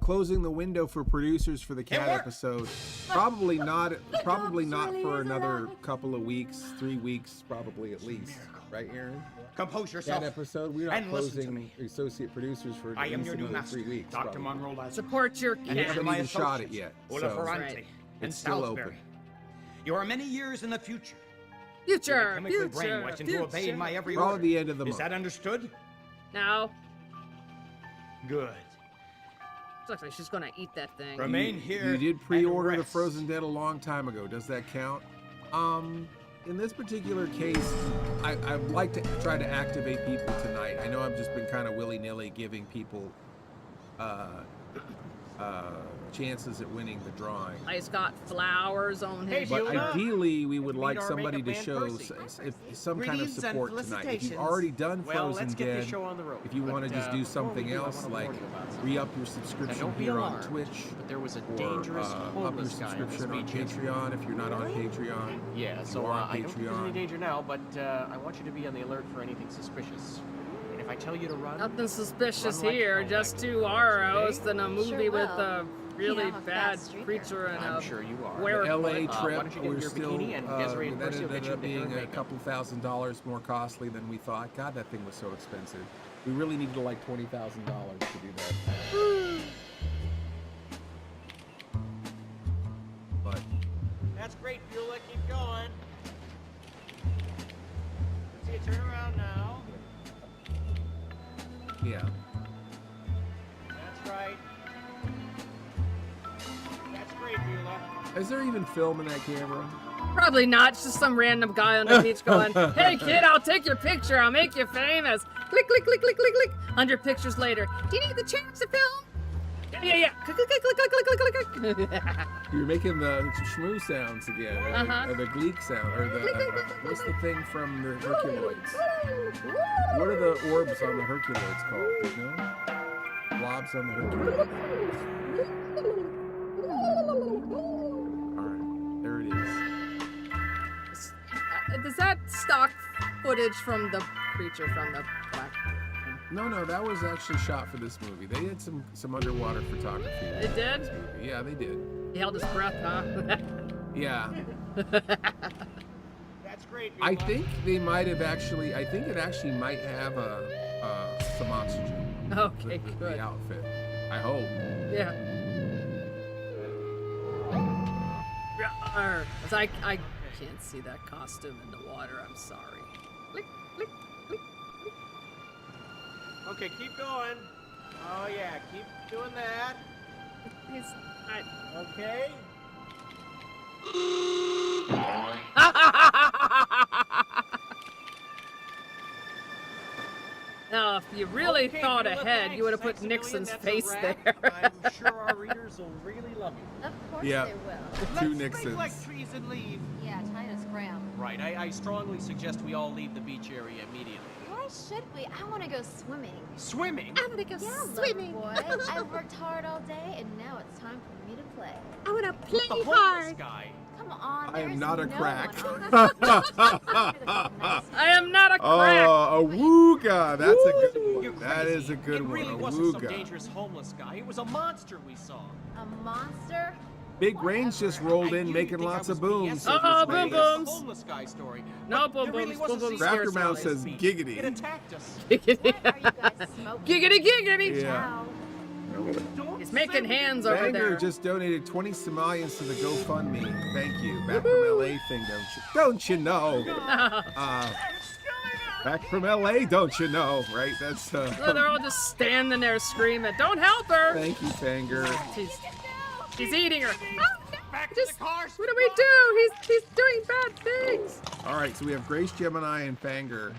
closing the window for producers for the cat episode? Probably not. Probably not for another couple of weeks, 3 weeks, probably at least. Right, Aaron? Compose yourself Cat episode. We're not and listen to closing me. associate producers for I at am least your new another master, 3 weeks. Dr. probably. Monroe Lazarus. Support your And You these cat. are haven't my even shot it associates, yet. Ola So Ferrante Right. and it's still Salisbury. open. You are many years in the future. Future. Chemically Future. brainwashed into obeying Future. my every Probably order. the end of the Is month. that understood? No. Good. Looks like she's gonna eat that thing. Remain here. You did pre-order and the rest. Frozen Dead a long time ago. Does that count? In this particular case, I'd like to try to activate people tonight. I know I've just been kind of willy-nilly giving people chances at winning the drawing. He's got flowers on his But shirt. ideally, we would like our somebody to makeup man, show Percy. some kind of Greetings and support tonight. If you've felicitations. already done Well, Frozen let's get Dead, this show on the road. if you want to But, just do before we something do, I else, wanna like warn you about something. re-up your Now, subscription don't be here on alarmed, Twitch, but there was a or dangerous up your homeless guy in this subscription on region. Patreon if you're not on Patreon. Yeah, If so you are on I don't think there's Patreon. any danger now, but I want you to be on the alert for anything suspicious. And if I tell you to run, Nothing suspicious run like here. hell, Just like 2 ROs than a movie Sure with will. a really I'm a bad fast streaker. creature and I'm a sure you are. werewolf. LA why trip, don't you get we're your still, bikini and Desiree and that Percy will ended get you up the hair being and a makeup. couple $1,000s more costly than we thought. God, that thing was so expensive. We really needed like $20,000 to do that. But That's great, Beulah. Keep going. See you turn right. That's great, Beulah. Is there even film in that camera? Probably not. It's just some random guy on the beach going, "Hey kid, I'll take your picture. I'll make you famous." Click, click, click, click, click, click. 100 pictures later. Do you need the chance to film? Yeah. Click, click, click, click, click, click, click, click. You're making the shmoo sounds again, or the gleek sound, or the what's the thing from the Herculoids? What are the orbs on the Herculoids called? You know? Blobs on the Herculoids. All right, there it is. Is that stock footage from the creature from the black? No, that was actually shot for this movie. They did some underwater photography. They did? Yeah, they did. He held his breath, huh? Yeah. That's great, Beulah. I think they might have actually. I think it actually might have some oxygen. Okay, good. The outfit. I hope. Yeah. 'Cause I can't see that costume in the water. I'm sorry. Click, click, click. Okay, keep going. Oh yeah, keep doing that. Okay. Now, if you really thought ahead, you would have put Nixon's face there. I'm sure our readers will really love you. Of course Yeah. they will. Two Let's Nixons. like trees and leave. Yeah, China's cram. Right, I strongly suggest we all leave the beach area immediately. Why should we? I want to go swimming. Swimming? I want to go swimming. Boy, I worked hard all day, and now it's time for me to play. I want to With play the homeless hard. guy. Come on, I am there's not a no crack. one on I am not a crack. Oh, a wooga. That's a good You're one. That crazy. is a good It one. really A wasn't some wooga. dangerous homeless guy. It was a monster we saw. A monster? Big Rain's just rolled in, making lots of booms. Uh-oh, boom The booms. homeless guy story. No But boom there really booms, was a boom booms. secret Crafter Mouse on says this beach. giggity. It attacked us. Giggity, What are you guys smoking? giggity. Yeah. He's making hands over Banger there. just donated 20 Somalians to the GoFundMe. Thank you. Back from LA thing, don't you know? Back from LA, don't you know? Right? That's So they're all just standing there screaming, "Don't help her!" Thank you, Fanger. She's eating her. Back Just, to the car. what do we do? He's doing bad things. All right, so we have Grace Gemini and Fanger.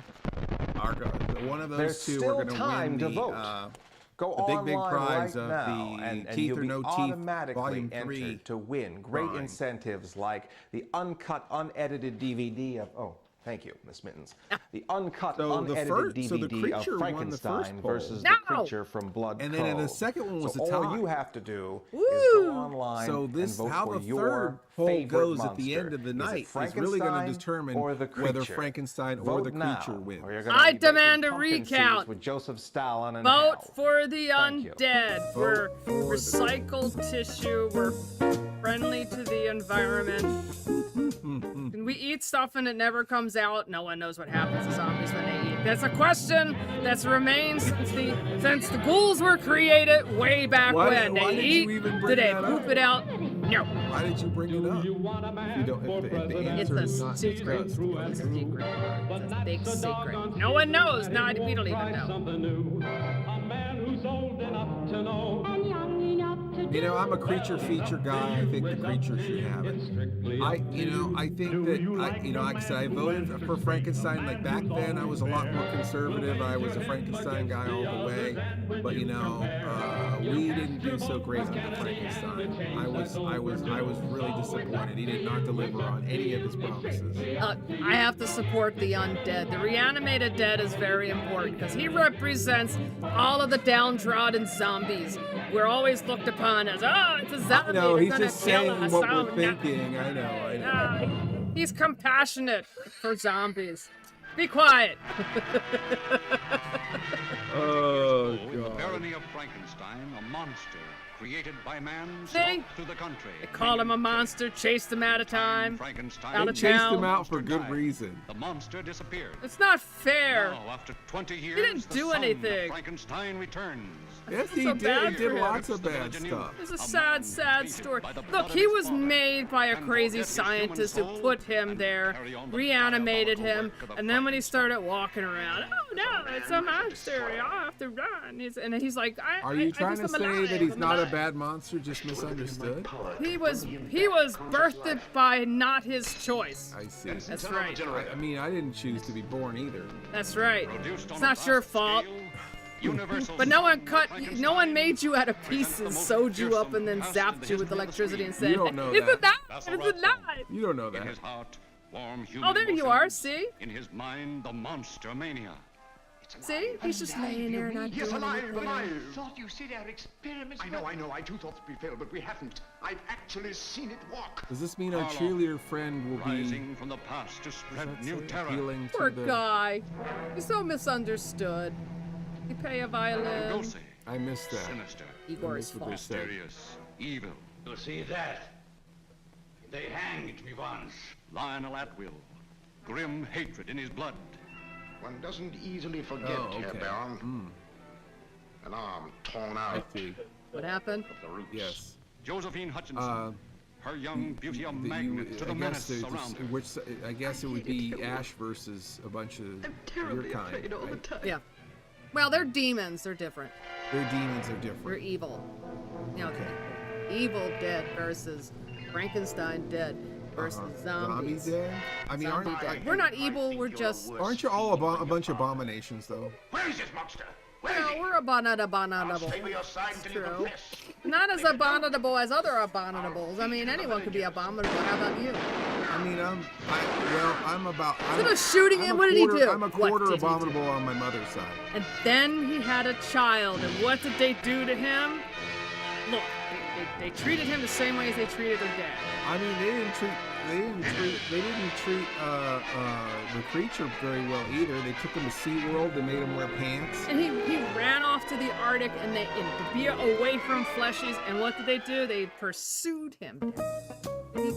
One of those There's two still are going to time win to the vote. Go the big online prize right of now, the and Teeth you'll or be No Teeth automatically Volume entered 3 to win great drawing. incentives like the uncut, unedited DVD of. Oh, thank you, Miss Mittens. The uncut, So the unedited first- DVD so the creature of won the first Frankenstein poll. versus No! the creature from Blood And Cove. then the second one was so a all tie. you have to do is Woo! go online So and this, vote how for the your third poll favorite goes monster. at the end of the Is it night is really going to Frankenstein determine or the whether creature? Frankenstein or Vote the now, creature wins. or you're gonna I be baking demand a pumpkin seeds recount. with Joseph Stalin and Vote hell. for the Thank you. undead. We're Vote for the- recycled tissue. We're friendly to the environment. When we eat stuff and it never comes out, no one knows what happens to zombies when they eat. That's a question that's remained since the ghouls were created way back Why when. did They you eat, even bring did they that poop up? it out? No. Why did you bring it up? If you don't, if the It's answer a is not secret. discussed. It's a secret. It's a big secret. No one knows. No, we don't even know. You know, I'm a creature feature guy. I think the creature should have it. I think that, like I said, I voted for Frankenstein. Like back then, I was a lot more conservative. I was a Frankenstein guy all the way. But we didn't do so great on the Frankenstein. I was really disappointed. He did not deliver on any of his promises. I have to support the undead. The reanimated dead is very important because he represents all of the downtrodden zombies. We're always looked upon as, oh, it's a zombie. No, they're he's gonna just kill saying us. what Oh, we're no. thinking. I know. He's compassionate for zombies. Be quiet. Oh, In the God. barony of Frankenstein, a monster created by man See? sought to the country. They call him a monster, chased him at a time, Frankenstein out They of chased town. him out for good reason. The monster disappeared. It's not fair. Now, after 20 years, didn't the do son of anything. Frankenstein returns. Yes, he So did. bad He for did him. lots of bad stuff. It's a sad, sad story. Look, he was made by a crazy scientist who put him there, reanimated him, and then when he started walking around, oh no, it's a monster, I have to run. He's like, Are you trying to I'm say alive, that he's I'm not a alive. bad monster, just misunderstood? He was birthed by not his choice. I see. That's right. I mean, I didn't choose to be born either. That's right. It's not your fault. But no one made you out of pieces, sewed you up, and then zapped you with electricity and said, You don't know "It's that. alive! It's alive!" You don't know that. In his heart, warm human Oh, there you are. See? In his mind, the monster mania. See? He's just laying there not doing anything. Thought you said our experiments. I know. I too thought we failed, but we haven't. I've actually seen it walk. Does this mean our cheerleader friend will be Rising from the past to spread new terror. appealing to Poor the... guy. He's so misunderstood. You pay a violin. I missed that. Sinister. Igor's That's what they fault. said. Mysterious. Evil. You see that? They hanged me once. Lionel at will. Grim hatred in his blood. One doesn't easily forget, Oh, Herr okay. Baron. An arm torn out. I see. What happened? The roots. Yes. Josephine Hutchinson. Her young beauty a magnet to the I guess menace there's around her. which I guess it would be Ash versus a bunch of your kind. Right? Yeah. Well, they're demons. They're different. Their demons are different. They're evil. You know, Evil Dead versus Frankenstein Dead versus Zombies zombies. dead? I mean, Zombie dead. We're not evil. We're just. Aren't you all a bunch of abominations, though? Where is this monster? No, we're abominable. Stay with your side It's until you true. confess. Not as abominable as other abominables. I mean, anyone could be abominable. How about you? I mean, I'm about. Instead of shooting him, what did he do? I'm a What quarter did he do? abominable on my mother's side. And then he had a child, and what did they do to him? Look, they treated him the same way as they treated their dad. I mean, they didn't treat the creature very well either. They took him to SeaWorld. They made him wear pants. And he ran off to the Arctic and to be away from fleshies. And what did they do? They pursued him.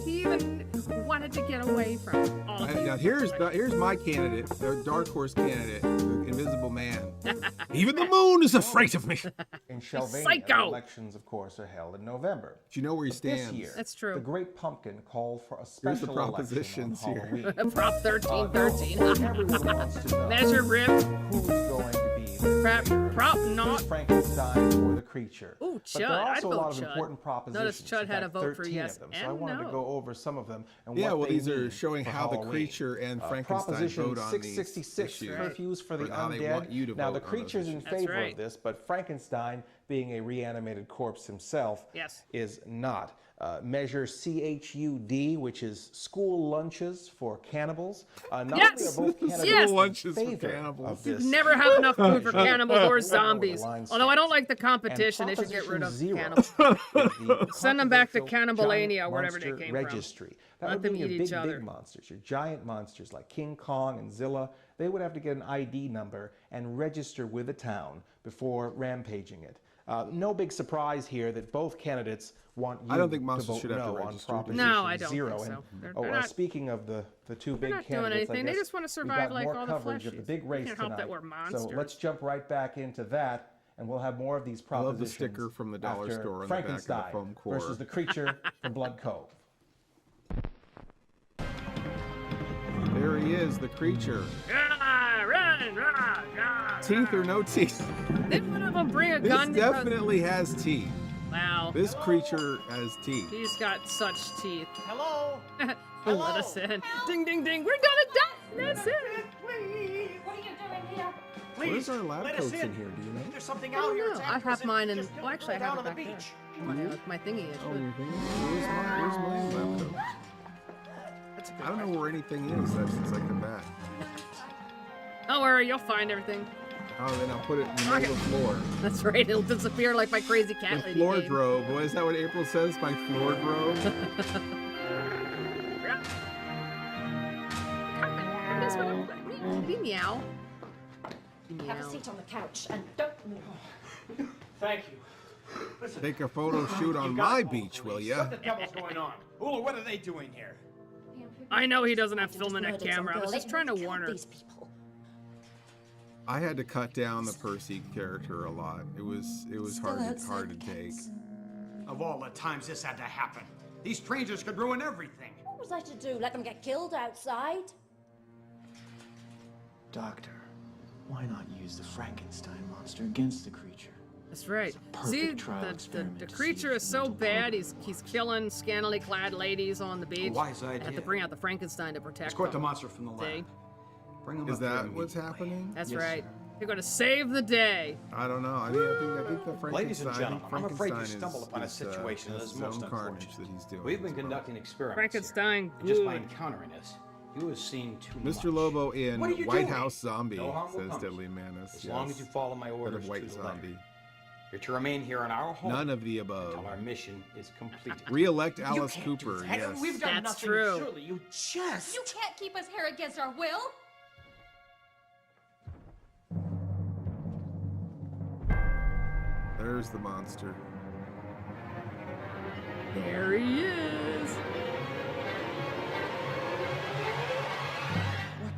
He even wanted to get away from all of Now here's my candidate, the dark horse candidate, the Invisible Man. Even the moon is afraid of me. In Shelvania, Psycho. elections, of course, are held in November. Do you know where he But stands? This year, That's true. The Great Pumpkin called for a Here's special the election on propositions here. Halloween. Prop 1313. Everyone wants to know Measure rib. who's going to be the Prop creature. not. Who's Frankenstein or the creature? Ooh, But there Chud. are I'd also a vote lot of Chud. important propositions. Notice Chud in had a fact, vote for 13 yes of them. So and I wanted no. to go over some of them and Yeah, what well, they these are mean showing for how the Halloween. creature and Frankenstein Proposition vote on these 666 issues. curfews for the Or how they want you to undead. Now, vote the on those creature's in issues. That's favor right. of this, but Frankenstein, being a reanimated corpse himself, Yes. is not. Measure CHUD, which is school lunches for cannibals. Not Yes! only are both candidates Yes! in Lunches for favor cannibals. of this, Never have enough food for cannibals or the zombies. line Although I don't stands. like the And competition, they should get rid of Proposition cannibals. Zero is the Send them back to controversial Cannibalania, giant wherever they monster came registry. That Let would them mean your eat big, each other. big monsters, your giant monsters like King Kong and Zilla. They would have to get an ID number and register with the town before rampaging it. No big surprise here that both candidates want you I don't think to monsters vote should have to no on register. Proposition No, I don't Zero. think so. And, They're not- speaking of the two big not doing candidates, anything. I They guess just wanna we've survive got like more all the coverage of the fleshies. big race Can't help tonight. that we're So monsters. let's jump right back into that, and we'll have more of these I propositions. love the sticker from the dollar after store on the back of the Frankenstein foam core. versus the creature from Blood Cove. There he is, the creature. Run. Teeth or no teeth? Didn't one of them bring a This gun? because- definitely has teeth. Wow. This creature has teeth. He's got such teeth. Hello? Let us in. Ding, ding, ding. We're gonna die. That's it. Please. What are you doing here? Where's our lab let us coats in here? Do you know? There's something I out don't here. know. It's I after us, have mine in. just Well, actually, I down have on it the back there. beach. My thingy is. Oh, your thing? Where's my lab coat? That's a I don't know where anything is since I come back. Don't worry, you'll find everything. Oh, then I'll put it in the middle of the floor. That's right. It'll disappear like my crazy cat The lady floor game. grove. What is that what April says? My floor grove? That's what I'm me meow. Have a seat on the couch and don't move. Thank you. Listen, Take a photo shoot on my beach, will ya? what the devil's going on? Ula, what are they doing here? I know he doesn't have film in that Murdered some camera. I was girl. just trying to They warn her. These people. I had to cut down the Percy character a lot. It was hard to take. Of all the times this had to happen, these strangers could ruin everything. What was I to do? Let them get killed outside? Doctor, why not use the Frankenstein monster against the creature? That's right. perfect See, trial the experiment to creature is so bad. He's killing scantily clad ladies on the beach. wise I have idea. to bring out the Frankenstein to protect Escort the them. monster from the lab. See? Bring him Is up here that what's happening? That's Yes, right. sir. You're going to save the day. I don't know. I think the Frankenstein. Ladies and gentlemen, I'm afraid you Frankenstein stumbled upon a situation that is his most own carnage unfortunate. that he's doing. We've been conducting experiments Frankenstein here, and just by good. encountering this, you have seen too Mr. much. Lobo in What are you White doing? House Zombie, No harm will says come. Deadly Menace. As long as you follow my orders Instead of White to the letter. Zombie. You're to remain here in our home. None of the above. Until our mission is completed. Re-elect Alice Cooper, that. yes. We've done That's nothing. true. Surely you just. You can't keep us here against our will. There's the monster. There he is.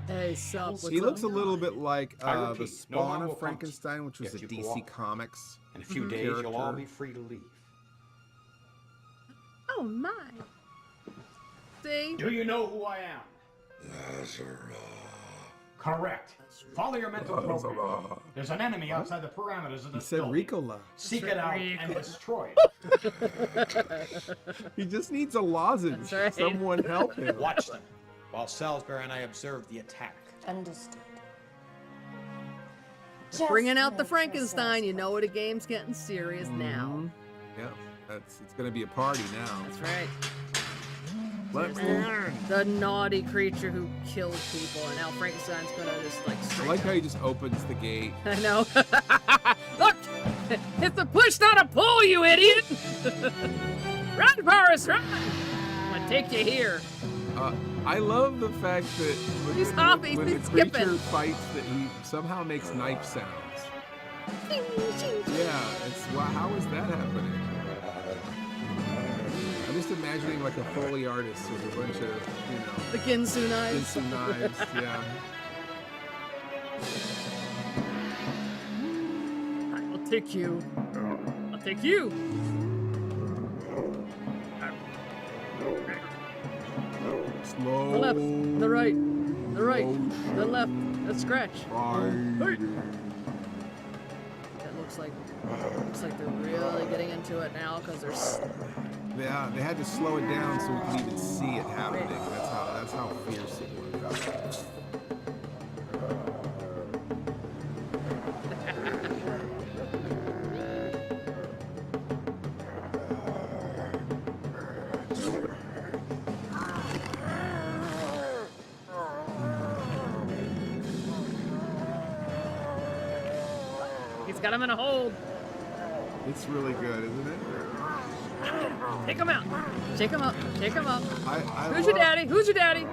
Hey, sup? What's He looks a up? little bit like I the repeat, no Spawn harm will of come. Frankenstein, which was Get a you to DC walk. Comics In a few days, you'll all be free to leave. Oh my. See? Do you know who I am? Correct. Follow your mental program. There's an enemy outside the parameters of He this said building. Ricola. Seek it out and destroy it. He just needs a lozenge. That's right. Someone help him. Watch them, while Salisbury and I observe the attack. Understood. Bringing out the Frankenstein. You know the game's getting serious now. Yeah, it's gonna be a party now. That's right. Let's learn. The naughty creature who kills people, and now Frankenstein's gonna just like I straight like up. how he just opens the gate. I know. Look! It's a push, not a pull, you idiot! Run, Forrest, run! I'm gonna take you here. I love the fact that He's hopping, when he's the creature skipping. fights, that he somehow makes knife sounds. Yeah, how is that happening? I'm just imagining like a Foley artist with a bunch of, The Ginsu knives. Ginsu knives, yeah. I'll take you. I'll take you. Slow. The left, the right, the right, the left, the scratch. Hey. That looks like they're really getting into it now because there's. Yeah, they had to slow it down so we could even see it happening. That's how fierce it was. He's got him in a hold. It's really good, isn't it? Take him out. Take him up. Take him up. I Who's your love- daddy? Who's your daddy?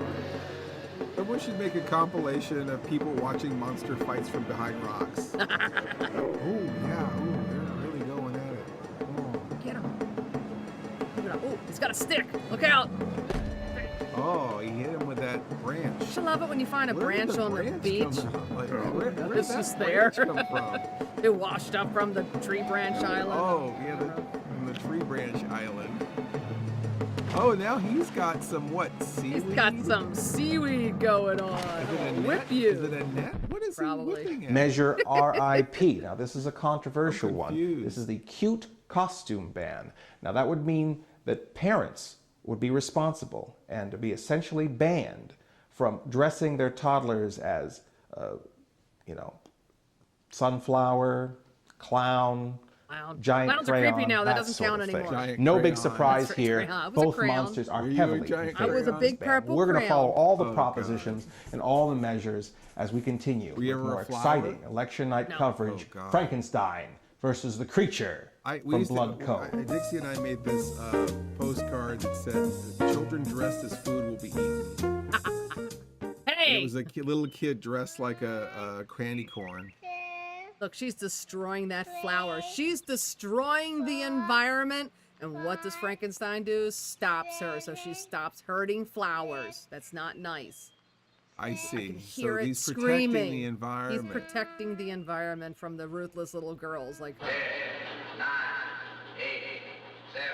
Someone should make a compilation of people watching monster fights from behind rocks. Oh, yeah. Oh, they're really going at it. Get him. Oh, he's got a stick. Look out. Oh, he hit him with that branch. I love it when you find a Where did branch on the branch beach. come out? Like, where It's did just that there. branch come from? It washed up from the tree branch island. Oh, yeah, from the tree branch island. Oh, now he's got some seaweed? He's got some seaweed going on. Is it a net? Whip you. Is it a net? What is Probably. he whipping at? Measure RIP. Now, this is a controversial one. This is the cute costume ban. Now, that would mean that parents would be responsible and to be essentially banned from dressing their toddlers as, sunflower, clown, giant Clowns are crayon, creepy now. That doesn't sort count of thing. anymore. Giant No big crayon. surprise That's here. crayon. It was a Both crayon. monsters are Were you a heavily giant in favor I was a of big this ban. purple We're going to crayon. follow all the Oh, propositions and all the measures as we continue Were you with ever more a flower? exciting election night No. coverage. Oh, God. Frankenstein versus the creature from Blood Cove. Dixie and I made this postcard that said, "Children dressed as food will be eaten." And Hey! it was a little kid dressed like a candy corn. Look, she's destroying that flower. She's destroying the environment. And what does Frankenstein do? Stops her. So she stops hurting flowers. That's not nice. I see. Hear So it he's screaming. protecting the environment. He's protecting the environment from the ruthless little girls like her. 9, 8, 7,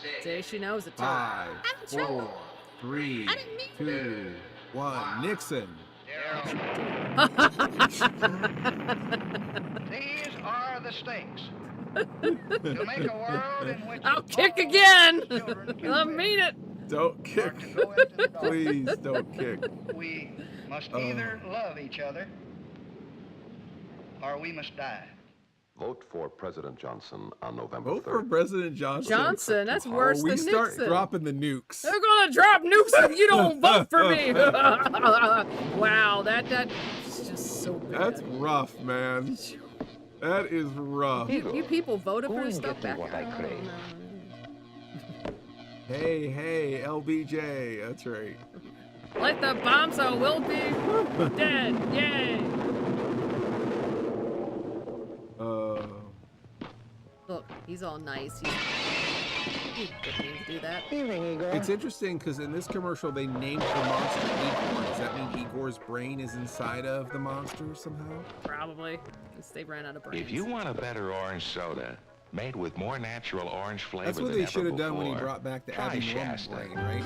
6. See, she knows it too. 5, 4, 3, 2, 1. Nixon. These are the stakes. To make a world in which I'll kick again. I mean it. Don't kick. Please don't kick. we must either love each other or we must die. Vote for President Johnson on November 3rd. Vote for President Johnson. Johnson, that's worse than We start Nixon. dropping the nukes. They're gonna drop nukes if you don't vote for me. Wow, that's just so bad. That's rough, man. That is rough. You people voted for stuff back. Hey, LBJ. That's right. Like the bomb, so we'll be dead. Yay. Look, he's all nice. He didn't mean to do that. It's interesting because in this commercial they named the monster Igor. Does that mean Igor's brain is inside of the monster somehow? Probably. Because they ran out of brains. If you want a better orange soda, made with more natural orange flavor That's what than they ever should have done when he before, brought back the try Abby Norman Shasta. brain, right?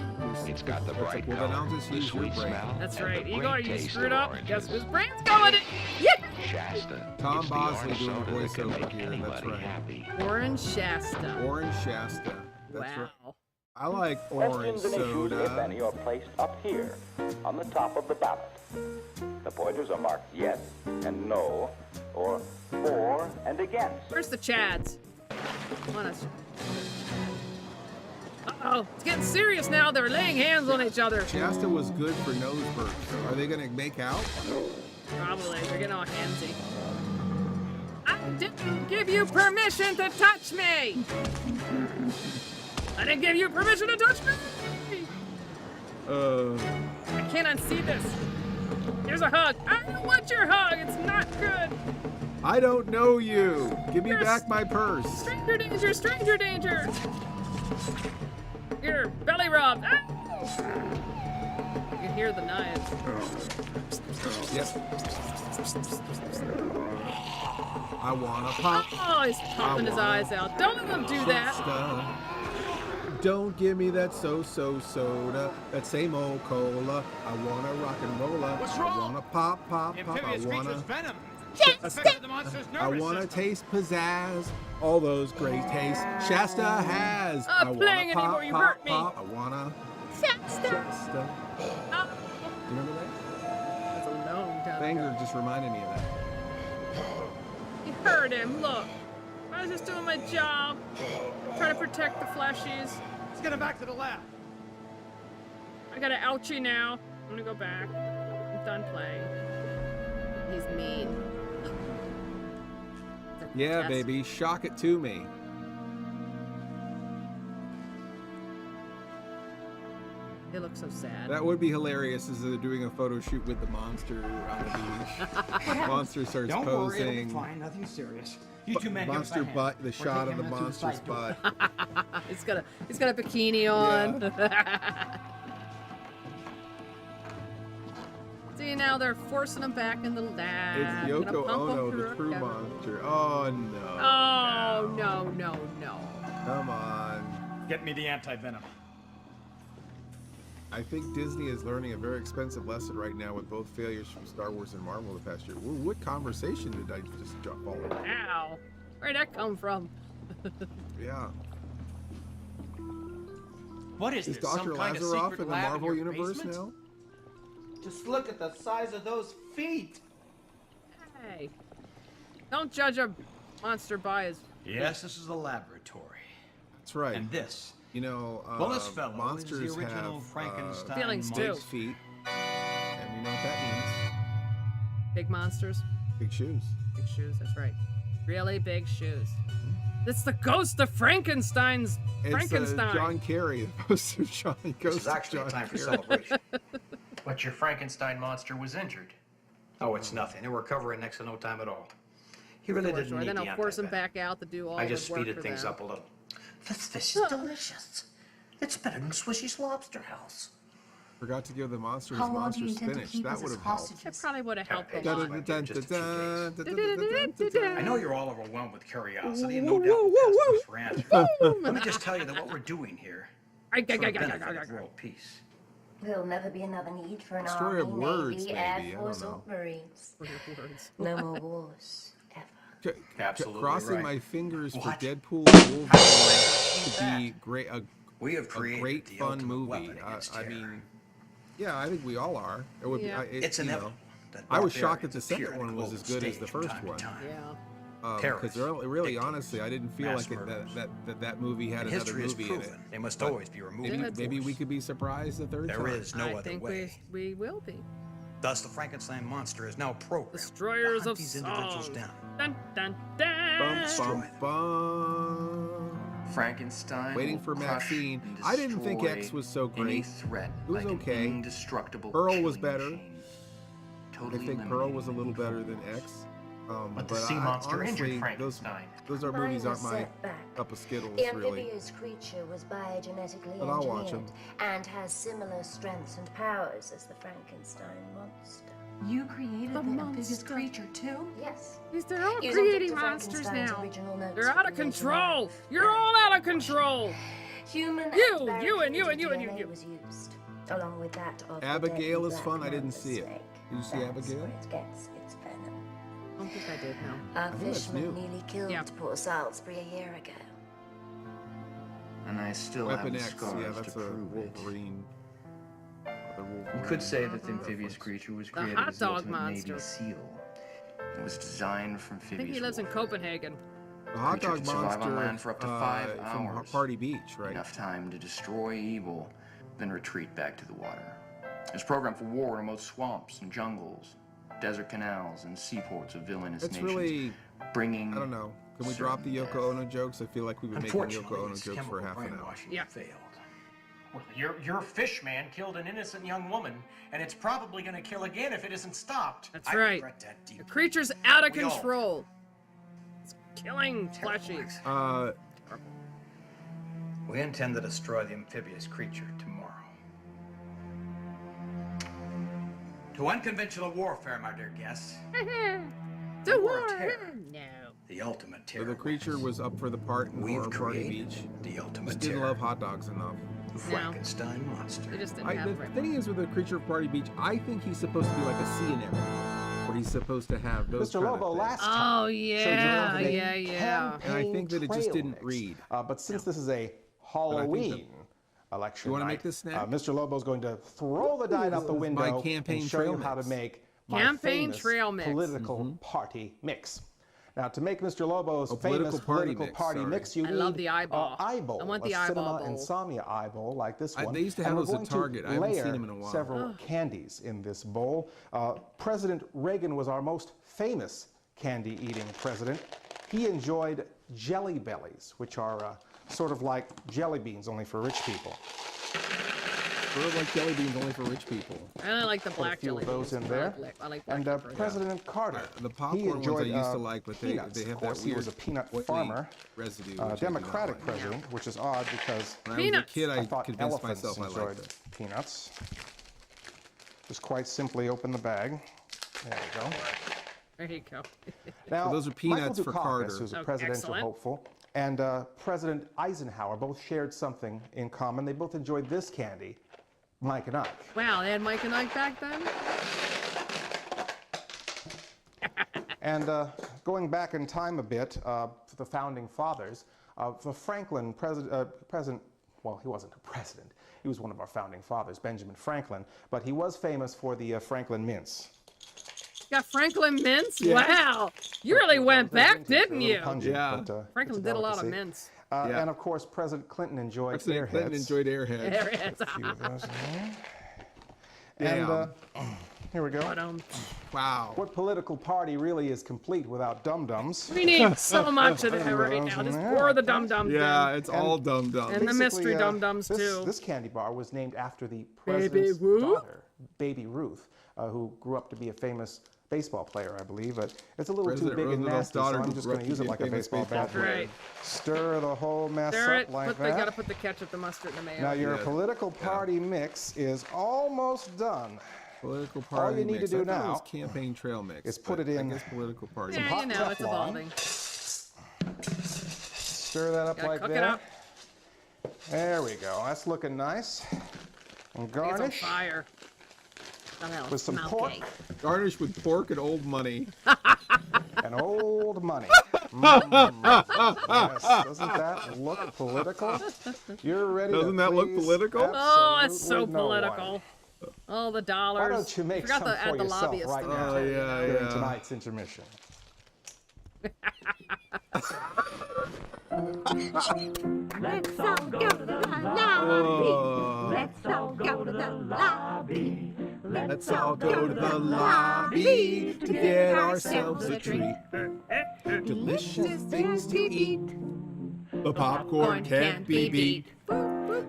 It's got the That's bright like, well, then I'll color, just the use your sweet brain. smell, That's and right. the Igor, great you taste screwed of up. oranges. Guess whose brain's going in? Yeah. Shasta. Tom It's the Bosley orange doing the soda that can voiceover make here. That's anybody right. happy. Orange Shasta. Orange Shasta. That's Wow. right. I like orange Questions and issues, if soda. any, are placed up here on the top of the ballot. The pointers are marked yes and no, or for and against. Where's the Chads? Come on, us. Uh-oh, it's getting serious now. They're laying hands on each other. Shasta was good for nose burps. So are they going to make out? Probably. They're getting all handsy. I didn't give you permission to touch me! I didn't give you permission to touch me! I can't unsee this. Here's a hug. I don't want your hug. It's not good. I don't know you. Give me Yes. back my purse. Stranger danger, stranger danger. Here, belly rub. Ah! You can hear the knives. Yes. I wanna pop. Oh, he's popping his eyes out. Don't let him do that. Shasta. Don't give me that so-so soda, that same old cola. I wanna rock and rolla. What's I wrong? wanna pop. I Amphibious wanna. creature's venom. Shasta! Affected the monster's I nervous wanna system. taste pizzazz. All those great tastes Shasta has. Not I wanna playing pop, anymore, you pop, hurt me. pop. I wanna. Shasta! Shasta. Oh, You remember that? that's a long time ago. Banger just reminded me of that. You heard him. Look. I was just doing my job. Trying to protect the fleshies. Let's get him back to the lab. I got an ouchie now. I'm gonna go back. I'm done playing. He's mean. Yeah, Yes. baby, shock it to me. They look so sad. That would be hilarious as they're doing a photo shoot with the monster on the beach. Monster starts Don't worry, it'll be posing. fine. Nothing serious. You two men give us a Monster hand. butt, the We're shot of taking the him to monster's side door. butt. He's got a bikini on. See, now they're forcing him back in the lab. It's Gonna Yoko pump him Ono, through the a crew cover. monster. Oh no. Oh, no. Come on. Get me the anti-venom. I think Disney is learning a very expensive lesson right now with both failures from Star Wars and Marvel the past year. What conversation did I just fall into? Ow. Where'd that come from? Yeah. What is Is this? Some Dr. kind of Lazaroff secret in the lab Marvel your universe basement? now? Just look at the size of those feet. Hey. Don't judge a monster by his... Yes, this is the laboratory. That's right. And this. You know, Well, this fellow monsters is the original have Frankenstein Feelings monster. too. big feet, and you know what that means? Big monsters. Big shoes. Big shoes, that's right. Really big shoes. It's the ghost of Frankenstein's It's Frankenstein. John Kerry, the ghost of John. This Ghost is of actually a John time for Kerry. celebration. But your Frankenstein monster was injured. Oh, it's nothing. It'll recover in next to no time at all. He really didn't need Then the I'll force him anti-venom. back out to do all I the just work speeded for things them. up a little. This fish is delicious. It's better than Swishy's Lobster House. Forgot to give the monster his How long do monster you intend to spinach. keep That us would as have helped. hostages? That probably would have helped a Dun, lot. dun, dun, Just I know you're all overwhelmed with curiosity, and no doubt will ask for answers. Let me just tell you that what we're doing here is for the benefit of world peace. There'll never be another need for an Story of army, words, navy, maybe, air I don't force, know. or marines. No more wars. Absolutely Crossing right. my fingers What? for Deadpool and Wolverine to be great, We have a created great the fun ultimate movie. weapon against I terror. mean, yeah, I think we all are. It would Yeah. be. It's you know, inevitable that I was barbarians shocked that the appear second on one the was as global good as the stage from first time to one. time. Yeah. Because really, honestly, I didn't feel mass like murderers. that movie had And another history has movie in it. proven they must But always be removed. Maybe we could be surprised the third time. There is no I other think way. we will be. Thus, the Frankenstein monster is now programmed Destroyers to hunt of these individuals songs. down. Dun, dun, dun. Bum, bum. Frankenstein. Waiting will for crush Maxine. and I didn't think destroy X was so any great. threat It was like okay. An indestructible Pearl was killing better. machine. I Totally think Pearl was a little better than X. But the sea monster injured honestly, Frankenstein. Those are Mine movies was aren't my set back. cup of Skittles, The really. amphibious creature was biogenetically But I'll watch engineered and has similar strengths and powers as the Frankenstein monster. You created the amphibious creature too? Yes. They're all Using creating Victor monsters Frankenstein's now. original notes They're for out of creating control. life. You're all out of control. Human You DNA was used, along with that of the Abigail deadly is fun. I black didn't mamba see it. snake. Did you see That's Abigail? where it gets its venom. I don't think I did, no. Our think that's fisherman new. nearly killed poor Salisbury a year ago. And I still Weapon have the X, scars yeah, to that's a prove it. Wolverine. You could say that the amphibious creature was created hot as the dog ultimate monster. Navy SEAL. It was designed for I think amphibious he lives in Copenhagen. The hot Creature dog can survive monster on land for up to 5 from hours. Party Beach, right? Enough time to destroy evil, then retreat back to the water. It's programmed for war in remote swamps and jungles, desert canals, and seaports of villainous It's nations. really, bringing I don't know. Can we drop the Yoko Ono jokes? I feel like we've been making Yoko Ono this jokes for chemical half an hour. brainwashing Yeah. failed. Well, your fish man killed an innocent young woman, and it's probably going to kill again if it isn't stopped. That's I right. regret that The deeply. creature's out of We all- control. It's killing fleshies. We intend to destroy the amphibious creature tomorrow. To unconventional warfare, my dear guests. The war war. of terror. No. The ultimate So terror. the creature was up for the part in We've Horror Party created Beach. the ultimate Just didn't terror. love hot dogs enough. The Frankenstein monster. They just didn't have The it. thing is with the creature of Party Beach, I think he's supposed to be like a sea anemone, where he's supposed to have those Mr. kind Lobo of last things. time Oh, showed you yeah, the yeah. And I think that it just trail didn't mix. read. But since this is a Halloween election You wanna night, make this snack? Mr. Lobo's going to throw the die out the window My campaign and show you trail how to mix. make my Campaign famous trail mix. political party mix. Now, to make Mr. Lobo's political famous party political mix, party sorry. mix, you I need love the eyeball. eyeball, I want a the eyeball cinema bowl. Insomnia eyeball like this one. They used to have And we're those at going to Target. I haven't seen layer them in a while. several candies in this bowl. President Reagan was our most famous candy-eating president. He enjoyed Jelly Bellies, which are sort of like jelly beans, only for rich people. Sort of like jelly beans, only for rich people. I only like the Put a black few jelly of those beans. in there. I like black And pepper. President Carter, The he popcorn ones I enjoyed used to like, but they peanuts, have of course. that He weird was a peanut oily farmer, residue. which I do not Democratic like. president, which is odd because When I was a kid, I thought convinced elephants myself I enjoyed liked it. peanuts. Just quite simply open the bag. There we go. There you go. Now, So those are peanuts Michael for Dukakis, Carter. who's a Oh, presidential excellent. hopeful, and President Eisenhower both shared something in common. They both enjoyed this candy, Mike and Ike. Wow, they had Mike and Ike back then? And going back in time a bit to the founding fathers, the Franklin president, well, he wasn't a president. He was one of our founding fathers, Benjamin Franklin, but he was famous for the Franklin mints. Got Franklin mints? Yeah. Wow. You really went back, They're didn't a little you? pungent, Yeah. but, Franklin it's a did a lot of delicacy. mints. And of course, President Clinton enjoyed President Airheads. Clinton enjoyed Airheads. Airheads. A few of those in there. Damn. And here we go. Wow. What political party really is complete without dum-dums? We need so much of that right now. Just pour the dum-dums Yeah, in. it's all dum-dums. And the mystery Basically, dum-dums, this, too. This candy bar was named after the Baby president's Ruth? daughter, Baby Ruth, who grew up to be a famous baseball player, I believe, but it's a little President too big and Roosevelt's nasty, so daughter I'm just going to use it like a famous baseball bat. baseball player. Stir the whole mess Stir up it. like They that. gotta put the ketchup, the mustard, and the mayo. Now your political party mix is almost done. Political party All you need mix. to do I thought it now was campaign trail mix. is put but it in I guess political party. some Yeah, hot you know, it's Teflon. evolving. Stir that up Gotta like cook it that. up. There we go. That's looking nice. And It's on garnish fire. with some pork Garnish with pork and old money. and old money. Yes, doesn't that look political? You're ready. Doesn't to that look please political? Oh, that's so absolutely no one. political. All the dollars. Why don't you make Forgot some to add for the yourself lobbyist right in now there. during tonight's intermission? Let's all go to the lobby. Let's all go to the lobby. Let's all go to the lobby to get ourselves a treat. Delicious things to eat. The popcorn can't be beat.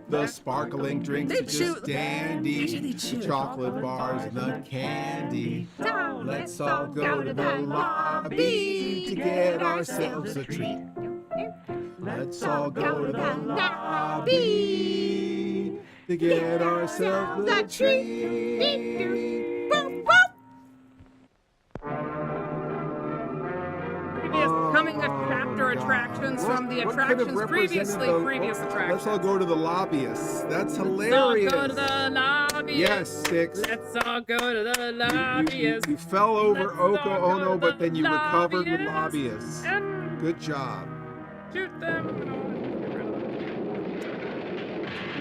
The sparkling drinks are just dandy. The chocolate bars and the candy. Let's all go to the lobby to get ourselves a treat. Let's all go to the lobby to get ourselves a treat. Coming chapter attractions from the What could have attractions represented the- previous Let's attractions. all go to the lobbyists. That's Let's all hilarious. go to the lobbyist. Yes, Six. Let's all go to the lobbyists. You fell over Let's all Oko go Ono, to but the then you recovered with lobbyists. lobbyists. Good job. Shoot them.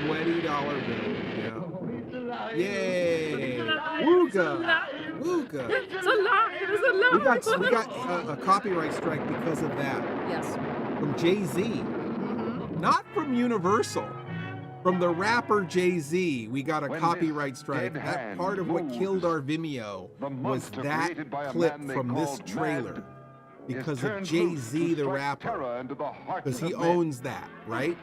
$20 bill. Yeah. Yay. Wooga. Wooga. It's a lie. It's a lie. We got a copyright strike because of that. Yes. From Jay-Z. Not from Universal. From the rapper Jay-Z, we got a copyright strike. That part of what killed our Vimeo was that clip from this trailer. Because of Jay-Z, the rapper. Because he owns that, right?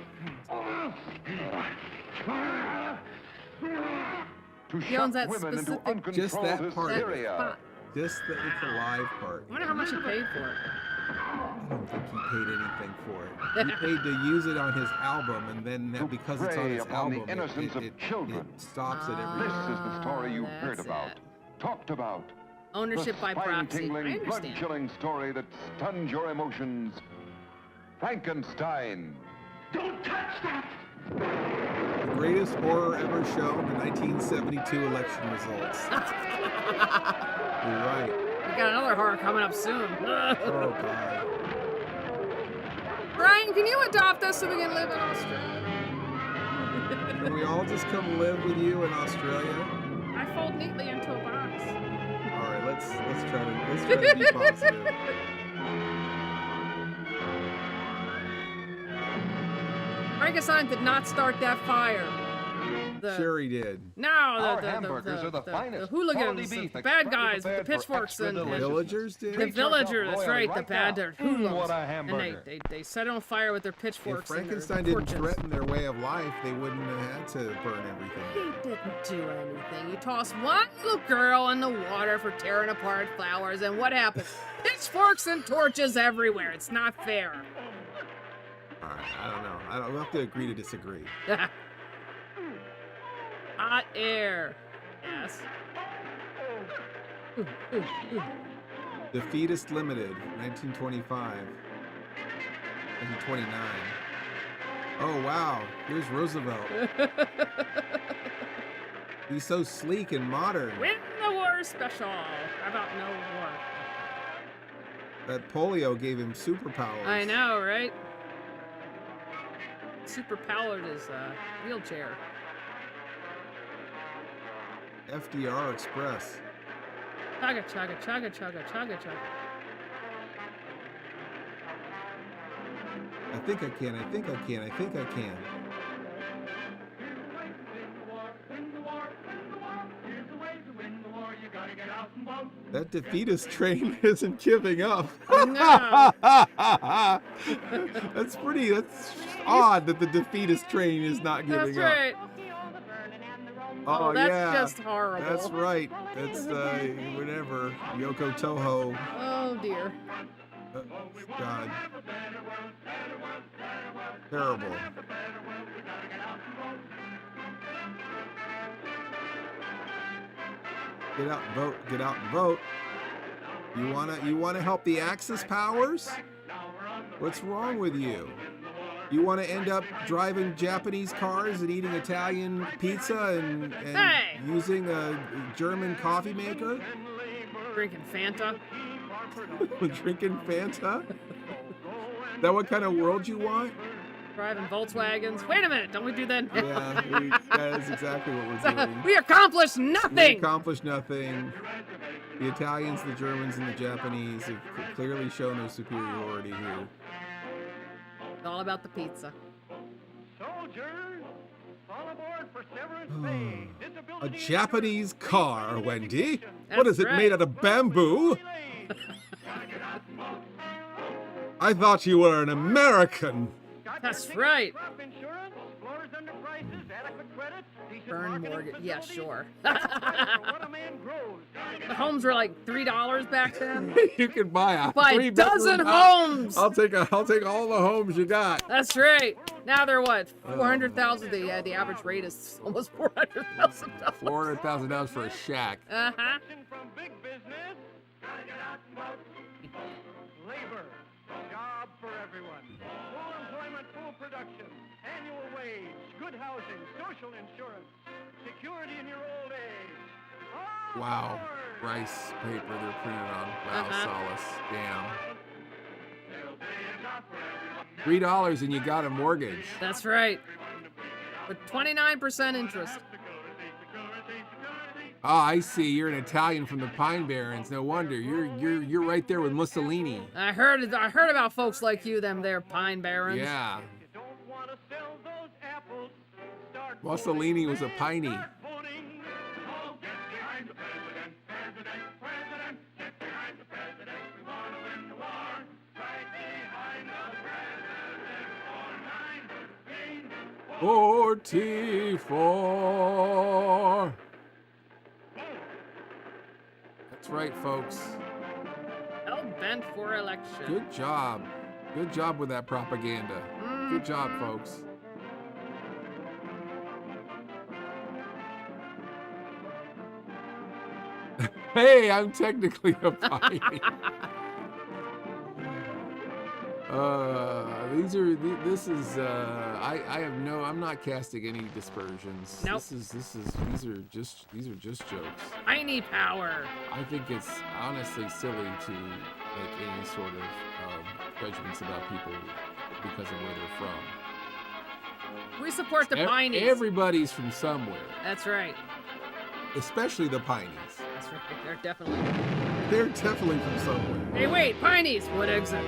He owns that specific. Just that part. That spot. Just the It's Alive part. I wonder how much he paid for it. I don't think he paid anything for it. He paid to use it on his album, and then because it's on his album, it stops it every This is the story you heard that's about, talked about. Ownership the by proxy. I spine-tingling, understand. blood-chilling story that stuns your emotions. Frankenstein. Don't touch that! The greatest horror ever shown, the 1972 election results. You're right. We got another horror coming up soon. Oh, God. Brian, can you adopt us so we can live in Australia? Can we all just come live with you in Australia? I fold neatly into a box. All right, let's try to be positive. Frankenstein did not start that fire. Sure he did. No, Our the hamburgers are the finest hooligans, quality beef the bad expressly guys with the prepared for pitchforks extra and delicious. Villagers did? The Treat villagers, yourself that's royally right, the right bad now. they're hoodlums. What a And hamburger. they set on fire with their pitchforks. If Frankenstein and their didn't torches. threaten their way of life, they wouldn't have had to burn everything. He didn't do anything. You toss one little girl in the water for tearing apart flowers, and what happens? Pitchforks and torches everywhere. It's not fair. All right, I don't know. We'll have to agree to disagree. Hot air. Yes. The Fetus Limited, 1925. 1929. Oh, wow. Here's Roosevelt. He's so sleek and modern. Win the war special. How about no war? That polio gave him superpowers. I know, right? Super powered his wheelchair. FDR Express. Chugga, chugga, chugga, chugga, chugga, chugga. I think I can. That defeatist train isn't giving up. No. That's odd that the defeatist train is not giving That's right. up. Oh, that's yeah. just horrible. That's right. That's whatever. Yoko Toho. Oh dear. God. Terrible. Get out and vote. Get out and vote. You wanna help the Axis powers? What's wrong with you? You want to end up driving Japanese cars and eating Italian pizza and Hey! using a German coffee maker? Drinking Fanta. Drinking Fanta? Is that what kind of world you want? Driving Volkswagens. Wait a minute, don't we do that? Yeah, that is exactly what we're doing. We accomplished nothing! We accomplished nothing. The Italians, the Germans, and the Japanese have clearly shown their superiority here. It's all about the pizza. Soldiers, all aboard for Severance Bay. A Japanese car, Wendy. That's What is it, right. made out of bamboo? I thought you were an American. That's right. Crop insurance, floors under prices, adequate credit, decent Burn marketing mortgage. Yeah, facilities. sure. What a man grows. The homes were like $3 back then. You can buy a Buy a 3-bedroom dozen house. homes. I'll take all the homes you got. That's right. Now they're what? 400,000. The average rate is almost $400,000. $400,000 for a shack. Uh-huh. From big business. Labor. Job for everyone. Full employment, full production. Annual wage. Good housing. Social insurance. Security in your old age. All Wow. aboard. Rice paper they're printed on. Wow, Solace. Damn. $3 and you got a mortgage. That's right. With 29% interest. Oh, I see. You're an Italian from the Pine Barrens. No wonder. You're right there with Mussolini. I heard about folks like you, them there Pine Barrens. Yeah. Mussolini was a piney. $44. That's right, folks. Hell bent for election. Good job. Good job with that propaganda. Good job, folks. Hey, I'm technically a piney. I'm not casting any dispersions. Nope. These are just jokes. Piney power. I think it's honestly silly to make any sort of judgments about people because of where they're from. We support the Pineys. Everybody's from somewhere, That's right. especially the Pineys. That's right. They're definitely. They're definitely from somewhere. Hey, wait, Pineys. What exit?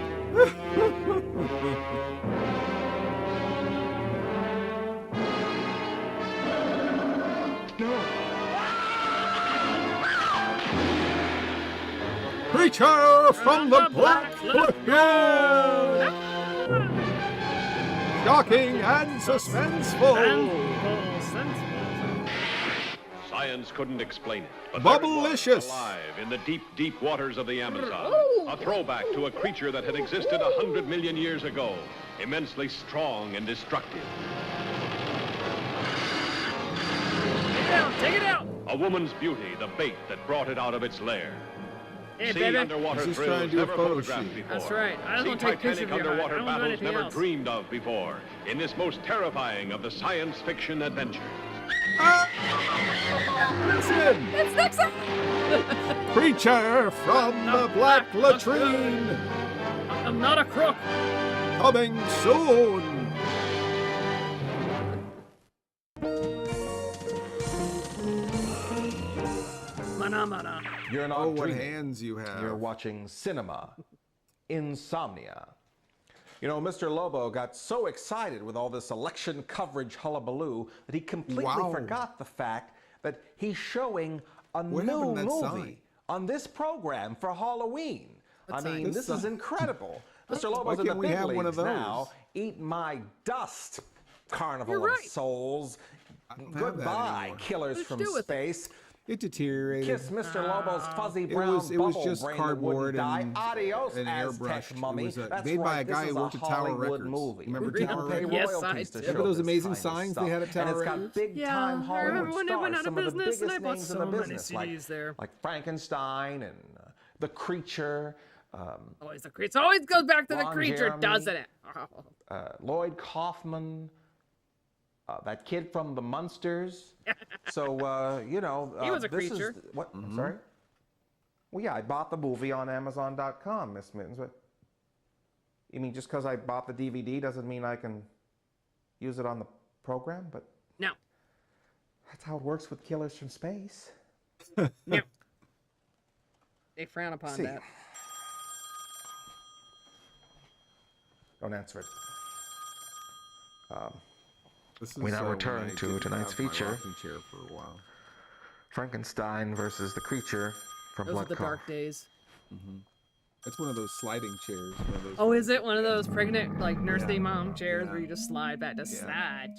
Creature from the Black Lagoon! Shocking and suspenseful! Science couldn't explain it, but Bubblicious. there it was, alive in the deep, deep waters of the Amazon. A throwback to a creature that had existed 100 million years ago, immensely strong and destructive. Take it out! A woman's beauty, the bait that brought it out of its lair. Hey, Sea baby. underwater He's just trying thrills to do a never photo photographed shoot. before. That's right. I don't See want to take pictures Titanic of your underwater heart. I don't want to do battles anything never else. dreamed of before in this most terrifying of the science fiction adventures. Listen! It's Nixon! Creature from the Black Latrine! I'm not a crook. Coming soon! Mana. You're not Oh, what dreaming. hands you have. You're watching cinema. Insomnia. You know, Mr. Lobo got so excited with all this election coverage hullabaloo that he completely Wow. forgot the fact that he's showing a What new happened to that movie sign? on this program for Halloween. What I mean, sign? this is incredible. Mr. Why Lobo's in the can't we big have one of leagues now. those? Eat my dust. Carnival You're of right. Souls. don't have that Goodbye, anymore. killers What'd you from do with it? space. It deteriorated. Kiss Mr. Lobo's fuzzy It brown was bubble just brain cardboard that and wouldn't die. Adios, and Aztec airbrushed. mummy. It was That's made by right, a guy this who is worked a at Tower Hollywood Records. movie. Remember People Tower pay Records? Yes, royalties I to do. show Remember those this amazing kind of signs stuff. they had at Tower And it's Records? got big Yeah, time I Hollywood remember when it went stars, out of some of the business, and biggest I bought names in so the many business, CDs there. like Frankenstein and The Creature. Always the creature. Always goes back to the Ron creature, Jeremy, doesn't it? Lloyd Kaufman, that kid from the Munsters. So, you know. He was a this creature. Is, what? Sorry? Well, yeah, I bought the movie on Amazon.com, Miss Mittens. But you mean just because I bought the DVD doesn't mean I can use it on the program? But No. that's how it works with Killers from Space. No. They frown upon See. that. Don't answer it. This We is, now when return I to didn't tonight's have my feature. rocking chair for a while. Frankenstein versus the Creature from Those are Blood the Cove. dark days. That's one of those sliding chairs. One of those Oh, is it one of those pregnant, like nursing mom chairs where you just slide back to Yeah. slide?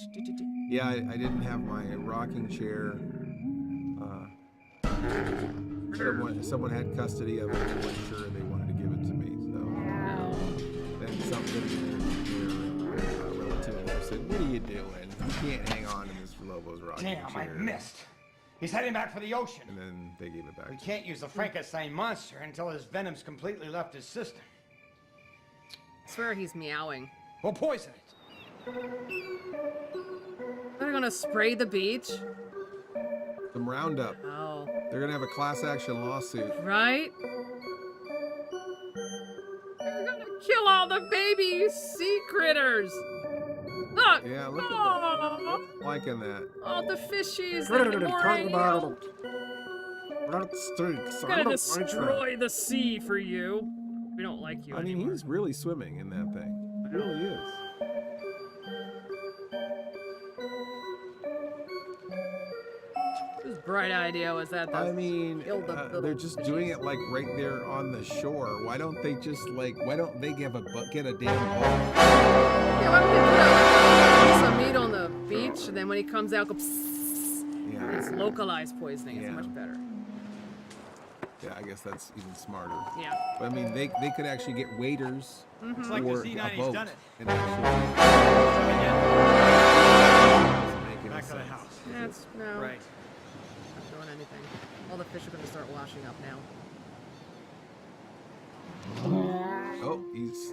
Yeah, I didn't have my rocking chair. Someone had custody of it. They weren't sure they wanted to give it to me. So then something their relative said, "What are you doing? You can't hang on to Mr. Lobo's rocking Damn, I chair." missed. He's heading back for the ocean. And then they gave it back. We can't use the Frankenstein monster until his venom's completely left his system. I swear he's meowing. We'll poison it. They're gonna spray the beach? Some Roundup. Oh. They're gonna have a class action lawsuit. Right? They're gonna kill all the baby sea critters! Look! Yeah, look at Oh, that. Liking that. all the fishies and the moray eel. We're gonna destroy the sea for you. We don't like you I mean, anymore. he's really swimming in that thing. He really is. Whose bright idea was that? I mean, killed the little they're just doing it like right there on the shore. Why don't they just like? Why don't they get a damn ball? Yeah, why don't they put a piece of meat on the beach, and then when he comes out, go psst, Yeah. it's localized poisoning. It's Yeah. much better. Yeah, I guess that's even smarter. Yeah. But I mean, they could actually get waiters It's or like the a Z90's boat done it. and actually make any Back to the sense. house. That's no. Right. Not doing anything. All the fish are gonna start washing up now. Oh, he's He's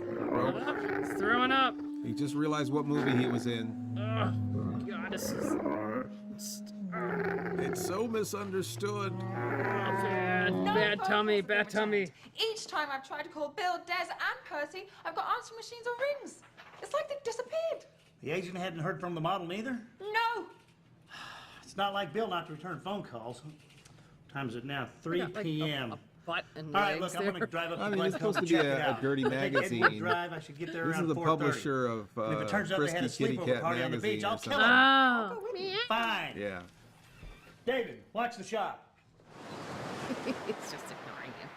throwing up. he just realized what movie he was in. Ugh. God, this is. It's so misunderstood. Bad tummy, bad tummy. Each time I've tried to call Bill, Des, and Percy, I've got answering machines or rings. It's like they've disappeared. The agent hadn't heard from the model neither? No. It's not like Bill not to return phone calls. What time is it now? 3 got, like, p.m. a butt and All right, legs look, I'm going there. to drive up I to mean, it's Glencoe supposed and to be check it a out. dirty I think magazine. Edward Drive, I should get there This around is the 4:30. publisher of And if it turns out they had a Frisky Kitty sleepover Cat party on the magazine beach, or I'll kill something. them. Oh. Fine. Yeah. David, watch the shop. It's just ignoring you.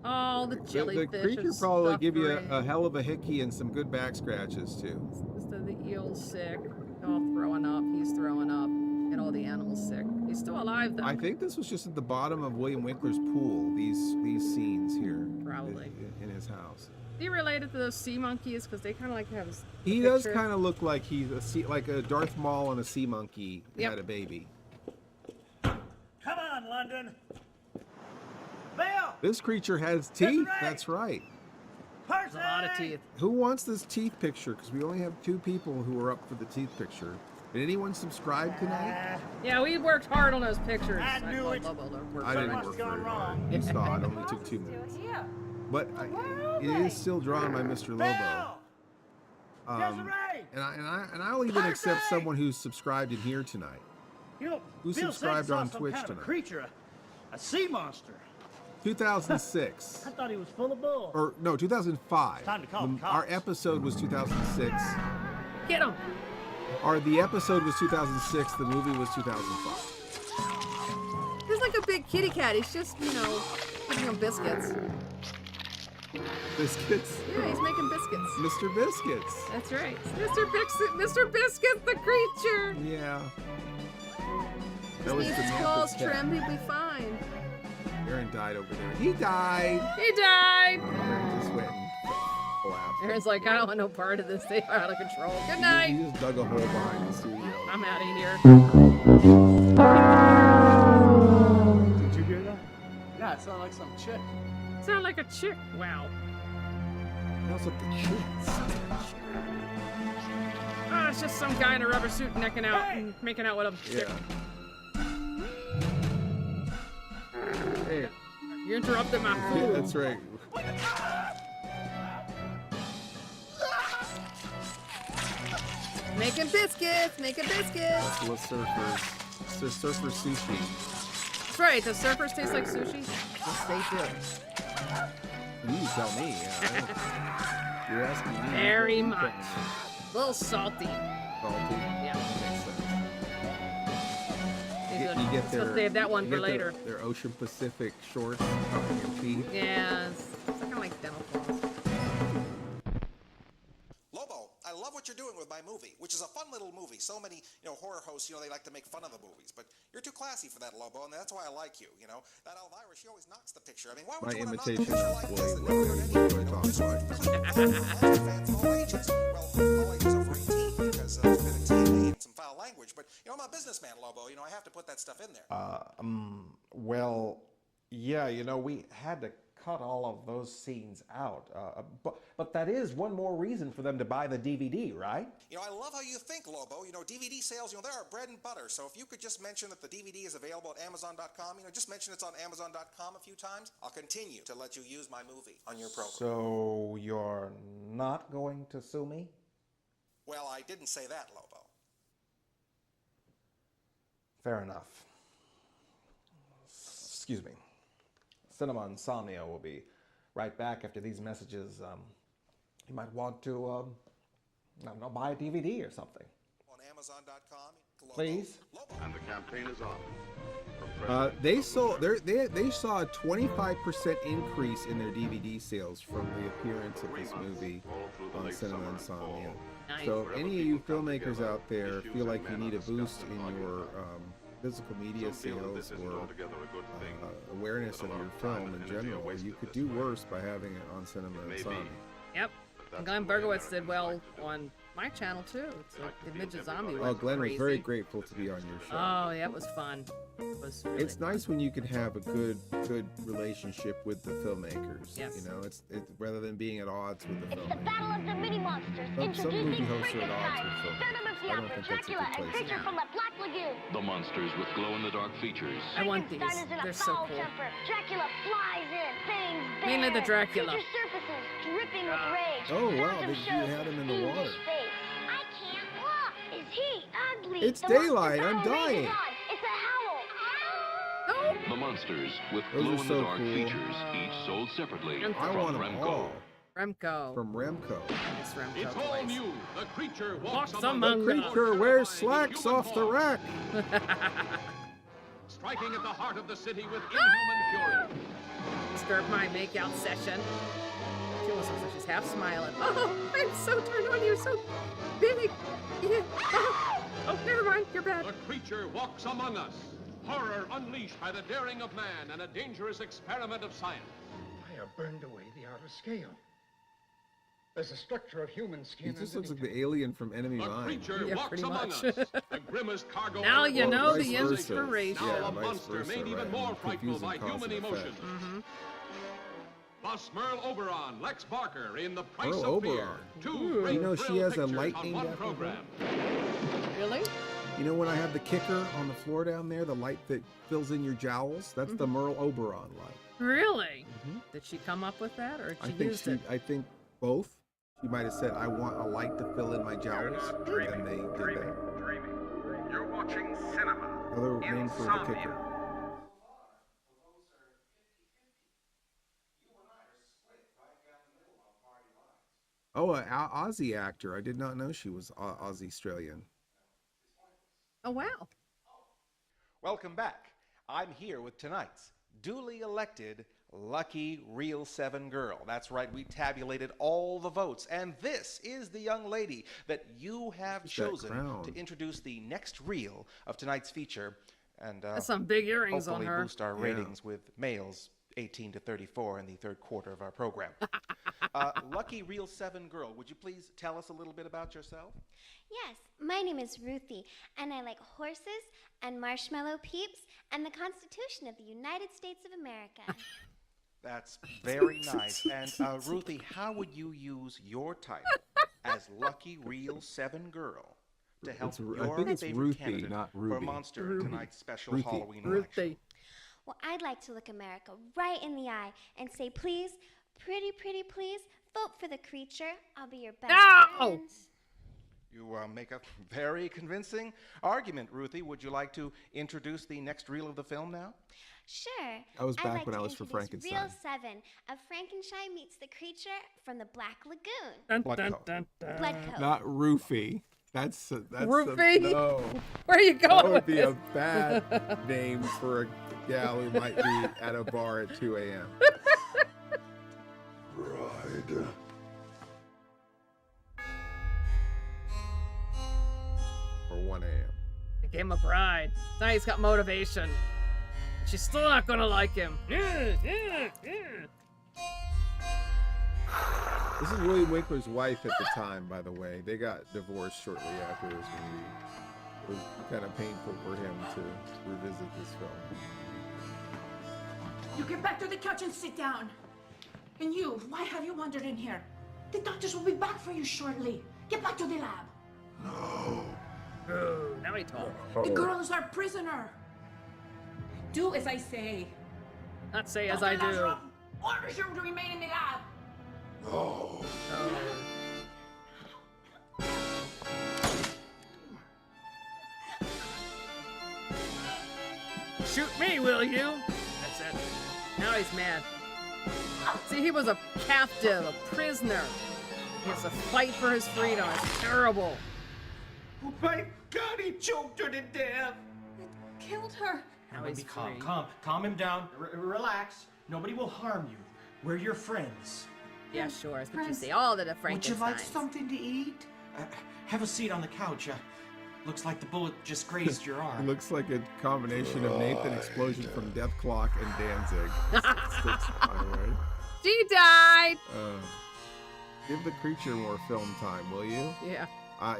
Oh, the The jellyfish. creature is probably give you suffering. a hell of a hickey and some good back scratches too. The eel's sick. All throwing up. He's throwing up. And all the animals sick. He's still alive though. I think this was just at the bottom of William Winkler's pool. These scenes here. Probably. In his house. Is he related to those sea monkeys? Because they kind of like have. He does kind of look like he's like a Darth Maul and a sea monkey Yep. had a baby. Come on, London. Bill! This creature has teeth. right. That's right. There's a lot of teeth. Who wants this teeth picture? Because we only have 2 people who are up for the teeth picture. Did anyone subscribe tonight? Yeah, we worked hard on those pictures. I knew it. I didn't work very hard. You saw it only took 2 minutes. But it is still drawn by Mr. Lobo. And I'll even accept someone who's subscribed in here tonight. You know, Who Bill subscribed said he saw on some Twitch kind of tonight? a creature, a sea monster. 2006. I thought he was full of bull. Or no, 2005. Time to call the cops. Our episode was 2006. Get him. The episode was 2006. The movie was 2005. He's like a big kitty cat. He's just, giving him biscuits. Biscuits? Yeah, he's making biscuits. Mr. Biscuits. That's right. Mr. Biscuits, the creature. Yeah. Just needs his claws trimmed, he'll be fine. Aaron died over there. He died. He died. Aaron just went and collapsed. Aaron's like, I don't want no part of this. They are out of control. Good night. He just dug a hole behind the studio. I'm out of here. Did you hear that? Yeah, it sounded like some chick. Sound like a chick. Wow. That's what the chicks. Oh, it's just some guy in a rubber suit necking out and making out with a chick. Hey. You interrupted my food. Yeah, that's right. Making biscuits. That's what surfers. It's the surfer sushi. That's right. Does surfers taste like sushi? Yes, they do. You tell me. Yeah, you're asking me. Very much. A little salty. Salty? Yeah. You get their, Let's save that one for later. Their Ocean Pacific shorts covering your feet. Yeah, it's kind of like dental floss. Lobo, I love what you're doing with my movie, which is a fun little movie. So many, horror hosts, they like to make fun of the movies, but you're too classy for that, Lobo, and that's why I like you. That Elvira, she always knocks the picture. I mean, why would you want to knock the picture like this? That never heard anything, just fans of all ages. Well, all ages over 18 because there's a bit of TNA and some foul language. But I'm a businessman, Lobo. I have to put that stuff in there. Well, yeah, we had to cut all of those scenes out. But that is one more reason for them to buy the DVD, right? I love how you think, Lobo. DVD sales, they're our bread and butter. So if you could just mention that the DVD is available at Amazon.com, just mention it's on Amazon.com a few times, I'll continue to let you use my movie on your program. So you're not going to sue me? Well, I didn't say that, Lobo. Fair enough. Excuse me. Cinema Insomnia will be right back after these messages. You might want to, buy a DVD or something. On Amazon.com. Please. And the campaign is on. They saw a 25% increase in their DVD sales from the appearance of this movie on Cinema Insomnia. Nice. So if any of you filmmakers out there feel like you need a boost in your physical media sales or awareness of your film in general, you could do worse by having it on Cinema Insomnia. Yep. And Glenn Bergowitz did well on my channel too. It's like the Midget Zombie was Glenn crazy. was very grateful to be on your show. Oh, yeah, it was fun. It was really It's nice when you can have a good relationship with the filmmakers. Yes. It's rather than being at odds with the It's the filmmakers. battle of the mini monsters. Some Introducing movie hosts are at odds with Frankenstein, filmmakers. Venom of the I don't Opera, think that's a Dracula, good and place. creature from the Black Lagoon. The monsters with glow-in-the-dark features. I want these. Frankenstein is in a They're so foul cool. temper. Dracula flies in, bangs bears. Mainly the Dracula. Creature surfaces, dripping with rage. Oh, wow, Phantom you shows had him in his the water. fiendish face. I can't look. Is he ugly? It's The monster daylight, I'm battle rages dying. on. It's a howl. The monsters with Those are so glow-in-the-dark cool. features, each sold separately I from want them Remco. all. Remco. From Remco. It's Remco. It's all new. The creature Walks walks among The us. creature wears slacks off the rack. striking at the heart of the city with inhuman fury. Disturb my makeout session. She almost looks like she's half smiling. Oh, I'm so turned on. You're so big. Yeah. Oh, never mind. You're bad. The creature walks among us. Horror unleashed by the daring of man and a dangerous experiment of science. I have burned away the outer scale. There's a structure of human skin. He just looks like the alien from Enemy The Mine. creature walks pretty among much. us. The grimmest cargo. Now ever you brought know to the civilization. inspiration. Now Yeah, a vice monster versa, made even right. more frightful Confusing by cause human and effect. emotion. Mm-hmm. Plus Merle Oberon, Lex Barker in The Price Merle of Fear. Oberon. Two great You know she thrill has a pictures lightning on one back program. Really? You know when I have the kicker on the floor down there, the light that fills in your jowls? That's the Merle Oberon light. Really? Did she come up with that, or she used it? I think both. She might have said, "I want a light to fill in my jowls," and they did that. You're watching cinema. Another name for the kicker. Oh, an Aussie actor. I did not know she was Aussie Australian. Oh, wow. Welcome back. I'm here with tonight's duly elected lucky real 7 girl. That's right, we tabulated all the votes, and this is the young lady that you have chosen to introduce the next reel of tonight's feature, and That's some big earrings on hopefully her. boost our ratings with males 18 to 34 in the third quarter of our program. Lucky real 7 girl, would you please tell us a little bit about yourself? Yes, my name is Ruthie, and I like horses and marshmallow peeps and the Constitution of the United States of America. That's very nice. And Ruthie, how would you use your title as Lucky Real 7 Girl to help your favorite Ruthie, candidate not for Ruby. tonight's tonight's special Halloween election? Ruthie. Well, I'd like to look America right in the eye and say, please, pretty, pretty, please, vote for the creature. I'll be your best friend. You make a very convincing argument, Ruthie. Would you like to introduce the next reel of the film now? Sure. That was I'd back like when to I was for introduce Frankenstein. Reel 7 of Frankenstein meets the creature from the Black Lagoon. Bloodcoat. Not Roofie. That's Roofie? no. Where are you going That would with be this? a bad name for a gal who might be at a bar at 2 a.m. Bride. Or 1 a.m. Became a bride. Now he's got motivation. She's still not gonna like him. This is William Winkler's wife at the time, by the way. They got divorced shortly after this movie. It was kind of painful for him to revisit this film. You get back to the couch and sit down. And you, why have you wandered in here? The doctors will be back for you shortly. Get back to the lab. No. Oh, now he talks. The girl is our prisoner. Do as I say. Not say as I do. Orders you to remain in the lab. No. Shoot me, will you? That's it. Now he's mad. See, he was a captive, a prisoner. He has to fight for his freedom. It's terrible. Oh my God, he choked her to death. Killed her. Now Now he's be calm, free. calm him down. Relax. Nobody will harm you. We're your friends. Yeah, sure. That's what you say. All the Would you Frankensteins. like something to eat? Have a seat on the couch. Looks like the bullet just grazed your It arm. looks like a combination of Nathan Explosion from Death Clock and Danzig. That's fine, right? She died! Give the creature more film time, will you? Yeah.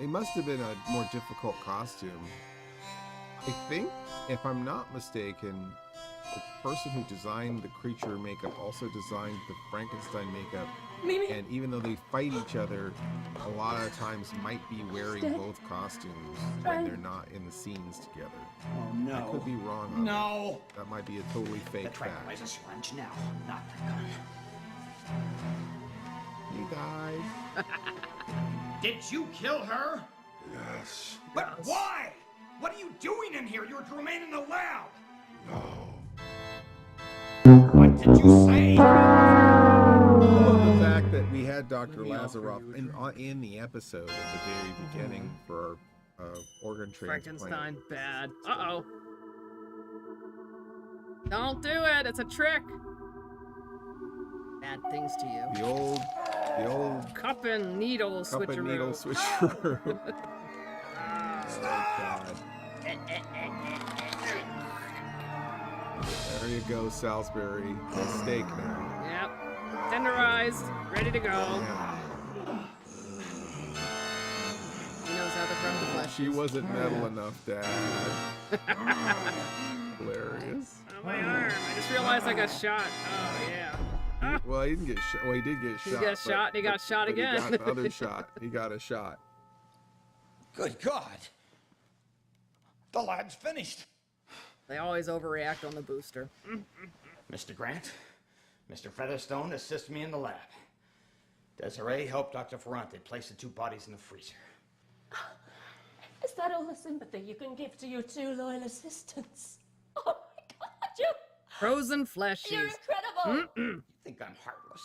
It must have been a more difficult costume. I think, if I'm not mistaken, the person who designed the creature makeup also designed the Frankenstein makeup. Maybe. And even though they fight each other, a lot of times might be wearing Dead. both costumes when they're not in the scenes together. Oh no. I could be wrong on No. that. That might be a totally fake The fact. tranquilizer syringe now, not the gun. He died. Did you kill her? Yes. But why? What are you doing in here? You're to remain in the lab. What did you say? I love the fact that we had Dr. Lazaroff in the episode at the very beginning for our organ transplant. Frankenstein bad. Uh-oh. Don't do it. It's a trick. Bad things to you. The old Cup and needle cup switcheroo. and needle switcheroo. Oh, God. There you go, Salisbury. A steak now. Yep. Tenderized. Ready to go. He knows how to crumb the flesh. She wasn't metal enough, Dad. Hilarious. Oh, my arm. I just realized I got shot. Oh, yeah. Well, he didn't get shot. Well, he did get shot. He got shot and he got shot again. He got the other shot. He got a shot. Good God. The lab's finished. They always overreact on the booster. Mr. Grant, Mr. Featherstone, assist me in the lab. Desiree, help Dr. Ferrante place the 2 bodies in the freezer. Is that all the sympathy you can give to your 2 loyal assistants? Oh my God, you! Frozen fleshies. You're incredible! You think I'm heartless?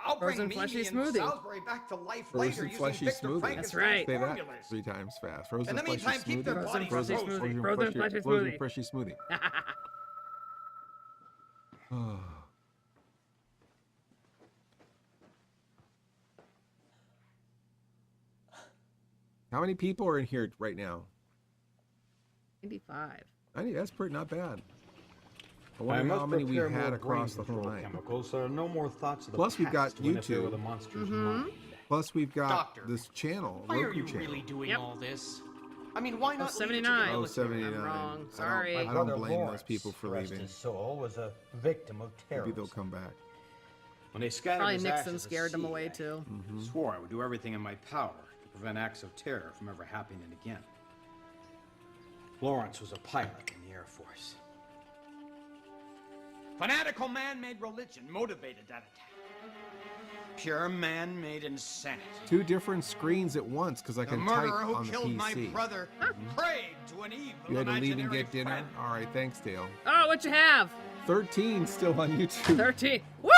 I'll Frozen bring fleshy Mimi and smoothie. Salisbury back to life Frozen later using fleshy Victor smoothie. Frankenstein's That's right. Say that formulas. 3 times fast. Frozen In the fleshy meantime, keep their smoothie. bodies Frozen frozen. fleshy smoothie. Frozen fleshy smoothie. How many people are in here right now? 95. That's pretty not bad. I I wonder must how many we prepare had more across the brain whole control night. chemicals, so there are no more thoughts of the Plus we've got past to interfere YouTube. with the monster's mind. Plus we've got Doctor, this channel, Why are Roku you channel. really doing all this? I mean, why not leave it to the 79. Oh, military? 79. I'm wrong. I Sorry. don't Brother blame those Lawrence, people for rest leaving. his soul, was a victim of Maybe terrorism. they'll come back. When they scattered Probably his Nixon ashes scared them at sea, away I too. swore I would do everything in my power to prevent acts of terror from ever happening again. Lawrence was a pilot in the Air Force. Fanatical man-made religion motivated that attack. Pure man-made insanity. 2 different screens at once because I The can murderer type who on the killed PC. my brother prayed to an evil You had to leave and imaginary get dinner? friend. All right, thanks, Dale. Oh, what you have? 13 still on YouTube. 13. Woohoo!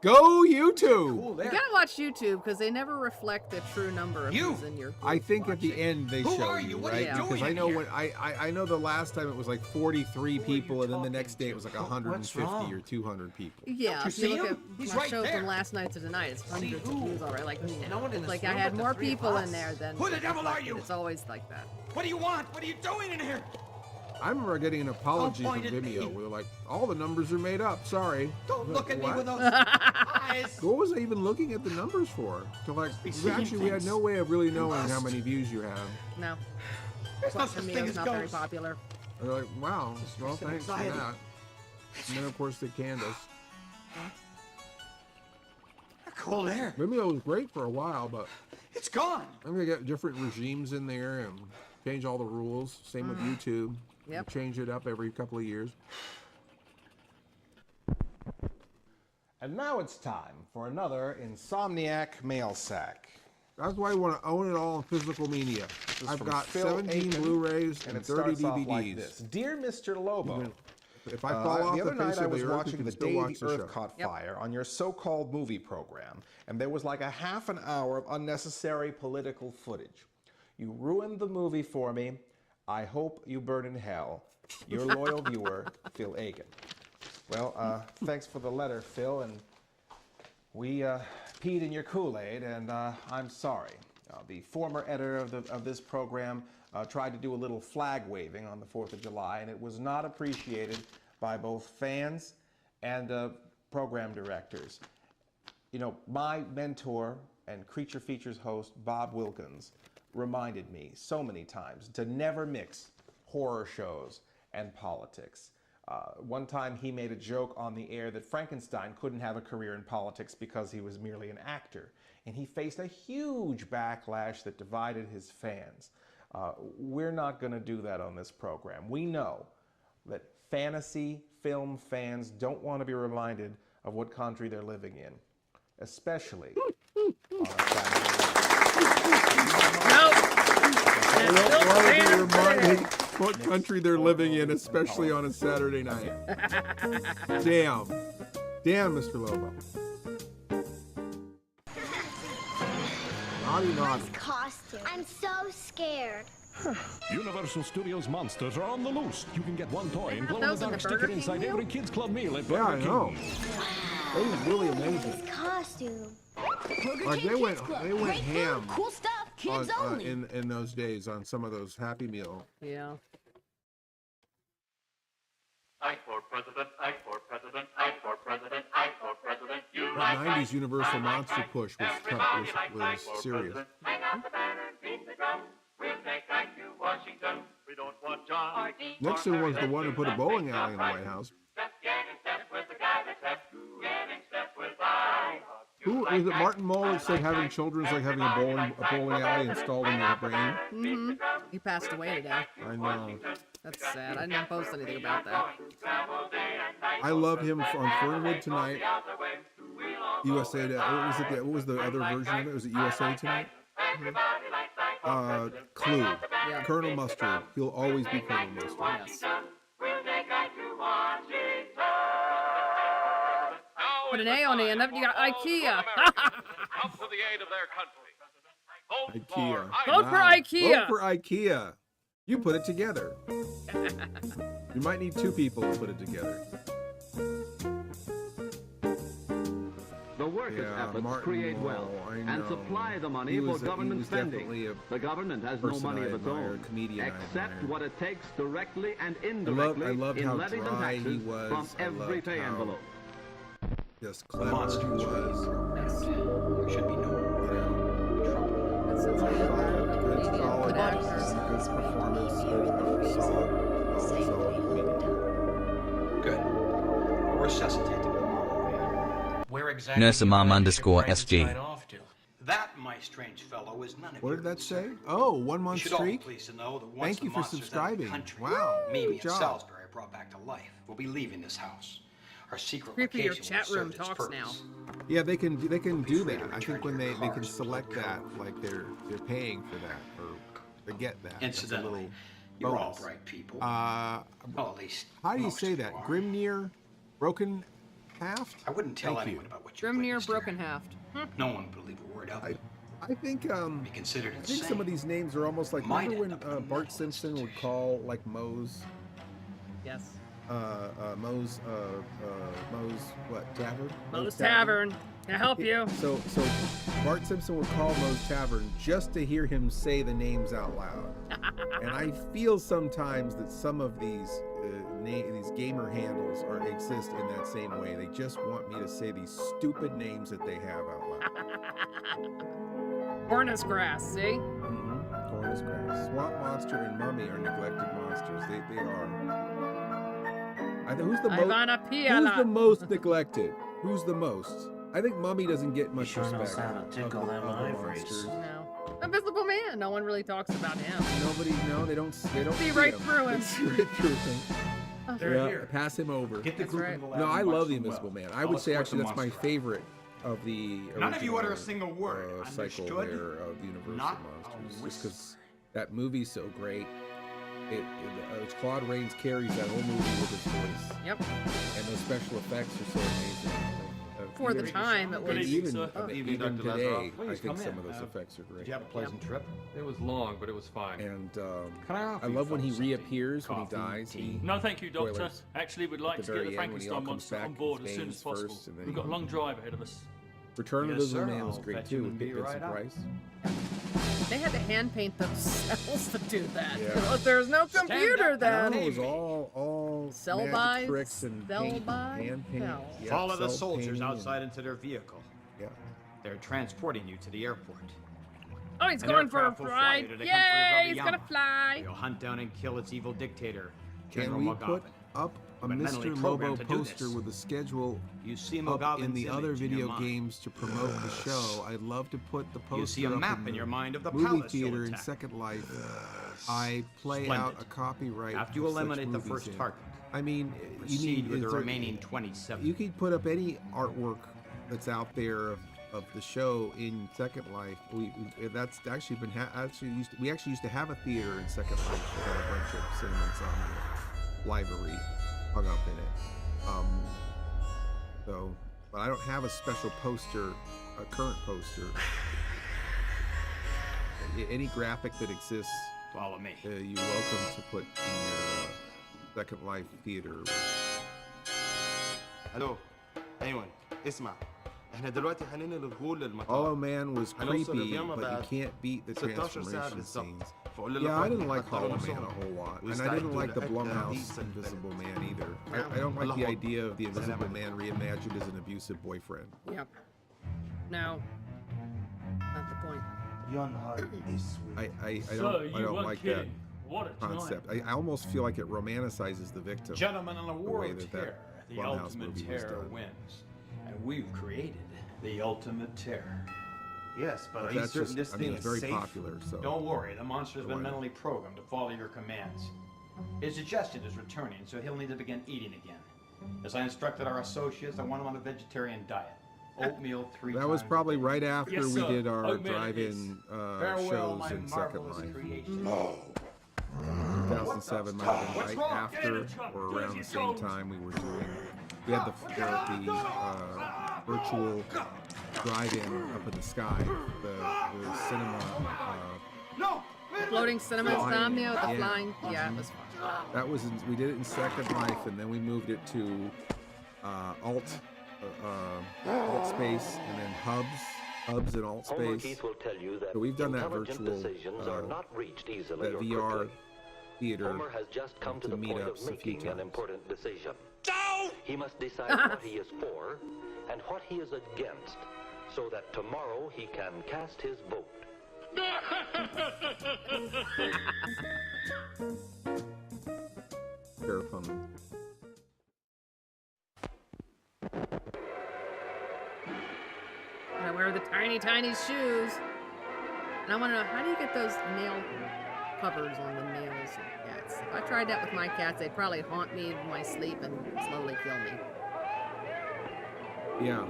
Go YouTube! You gotta watch YouTube because they never reflect the true number of who's in your group. I think at the end they Who show are you, you? What are right? you Because doing I know here? when I know the last time it was like 43 people, and then the next day it was like 150 wrong? or 200 people. Yeah, Don't you if you see look him? at He's my right show there. from last night to tonight, it's hundreds of views already. Like, No one in it's this like I room had but the more 3 of people in us. there than. Who the devil are you? It's always like that. What do you want? What are you doing in here? I remember getting an apology Don't from point at me. Vimeo where they're like, all the numbers are made up, sorry. Don't look at me What? with those eyes. What was I even looking at the numbers for? To like, seeing actually, we had things. no way of really knowing how must. many views you have. No. There's no such thing Vimeo's as not very ghosts. popular. They're like, wow, well, stress and thanks for anxiety. that. And then, of course, they canned us. Cold air. Vimeo was great for a while, but It's gone. I'm gonna get different regimes in there and change all the rules. Same with YouTube. Yep. Change it up every couple of years. And now it's time for another Insomniac mail sack. That's why I want to own it all in physical media. This is I've from got Phil 17 Aiken, Blu-rays and and it 30 starts off DVDs. like this. Dear Mr. Lobo, If I fall off the other the face night I of was the earth, you watching can the still day watch the the Earth show. caught fire on your so-called movie program, and there was like a half an hour of unnecessary political footage. You ruined the movie for me. I hope you burn in hell. Your loyal viewer, Phil Aiken. Well, thanks for the letter, Phil, and we peed in your Kool-Aid, and I'm sorry. The former editor of this program tried to do a little flag waving on the 4th of July, and it was not appreciated by both fans and program directors. You know, my mentor and Creature Features host, Bob Wilkins, reminded me so many times to never mix horror shows and politics. One time he made a joke on the air that Frankenstein couldn't have a career in politics because he was merely an actor. And he faced a huge backlash that divided his fans. We're not going to do that on this program. We know that fantasy film fans don't want to be reminded of what country they're living in, especially on a They don't want to be reminded what country they're living in, especially on a Saturday night. Damn. Damn, Mr. Lobo. Naughty, naughty. Costume. I'm so scared. Universal Studios monsters are on the loose. You can get one toy and That was glow-in-the-dark in the sticker Burger King inside meal? every Kids Club meal at Yeah, I Burger know. King. They was really amazing. This costume. Like they went ham Cool stuff. Kids on, only. in those days on some of those Happy Meal. Yeah. I for president, I for president, I for president, I for president. You The like 90s Universal Monster push was tough, was serious. hang out the banner, beat the drum. We'll take back to Washington. We don't want John. Nixon was the one who put a bowling alley in the White House. Just get in step with the guy that's left. Get in step with I. Who is it? Martin Mull that said having children is like having a bowling alley installed in your brain. Mm-hmm. He passed away today. I know. That's sad. I didn't post anything about that. I love him on Fernwood Tonight. USA. What was the other version of it? Was it USA Tonight? Clue. Yeah. Colonel Mustard. He'll always be Colonel Mustard. Yes. Put an A on the end of it. You got IKEA. Come to the aid of their country. IKEA. Vote for Wow. IKEA. Vote for IKEA. You put it together. You might need 2 people to put it together. The workers' efforts Martin create Mull, wealth I and know. supply the money He for was government spending. definitely The government has no person money I of its admire, own, comedian I except admire. what it takes directly and I indirectly loved in how levies and dry he taxes was. from I every loved pay how envelope. just clever he was. There should be no Good performance. Solid comedian. Good. We'll resuscitate them tomorrow. Where exactly Nursamam_SG. That, my strange fellow, is none of What your did that say? concern. Oh, 1 month You should all be streak. pleased to know that once Thank the you for monsters out of the subscribing. country, Wow, Mimi good and job. Salisbury are brought back to life. We'll be leaving this house. Our secret Creepy, your location will chat room serve its talks now. purpose. Yeah, they can do free that. to I return think when to your they can cars select with that, like they're paying for that or they get that. That's a Incidentally, little you're all bonus. bright people. Well, at least how do you most say of that? you are. Grimnir, Broken Haft. I wouldn't tell Thank anyone you. about what you Grimnir Broken Haft. No one would believe a word of it. I think Be considered I think insane. some of these names are almost like Might remember when Bart Simpson would call like Moe's Yes. Moe's what tavern? Moe's Tavern. Can I help you? So Bart Simpson would call Moe's Tavern just to hear him say the names out loud. And I feel sometimes that some of these these gamer handles exist in that same way. They just want me to say these stupid names that they have out loud. Hornus grass, see? Cornus grass. Swamp Monster and Mummy are neglected monsters. They are. I think who's the most neglected? Who's the most? I think Mummy doesn't get much respect. Tickle them ivories. No. Invisible Man. No one really talks about him. They don't See right through him. See right through him. They're here. Pass him over. Get the That's group right. in the lab No, and I watch love the them Invisible well. Man. I I'll would say escort actually the that's my monster out. favorite of the None of you utter a original, single word. cycle Understood? there of the Universal Not a Monsters. Just whisper. because that movie's so great. Claude Rains carries that whole movie with his voice. Yep. And those special effects are so amazing. For the time, it was. And even Evening, even Dr. today, Lazaroff. I Please think come some in. of those effects are great. Did you have a pleasant trip? It was long, but it was fine. And Can I offer I you love when he fellas something? reappears when he Coffee, dies. tea? No, thank you, Doctor. Spoilers. Actually, we'd like At to the get the very end when he all Frankenstein comes monster back on with board as soon Baines as possible. first, and then We've got a long drive ahead of us. Return of Yes, Invisible sir. Man was I'll great fetch you too with and be Vincent right out. Price. They had to hand paint themselves to do that. Yeah. There's no computer then. No, it was all Cell magic by, tricks and cell paint, by, hand paint. cell. Yep, Follow the self soldiers painting outside into their vehicle. Yeah. They're transporting you to the airport. Oh, he's An going for a aircraft will fly ride. you to the country Yay, of he's gonna Ramayama, fly. where you'll hunt down and kill its evil dictator, Can General we Mogavin. put up a You've been mentally Mr. programmed Lobo to do poster this. with a schedule You see up Mogavin's in the other image in your video mind. games to promote the show? I'd love to put the poster You see a up map in in the your mind of the movie palace you'll theater in attack. Second Life. I play Splendid. out a copyright. After you of such eliminate the movies first in. target, I mean, you proceed need with the is there- remaining 27. You could put up any artwork that's out there of the show in Second Life. That's actually been we actually used to have a theater in Second Life that had a bunch of Cinema Insomnia library hung up in it. But I don't have a special poster, a current poster. Any graphic that exists, follow me. You're welcome to put in your Second Life theater. الو ايوه اسمع احنا دلوقتي هننقل الغول للمطار. Hollow Man was هنوصل creepy, اليوم but you بعد can't beat the 16 ساعة transformation بالظبط. scenes. فقول Yeah, I للأخوات didn't like يحضروا Hollow Man نفسهم a whole lot, and I ويستعدوا didn't like the لأداء Blumhouse ذي Invisible Man either. I don't like the idea of the Invisible Man reimagined as an abusive boyfriend. Yep. No. Not the point. Your heart is sweet. I don't like that concept. I almost feel like it romanticizes the victim. Gentlemen, in a the war way of that terror, the Blumhouse ultimate movie was terror done. wins. And we've created the ultimate terror. Yes, but are you That's certain just, this I mean, thing it's is very safe? popular, so. Don't worry, the monster's been Why not? mentally programmed to follow your commands. His digestion is returning, so he'll need to begin eating again. As I instructed our associates, I want him on a vegetarian diet. Oatmeal 3 That was times probably a day. right after Yes, we sir. did our Oatmeal it drive-in is. Farewell, shows my in Second marvelous Life. creation. 2007 might have been right after or around the same time we were doing. We had the virtual drive-in up in the sky, the cinema. Floating cinema flying. insomnia with the Yeah. flying. Yeah, it was fun. That was we did it in Second Life, and then we moved it to Alt alt space, and then hubs in alt space. Will tell you that So we've done that intelligent virtual, decisions are not reached easily that or VR quickly. theater Homer has just come to the point of meetups a few making an times. important decision. He must decide what he is for and what he is against, so that tomorrow he can cast his vote. Terrifying. I wear the tiny, tiny shoes. And I want to know, how do you get those nail covers on the nails of cats? If I tried that with my cats, they'd probably haunt me in my sleep and slowly kill me. Yeah.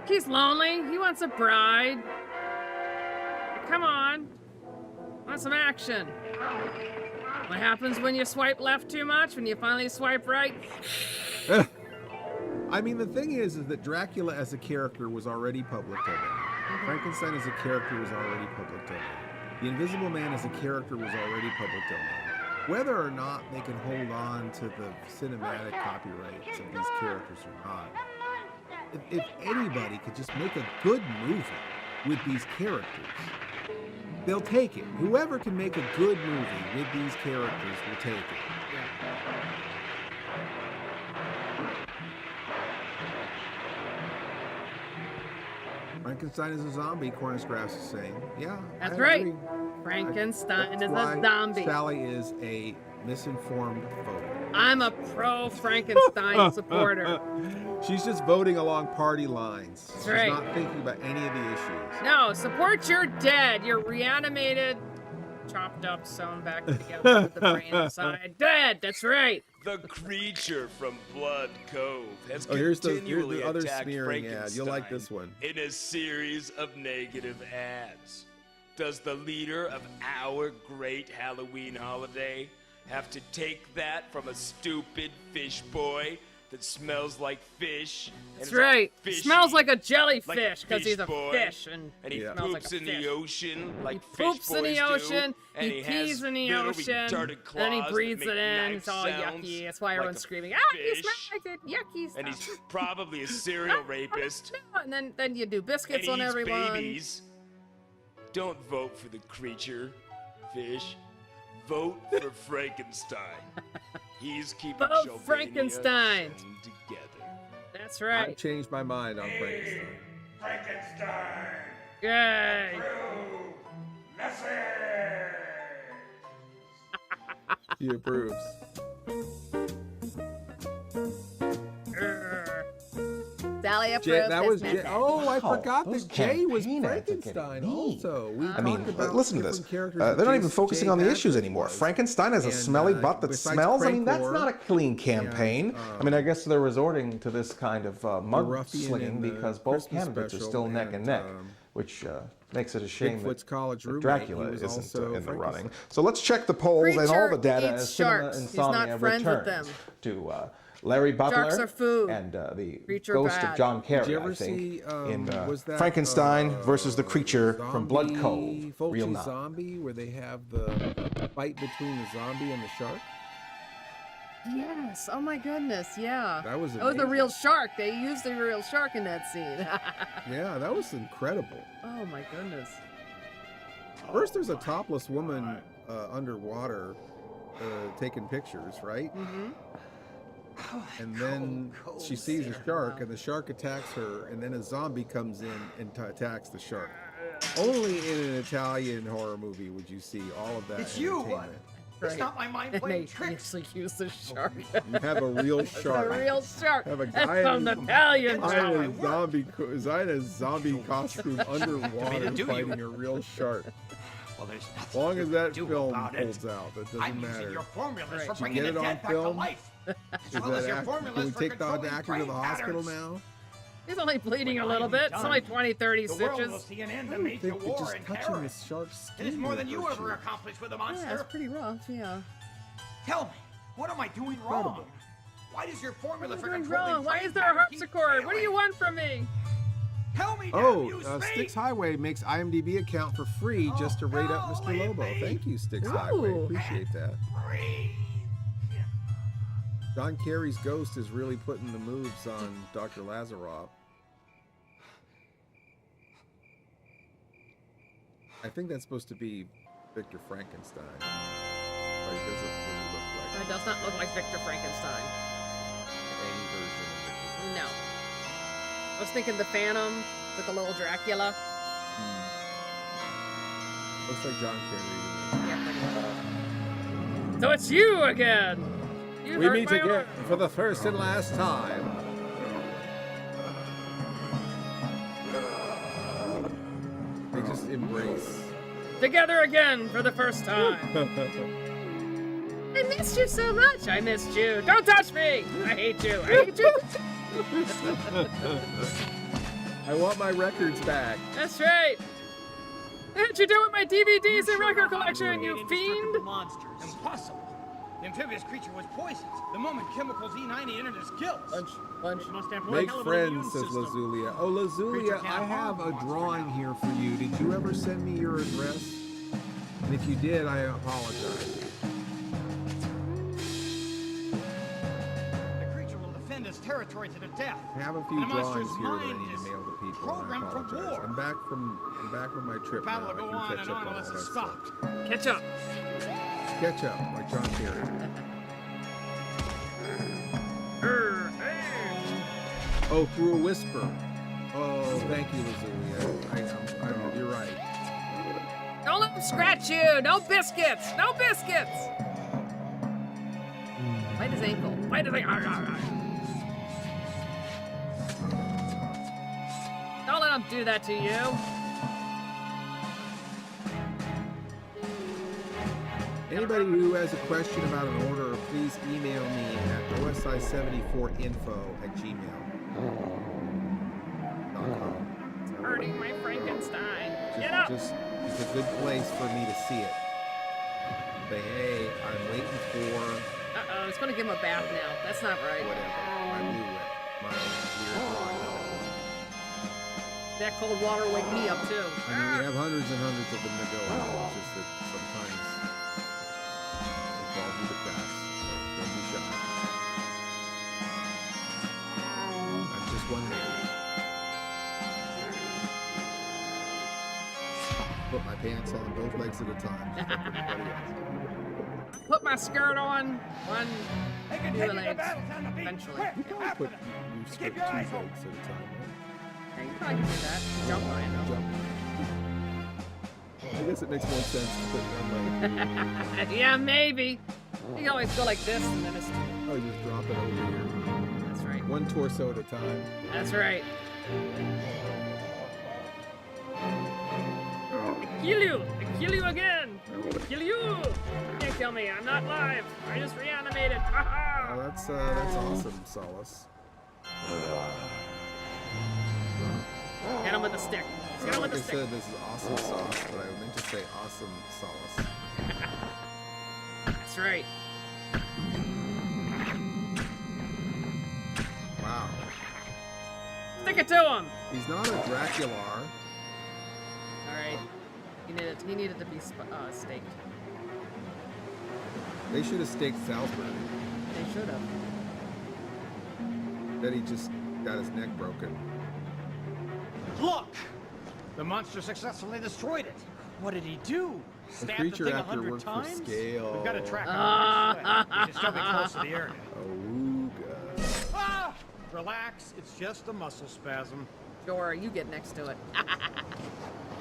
He's lonely. He wants a bride. Come on. Want some action. What happens when you swipe left too much? When you finally swipe right? I mean, the thing is that Dracula as a character was already public domain. Frankenstein as a character was already public domain. The Invisible Man as a character was already public domain. Whether or not they can hold on to the cinematic copyrights of these characters or not, if anybody could just make a good movie with these characters, they'll take it. Whoever can make a good movie with these characters will take it. Frankenstein is a zombie, Cornish Grass is saying. Yeah, That's I right. agree. Frankenstein That's is why a zombie. Sally is a misinformed voter. I'm a pro Frankenstein supporter. She's just voting along party lines. That's She's right. not thinking about any of the issues. No, support your dead. You're reanimated, chopped up, sewn back together with the brain inside. Dead, that's right. The creature from Blood Cove has Here's continually the other attacked smearing ad. Frankenstein You'll like this one. in a series of negative ads. Does the leader of our great Halloween holiday have to take that from a stupid fish boy that smells like fish? And That's is all right. fishy, Smells like a jellyfish like because he's a boy, fish and he smells poops like a in fish. the ocean like He poops fish in the boys do, ocean, and he has pees in the little ocean, retarded then he claws breathes that it make in. knife It's all sounds yucky. That's why like everyone's a screaming, you fish. smell like it, yucky stuff. And he's probably a serial rapist. And then you do biscuits and on eats everyone. babies. Don't vote for the creature, fish. Vote for Frankenstein. He's keeping Vote Sylvania Frankenstein. together. That's right. I've changed my mind on Frankenstein. Frankenstein! Yay! She approves. Sally approves. That was this Jay. Oh, I Wow, forgot those that Jay was campaign ads are getting Frankenstein mean. also. We I mean, talked about listen to this. different characters They're that not even Jay focusing on the issues Patrick anymore. was. Frankenstein has a And, smelly butt that besides smells. I mean, that's Crankor, not a clean campaign. I mean, I guess they're resorting to this kind of Ruffian mudslinging in the because both Christmas candidates are special still neck and and, neck, which makes it a shame Bigfoot's that college roommate, Dracula he was isn't also in the running. Frankenstein. So let's check the polls and all the data eats as Cinema sharks. He's Insomnia not friends with returns them. to Larry Butler Sharks are food. and the Creature ghost bad. of John Did you Kerry, ever I think, see, in was that, Frankenstein versus the creature from Blood zombie, Cove. Fulci Real now. Zombie, where they have the fight between the zombie and the shark. Yes. Oh my goodness. Yeah. That was the amazing. real shark. They used the real shark in that scene. Yeah, that was incredible. Oh my goodness. First, there's a topless woman underwater taking pictures, right? Mm-hmm. And then she sees a shark, and the shark attacks her, and then a zombie comes in and attacks the shark. Only in an Italian horror movie would you see all of that It's you, entertainment. It's not my mind And playing they tricks. actually use the shark. You have a real shark. A real shark. Have a That's guy from the in Italian a time. zombie costume underwater do you? fighting a real shark. Well, there's As long as that do film about it. holds out, that doesn't I'm matter. using your formulas for Did you bringing get the it on dead back to film? life. Is As well as your can formulas we for take the controlling actor to brain the hospital patterns. now? He's only bleeding a When little I'm bit. It's done, only 20, 30 the world will stitches. see an end I to don't major think that war just and touching terror. the shark's skin It is more will than you hurt ever accomplished with a monster. Yeah, it's pretty rough. Yeah. Tell me, what am I doing wrong? Why does your formula for What's controlling wrong? Why brain is there a patterns keep harpsichord? What do you failing? want from me? Tell me, damn Oh, you, Styx Snake! Highway makes IMDb account for free just to rate up Mr. Lobo. Thank you, Styx Highway. Ooh. Appreciate that. John Kerry's ghost is really putting the moves on Dr. Lazaroff. I think that's supposed to be Victor Frankenstein. But it doesn't really look like It does not look like Victor Frankenstein. any version of Victor. No. I was thinking the Phantom with the little Dracula. Looks like John Kerry. Yeah, pretty much. So it's you again! You We hurt meet my again arm. for the first and last time. They just embrace. Together again for the first time. I missed you so much. I missed you. Don't touch me. I hate you. I hate you. I want my records back. That's right. What'd you do with my DVDs and record collection, you fiend? Monsters. Impossible. The amphibious creature was poisoned. The moment chemicals E90 entered his gills. Lunch. Must have Make hell of an friends, immune says system. Lazulia. Oh, Lazulia, I have a drawing here for you. Did you ever send me your address? And if you did, I apologize. The creature will defend its territory to the death. I have a few And the monster's drawings here that I mind need to is mail to people. And I programmed for apologize. war. I'm back from my trip Battle now. will I go can on catch and up on on all unless that it's stuff. stopped. Catch up. Catch up, like John Kerry. Oh, through a whisper. Oh, thank you, Lazulia. You're right. Don't let him scratch you. No biscuits. No biscuits. Bite his ankle. Bite his ankle. Don't let him do that to you. Anybody who has a question about an order, please email me at osi74info@gmail.com. Hurting my Frankenstein. Get up. It's a good place for me to see it. Say, hey, I'm waiting for Uh-oh, it's gonna give him a bath now. That's not right. whatever. My blue wet. My weird drawing. That cold water wake me up too. I mean, we have hundreds and hundreds of them to go. It's just that sometimes they fall through the cracks. So don't be shy. I'm just one man. Put my pants on both legs at a time. Just like everybody else. Put my skirt on one two legs. Eventually. You probably put your skirt 2 legs at a time, right? Yeah, you probably can do that. Jump on it though. I guess it makes more sense to put one leg. Yeah, maybe. You can always go like this and then it's... Oh, you just drop it over here. That's right. One torso at a time. That's right. I kill you! I kill you again! I kill you! You can't kill me. I'm not live. I just reanimated. Oh, that's awesome, Solace. Hit him with a stick. Hit him with Like a I stick. said, this is awesome sauce, but I meant to say awesome Solace. That's right. Wow. Stick it to him! He's not a Dracular. Alright. He needed to be staked. They should have staked Salzburg. They should have. Then he just got his neck broken. Look! The monster successfully destroyed it. What did he do? The Stab creature the thing actor 100 worked for times? Scale. We've got to track our sled. We should still be close to the area. Ooga. Ah! Relax, it's just a muscle spasm. Sure, you get next to it.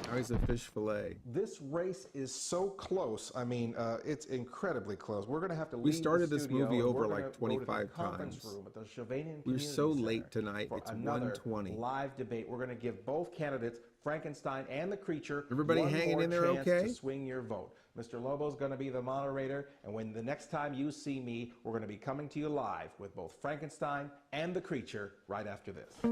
Now he's a fish fillet. This race is so close. I mean, it's incredibly close. We're going to have to leave We started the this studio movie and over we're gonna like go to the 25 conference times. room at the Shavanian We're so Community late Center tonight. for It's another 1:20. live debate. We're going to give both candidates, Frankenstein and the Creature, Everybody one hanging more in there chance okay? to swing your vote. Mr. Lobo's going to be the moderator, and when the next time you see me, we're going to be coming to you live with both Frankenstein and the Creature right after this. So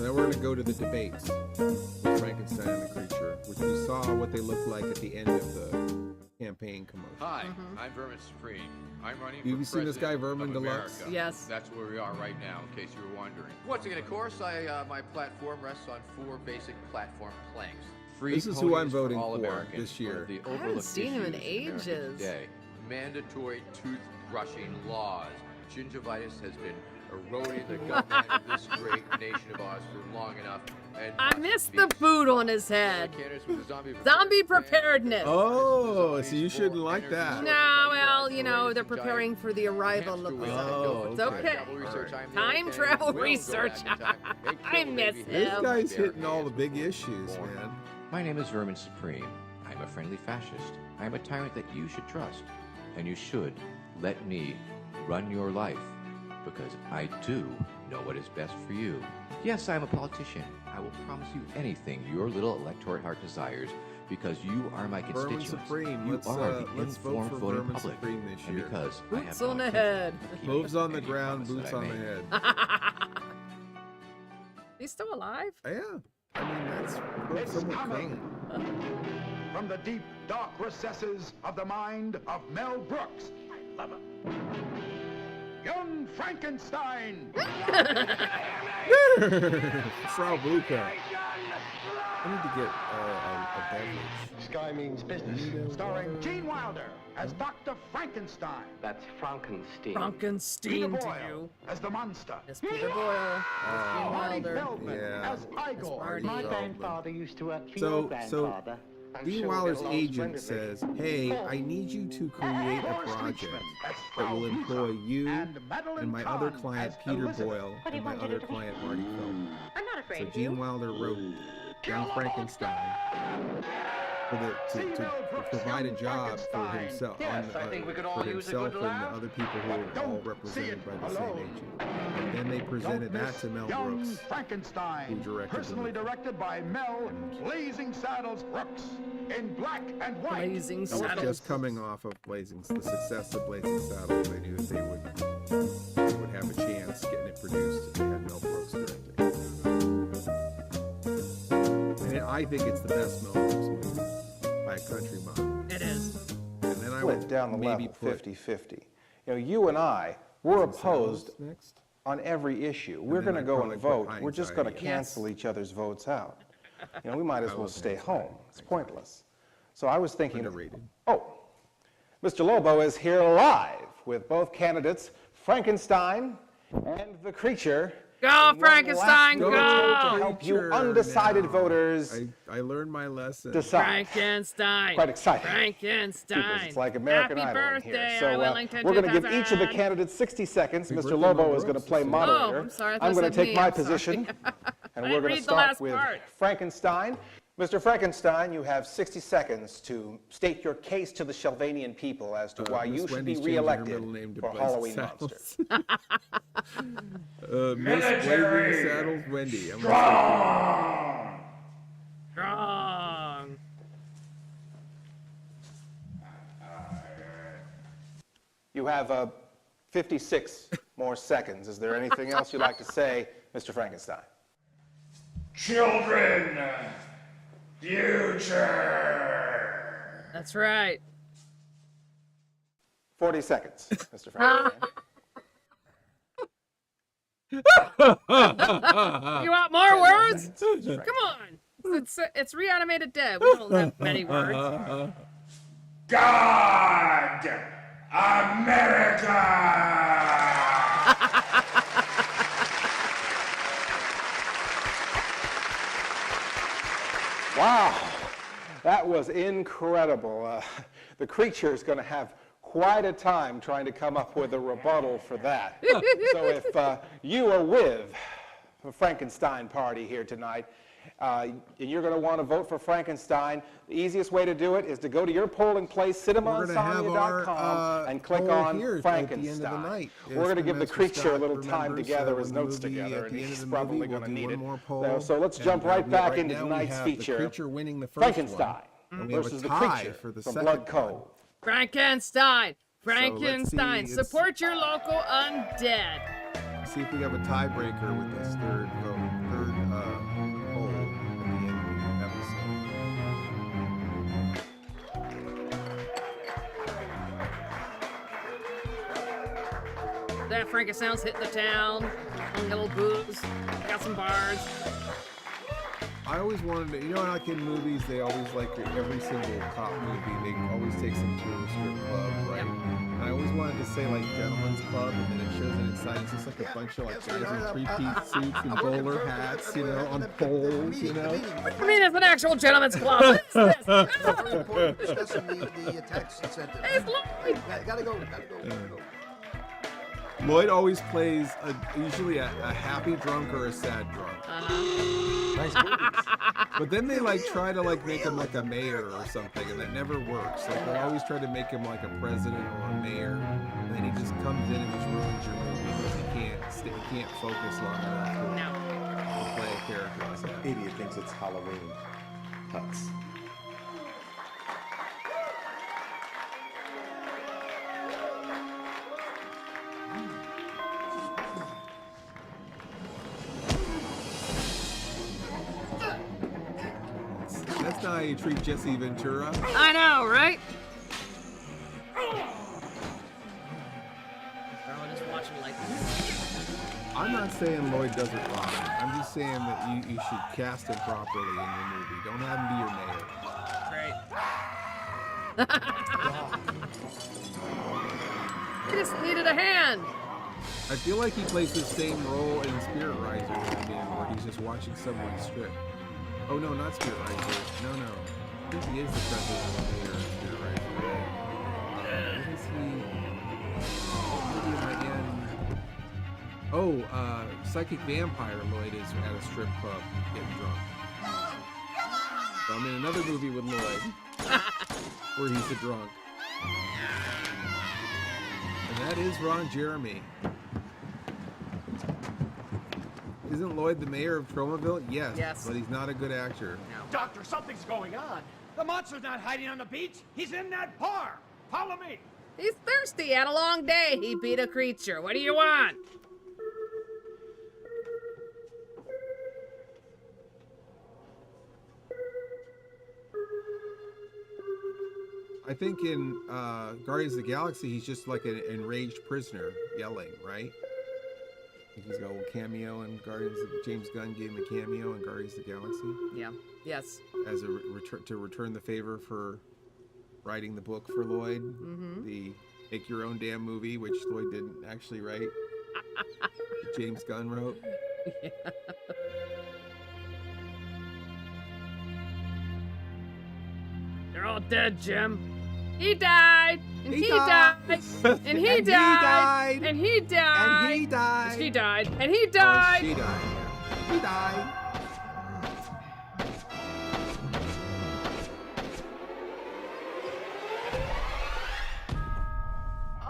now we're going to go to the debates with Frankenstein and the Creature, which we saw what they looked like at the end of the campaign commercial. Hi, I'm Vermin Supreme. I'm running You for seen this guy, Vermin President of Deluxe? America. Yes. That's where we are right now, in case you were wondering. Once again, of course, my platform rests on 4 basic platform planks. Free This is who I'm ponies voting all for Americans, this year. one of the I haven't overlooked seen him in issues America ages. Today. Mandatory tooth brushing laws. gingivitis has been eroding the government of this great nation of ours for long enough. And I missed the boot on his head. Zombie preparedness. Oh, so you shouldn't like that. No, well, you know, they're preparing for the arrival of the zombie. It's okay. Time travel research. I miss him. This guy's hitting all the big issues, man. My name is Vermin Supreme. I'm a friendly fascist. I'm a tyrant that you should trust. And you should let me run your life. Because I do know what is best for you. Yes, I'm a politician. I will promise you anything your little electorate heart desires because you are my constituents. Supreme. You Let's are the vote informed for voting Vermin public. Supreme this And year. because Boots I have on the no head. Hooves on the ground, boots on the head. He's still alive? Yeah. I mean, that's somewhat coming. From the deep, dark recesses of the mind of Mel Brooks. I love him. Young Frankenstein. Frau Blucher. I need to get a beverage. Sky means business. Starring Gene Wilder as Dr. Frankenstein. That's Frankenstein. Frankenstein Peter to Boyle you. as the monster. Yes, Peter Boyle. Gene Marty Wilder. Feldman as Igor. My grandfather used to work for So Gene Wilder's agent says, hey, I need you to create a project that will employ you and my other client, Peter Boyle, and my other client, Marty Feldman. I'm not afraid So of you. Gene Wilder wrote Young Frankenstein to provide a job for himself, for himself and the other people who are all represented by the same agent. And then they presented that to Mel Young Brooks, Frankenstein, who directed personally the movie. directed by Mel Blazing Saddles Brooks in black and white. Blazing That was Saddles. just coming off of the success of Blazing Saddles. They knew that they would have a chance getting it produced if they had Mel Brooks directing. And I think it's the best Mel Brooks movie by a country mile. It is. And then I Split would down the maybe level, put 50-50. You know, you and I, we're opposed Saddles next. on every issue. We're then going to I'd go probably and put vote. high We're just going to anxiety. cancel each other's votes out. You know, we might as well love stay anxiety. home. It's pointless. So I was thinking, Underrated. oh, Mr. Lobo is here live with both candidates, Frankenstein and the Creature. Go, in one Frankenstein, last go! attempt to help you Creature undecided now. voters I learned my lesson. decide. Frankenstein. Quite exciting. Frankenstein. It's like American Happy Idol in birthday, here. So Wellington we're going to give each of the 2000. candidates 60 seconds. Happy Mr. birthday, Lobo Mel is going to Brooks. play moderator. Oh, I'm sorry, I thought I'm you going to said take me. my I'm sorry. position, and I we're going didn't to read the start last with part. Frankenstein. Mr. Frankenstein, you have 60 seconds to state your case to the Shelvanian people as to why you Miss should be Wendy's changing her reelected middle name to for Blazing Halloween Saddles. Monster. Miss Blazing Saddles Wendy. I'm gonna Strong. You have 56 more seconds. Is there anything else you'd like to say, Mr. Frankenstein? Children, future. That's right. 40 seconds, Mr. Frankenstein. You want more words? Come on. It's reanimated dead. We don't have many words. God, America. Wow, that was incredible. The Creature is going to have quite a time trying to come up with a rebuttal for that. So if you are with the Frankenstein party here tonight, and you're going to want to vote for Frankenstein, the easiest way to do it is to go to your polling place, cinemainsomnia.com, and click poll on here at Frankenstein. the end of the night. We're going to As give the Mr. Creature a Scott little time remembers, together, his when the notes movie, together, at and the end he's of the movie, probably we'll going to do need one it. more poll, So let's jump and, right back right into now we tonight's have the feature. Creature winning the first Frankenstein one, and we have versus a the tie Creature for the from second Blood one. Cove. Frankenstein. let's Frankenstein. see, Support your local undead. See if we have a tiebreaker with this third vote, third poll at the end of the episode. That Frankenstein's hitting the town. A little booze. Got some bars. I always wanted to, you know, like in movies, they always like every single cop movie, they always take some to a strip club, right? And I always wanted to say like Gentleman's Club, and then it shows it inside. It's just like a bunch of like guys in three-piece suits and bowler hats, you know, on poles, you know. What do you mean it's an actual gentleman's club? What is this? Discussing the tax incentive. Gotta go. Lloyd always plays usually a happy drunk or a sad drunk. Nice movies. But then they like try to like make him like a mayor or something, and that never works. Like they always try to make him like a president or a mayor, and then he just comes in and just ruins your movie because he can't focus long enough to play a character like that. Idiot thinks it's Halloween. Huts. That's not how you treat Jesse Ventura. I know, right? Just watching like I'm not saying Lloyd does it wrong. I'm just saying that you should cast him properly in your movie. Don't have him be your mayor. He just needed a hand. I feel like he plays the same role in Spirit Riser again, where he's just watching someone strip. Oh no, not Spirit Riser. No. I think he is the president of the mayor of Spirit Riser. What is he? What movie am I in? Oh, Psychic Vampire Lloyd is at a strip club getting drunk. So I'm in another movie with Lloyd where he's a drunk. And that is Ron Jeremy. Isn't Lloyd the mayor of Tromaville? Yes. But he's not a good actor. No. Doctor, something's going on. The monster's not hiding on the beach. He's in that bar. Follow me. He's thirsty. Had a long day. He beat a creature. What do you want? I think in Guardians of the Galaxy, he's just like an enraged prisoner yelling, right? I think he's got a little cameo in Guardians of James Gunn gave him a cameo in Guardians of the Galaxy. Yeah. Yes. As a return the favor for writing the book for Lloyd, the Make Your Own Damn Movie, which Lloyd didn't actually write. James Gunn wrote. Yeah. They're all dead, Jim. He died, and he died, and he died, and he died, and he died, she died, and he died. Oh, she died. Yeah. He died.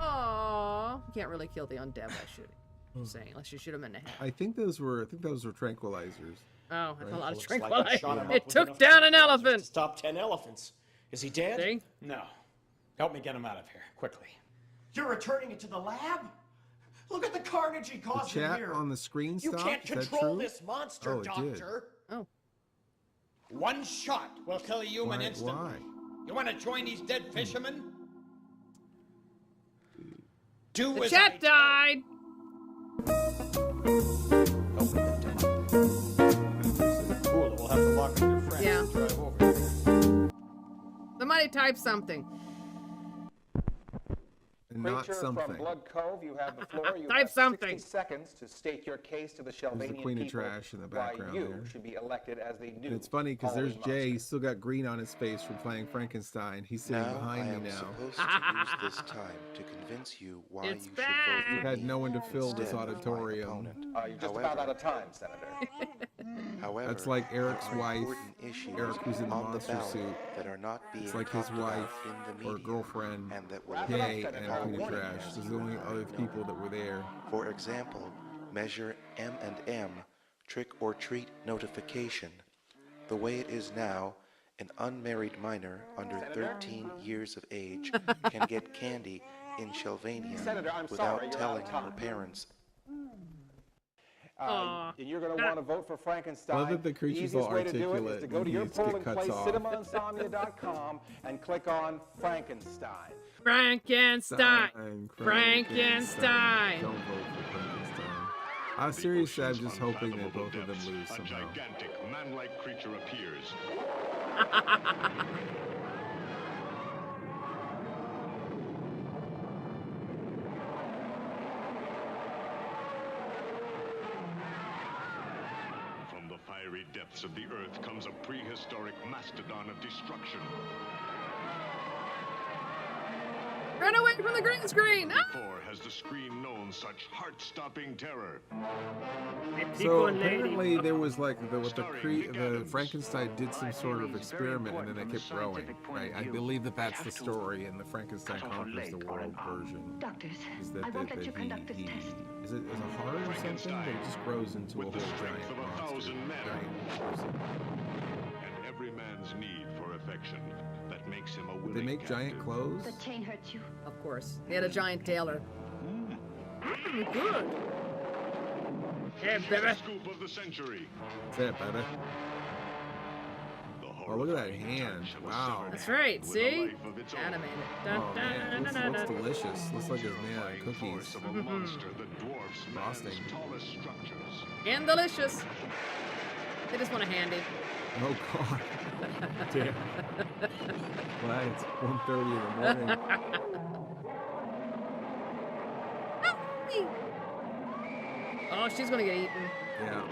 Oh, you can't really kill the undead by shooting. I'm saying, unless you shoot him in the head. I think those were tranquilizers. Oh, that's a lot of Looks like I tranquilizers. shot him up It with took enough down an tranquilizers elephant. to stop 10 elephants. Is he dead? See? No. Help me get him out of here, quickly. You're returning it to the lab? Look at the carnage he The caused in chat here. on the screen You stopped? can't Is that control true? this monster, Oh, it did. Doctor. Oh. One shot will kill a human Why- instantly. why? You want to join these dead fishermen? Do The as chat died. Cool, we'll have to lock up your friends Yeah. and drive over. Somebody type something. And not Creature something. from Blood Cove, you have the floor. You Type have something. 60 seconds to state your case to the There's the Shelvanian Queen of people Trash in the why background you there. should be elected as the new And it's funny because there's Halloween Jay. He's still got green on his face from playing Frankenstein. He's sitting Now I behind am me now. supposed to use this time to convince you why It's you should back. vote for We've had me no one to fill this instead of my auditorium. opponent. You're just about out of time, Senator. However, That's like Eric's there are wife. important issues Eric, who's in the on the monster ballot suit. that are not being It's like his talked about wife in the or media girlfriend, and that will Jay, affect and our Queen of voting Trash. as Those are you the only well other know. people that were there. For example, measure M&M trick or treat notification. The way it is now, an unmarried minor under 13 years of age can get candy in Shelvania Senator, I'm without sorry, you're telling out of her time. parents. And you're going to want to vote for Frankenstein. Love that the creature's easiest all way to do it is articulate to go to and your he just polling cuts place, off. cinemainsomnia.com, and click on Frankenstein. Frankenstein. Frankenstein. Don't vote for Frankenstein. Seriously, I'm just hoping that both of them lose A somehow. gigantic man-like creature appears. From the fiery depths of the earth comes a prehistoric mastodon of destruction. Run away from the green screen! Ah! Before has the screen known such heart-stopping terror. So apparently there was like the Frankenstein did some sort of experiment and then it kept growing. Right? I believe that that's the story in the Frankenstein Conquers the World version. Doctors, Is that, I won't that let you he- conduct this he- test. Is it a heart or something? That it just grows into a whole giant monster. Giant person. And every man's need for affection that makes him a Did willing they make giant clothes? The chain hurts you. Of course. They had a giant tailor. Good. Yeah, baby. Scoop of the century. That's it, baby. Oh, look at that hand. Wow. That's right, see? Animated. Oh, man. It looks delicious. Looks like it's made out of cookies. Of a monster that dwarfs man's Frosting. tallest structures. And delicious. They just want a handy. Oh, God. Damn. Glad it's 1:30 in the morning. Oh, she's gonna get eaten. Yeah.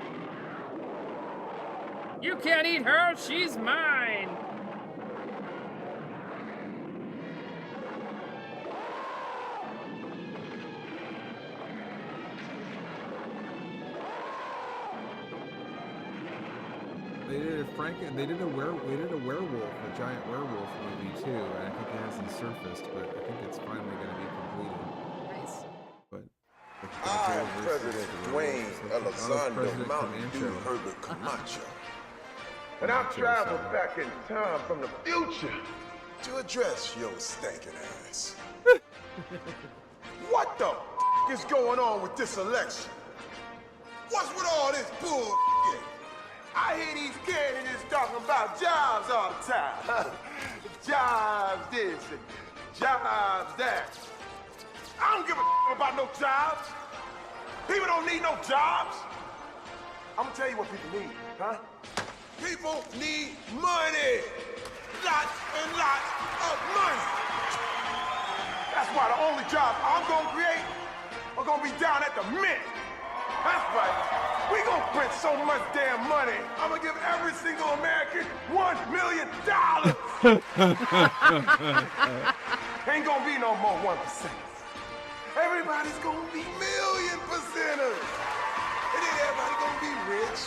You can't eat her, she's mine. They did a werewolf, a giant werewolf movie too, and I think it hasn't surfaced, but I think it's finally going to be completed. Nice. But I am President Dwayne Elizondo President Mountain Dew Camacho. Herbert Camacho. And I've traveled back in time from the future to address your stinking ass. What the is going on with this election? What's with all this bull? I hear these candidates talking about jobs all the time. Jobs this and jobs that. I don't give a about no jobs. People don't need no jobs. I'm gonna tell you what people need, huh? People need money. Lots and lots of money. That's why the only job I'm gonna create are gonna be down at the mint. That's right. We gonna print so much damn money. I'm gonna give every single American $1 million. Ain't gonna be no more 1%. Everybody's gonna be million percenters. And then everybody gonna be rich.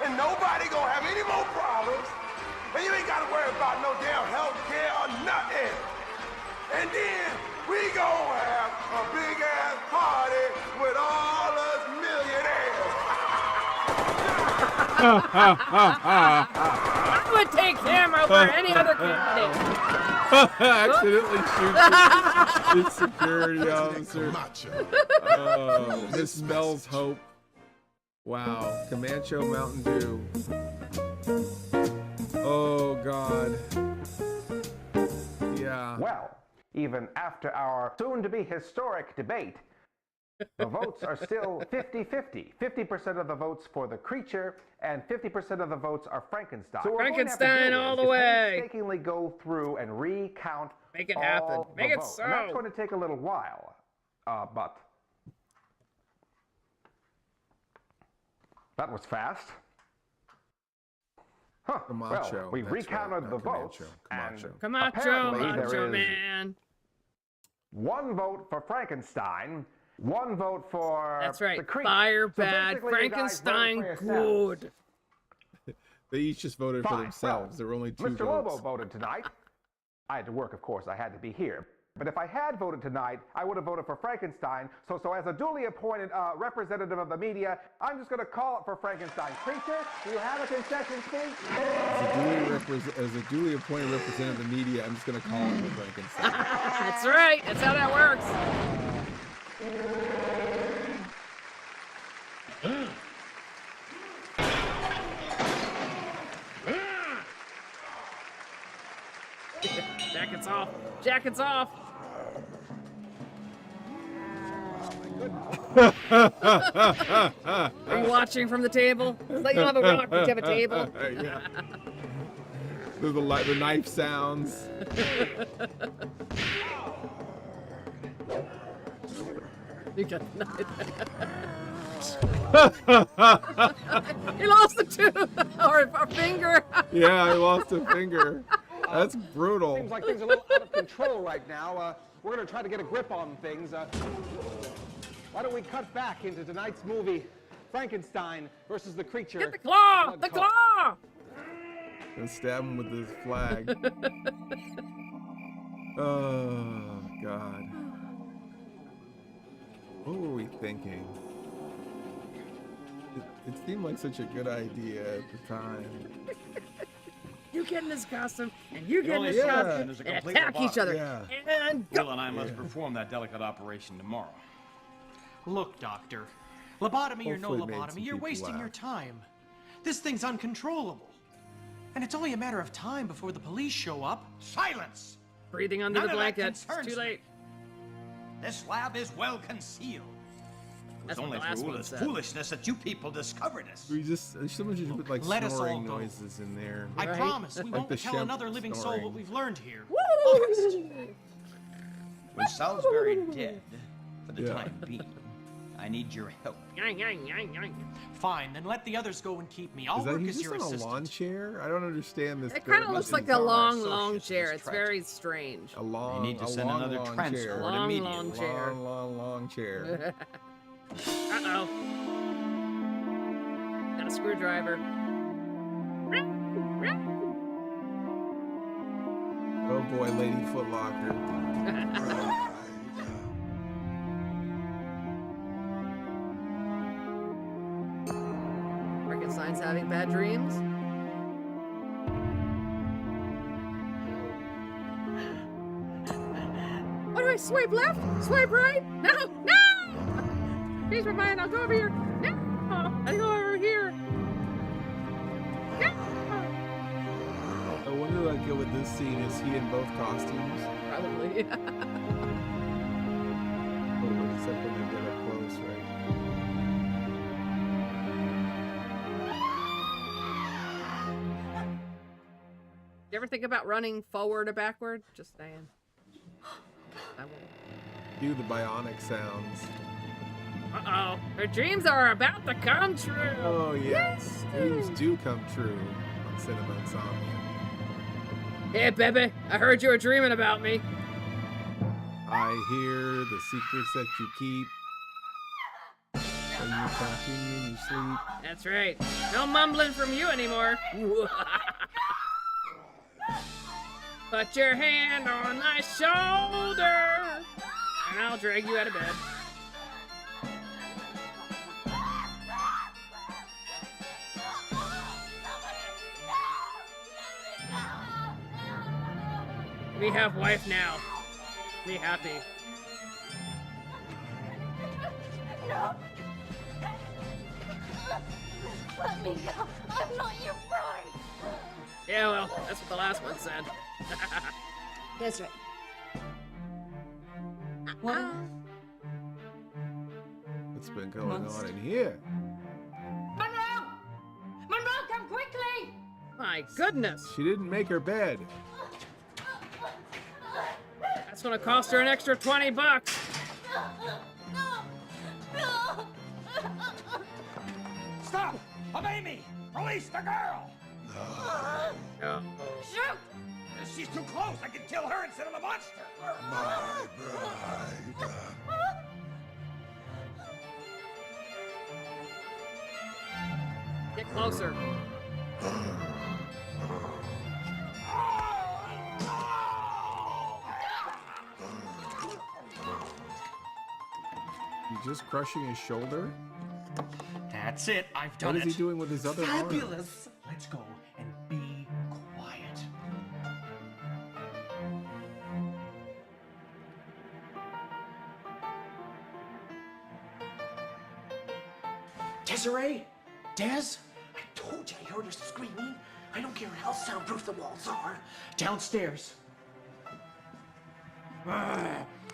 And nobody gonna have any more problems. And you ain't gotta worry about no damn health care or nothing. And then we gonna have a big ass party with all us millionaires. I would take him over any other candidate. Accidentally shoots his security officer. Oh, misspells hope. Wow. Camacho Mountain Dew. Oh, God. Yeah. Well, even after our soon-to-be historic debate, the votes are still 50-50. 50% of the votes for the creature, and 50% of the votes are Frankenstein. So what we're going to have to Frankenstein do all the is way. painstakingly go through and recount Make it all happen. the Make it votes. so. And that's going to take a little while, but that was fast. Huh. Camacho. Well, we That's recounted right, the not votes. Camacho. And Camacho, apparently there Macho is Man. one vote for Frankenstein, one vote for That's right. the creature. Fire So bad, basically, you guys Frankenstein voted for yourselves. good. They each just voted for Fine. themselves. Well, there were only two Mr. votes. Lobo voted tonight. I had to work, of course. I had to be here. But if I had voted tonight, I would have voted for Frankenstein. So as a duly appointed representative of the media, I'm just going to call it for Frankenstein. Creature, do you have a concession speech? As a duly appointed representative of the media, I'm just going to call it for Frankenstein. That's right. That's how that works. Jackets off. Jackets off. Are you watching from the table? It's like you don't have a rock, but you have a table. Yeah. The knife sounds. You got the knife. He lost a tooth or a finger. Yeah, he lost a finger. That's brutal. Seems like things are a little out of control right now. We're going to try to get a grip on things. Why don't we cut back into tonight's movie, Frankenstein versus the creature. Get the claw! The claw! And stab him with this flag. Oh, God. What were we thinking? It seemed like such a good idea at the time. You get in this costume, and you get in this Yeah. costume, There's a and complete attack each other. Yeah. And go! Will and I must perform that delicate operation tomorrow. Look, Doctor. Lobotomy or no Hopefully it made some lobotomy, you're people wasting laugh. your time. This thing's uncontrollable. And it's only a matter of time before the police show up. Silence! Breathing under None the of that blanket. It's concerns too late. This lab is well concealed. It was That's what only the last through all one this said. foolishness that you people discovered us. Someone should put like let us all snoring go. noises in there. I Right. promise we Like won't the tell Shemp another living soul snoring. what we've learned here. With Salisbury dead, for the Yeah. time being, I need your help. Yang, yang, yang, yang. Fine, then let the others go and keep me. I'll Is that work he's as just your on a assistant. lawn chair? I don't understand this. It kind of looks like a long, long associates chair. was It's tragic. very strange. A long, need to a send long, another long transport chair. Long, immediately. long chair. Long chair. Uh-oh. Got a screwdriver. Oh boy, Lady Footlocker. Frankenstein's having bad dreams. What do I swipe left? Swipe right? No! No! Change my mind. I'll go over here. No! I go over here. No! I wonder like with this scene, is he in both costumes? Probably. Oh, except when they get up close, right? You ever think about running forward or backward? Just saying. I won't. Do the bionic sounds. Uh-oh. Her dreams are about to come true. Oh yes, dreams do come true on Cinema Insomnia. Hey, baby. I heard you were dreaming about me. I hear the secrets that you keep. Are you talking in your sleep? That's right. No mumbling from you anymore. Put your hand on my shoulder, and I'll drag you out of bed. We have wife now. Be happy. No. Let me go. I'm not your bride. Yeah, well, that's what the last one said. That's right. What? What's been going on in here? Monroe! Monroe, come quickly! My goodness. She didn't make her bed. That's gonna cost her an extra $20. No! Stop! Obey me! Release the girl! No. Shoot! She's too close. I can kill her instead of the monster. My bride. Get closer. He's just crushing his shoulder? That's it. I've done What it. is he doing with his other arm? Fabulous. Let's go and be quiet. Desiree? Des? I told you I heard her screaming. I don't care how soundproof the walls are. Downstairs.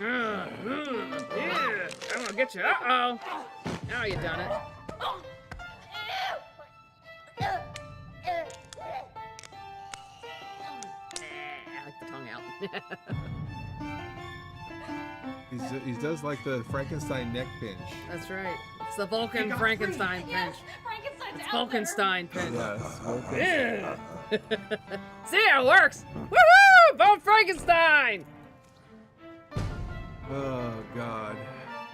Yeah, I'm gonna get you. Uh-oh. Now you done it. I like the tongue out. He does like the Frankenstein neck pinch. That's right. It's the Vulcan Frankenstein pinch. It's Vulcanstein pinch. Yes, Yeah. See how it works. Woohoo! Vote Frankenstein! Oh, God.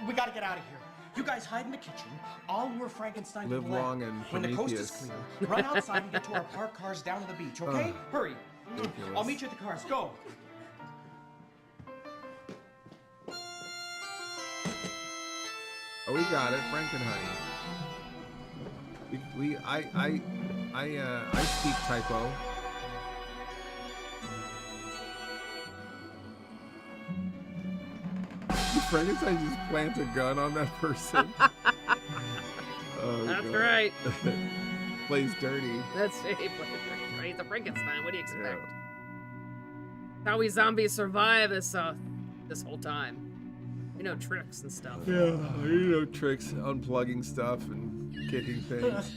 We gotta get out of here. You guys hide in the kitchen. I'll lure Frankenstein Live to the lab. long and When the coast is Prometheus. clear, run outside and get to our parked cars down to the beach, okay? Hurry. Ridiculous. I'll meet you at the cars. Go. Oh, we got it, Frankenhoney. I speak typo. Frankenstein just plants a gun on that person. Oh, That's God. right. Plays dirty. That's he plays right. He's a Frankenstein. What do you expect? How we zombies survive this this whole time. You know, tricks and stuff. Yeah, you know, tricks, unplugging stuff and kicking things.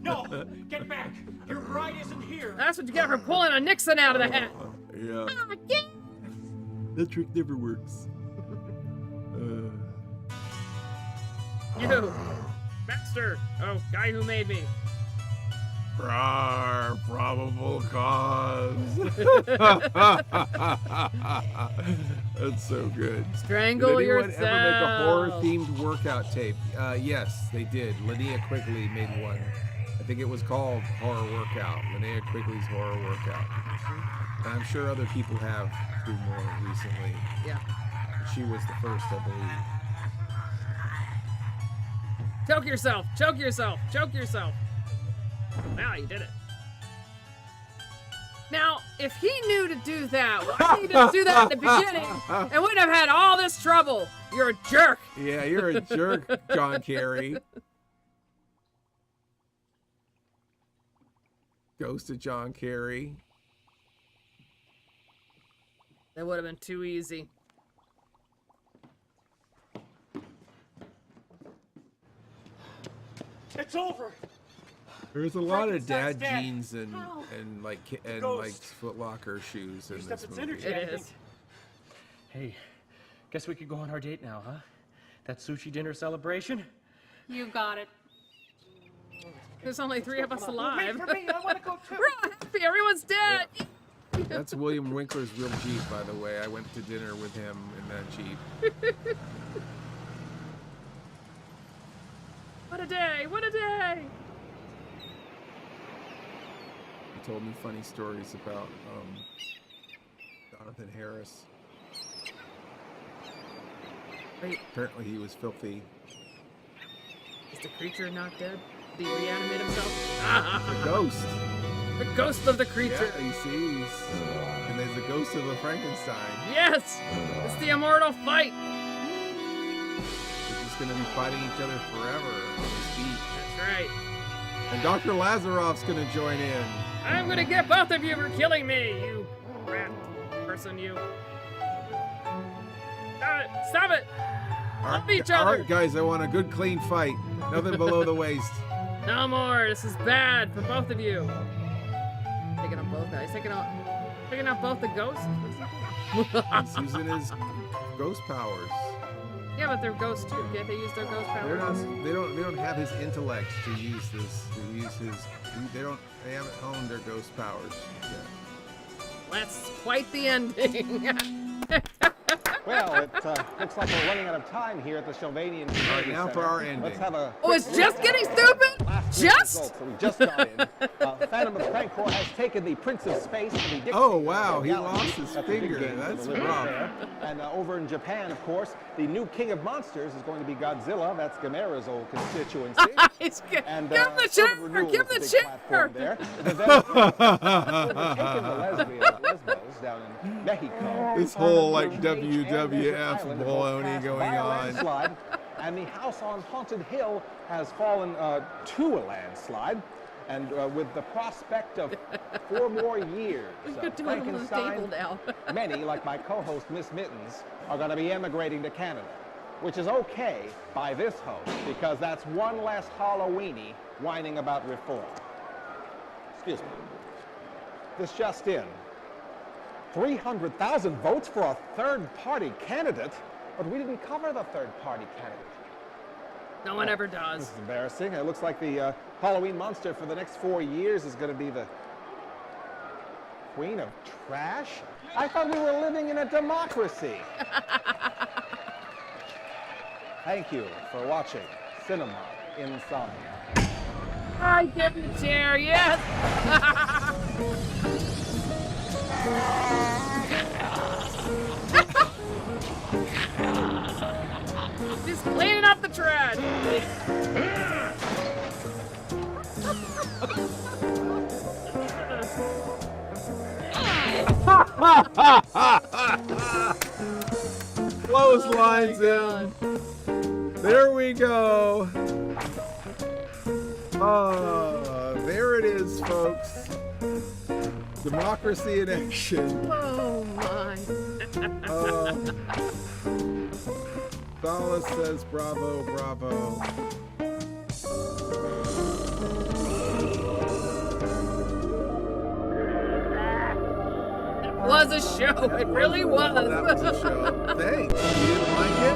No, get back. Your bride isn't here. That's what you get for pulling a Nixon out of the hat. Yeah. That trick never works. You, master. Oh, guy who made me. Rawr, probable cause. That's so good. Strangle did anyone yourself. ever make a horror-themed workout tape? Yes, they did. Linnea Quigley made one. I think it was called Horror Workout. Linnea Quigley's Horror Workout. And I'm sure other people have too more recently. Yeah. She was the first, I believe. Choke yourself. Choke yourself. Choke yourself. Wow, you did it. Now, if he knew to do that, why didn't he just do that at the beginning and wouldn't have had all this trouble? You're a jerk. Yeah, you're a jerk, John Kerry. Ghost of John Kerry. That would have been too easy. It's over. There's a lot of Frankenstein's dad dead. jeans and like Foot Locker shoes in this movie. It is. Hey, guess we could go on our date now, huh? That sushi dinner celebration? You got it. There's only 3 of us alive. Wait for me. I want to go too. We're all happy. Everyone's dead. That's William Winkler's real Jeep, by the way. I went to dinner with him in that Jeep. What a day. What a day. He told me funny stories about Jonathan Harris. Wait. Apparently he was filthy. Is the creature not dead? Did he reanimate himself? The ghost. The ghost of the creature. Yeah, he sees. And there's the ghost of the Frankenstein. Yes! It's the immortal fight. They're just going to be fighting each other forever on this beach. That's right. And Dr. Lazaroff's going to join in. I'm gonna get both of you for killing me, you rat person, you. Stop it! Help each other! Alright, guys, I want a good, clean fight. Nothing below the waist. No more. This is bad for both of you. Taking out both guys. Taking out both the ghosts. He's using his ghost powers. Yeah, but they're ghosts too. Can't they use their ghost They're powers? not. They don't have his intellect to use this. To use his. They haven't honed their ghost powers yet. That's quite the ending. Well, it looks like we're running out of time here at the Sylvanian Community All right, now for Center. our ending. Let's have a Oh, it's just getting stupid? Just? So we just got in. Phantom of Prankcore has taken the Prince of Space to the Dixie. Oh, wow, he Galaxy. lost his That's a big finger. game for That's the Olympics rough. there. And over in Japan, of course, the new King of Monsters is going to be Godzilla. That's Gamera's old constituency. And, give him the chair! Give him the chair! There. Overtaken the Lesbos down in Mexico. This whole like WWF baloney going on. And the house on Haunted Hill has fallen to a landslide. And with the prospect of 4 more years of Frankenstein, many, like my co-host Miss Mittens, are going to be emigrating to Canada, which is okay by this host, because that's one less Halloweeny whining about reform. Excuse me. This just in. 300,000 votes for a third-party candidate, but we didn't cover the third-party candidate. No one ever does. This is embarrassing. It looks like the Halloween monster for the next 4 years is going to be the Queen of Trash? I thought we were living in a democracy. Thank you for watching Cinema Insomnia. I give the chair, yes! Just cleaning up the trash. Clotheslines in. There we go. There it is, folks. Democracy in action. Oh my. Dallas says bravo, bravo. It was a show. It really was. That was a show. Thanks. You didn't like it?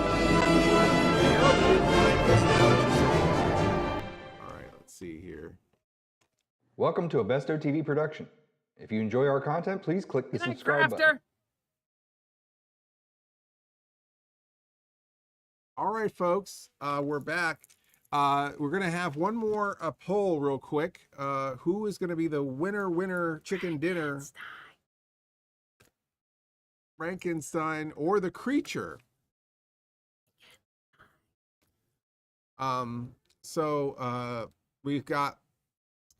All right, let's see here. Welcome to a Besto TV production. If you enjoy our content, please click the subscribe button. All right, folks, we're back. We're going to have one more poll real quick. Who is going to be the winner chicken dinner? Frankenstein or the creature? We've got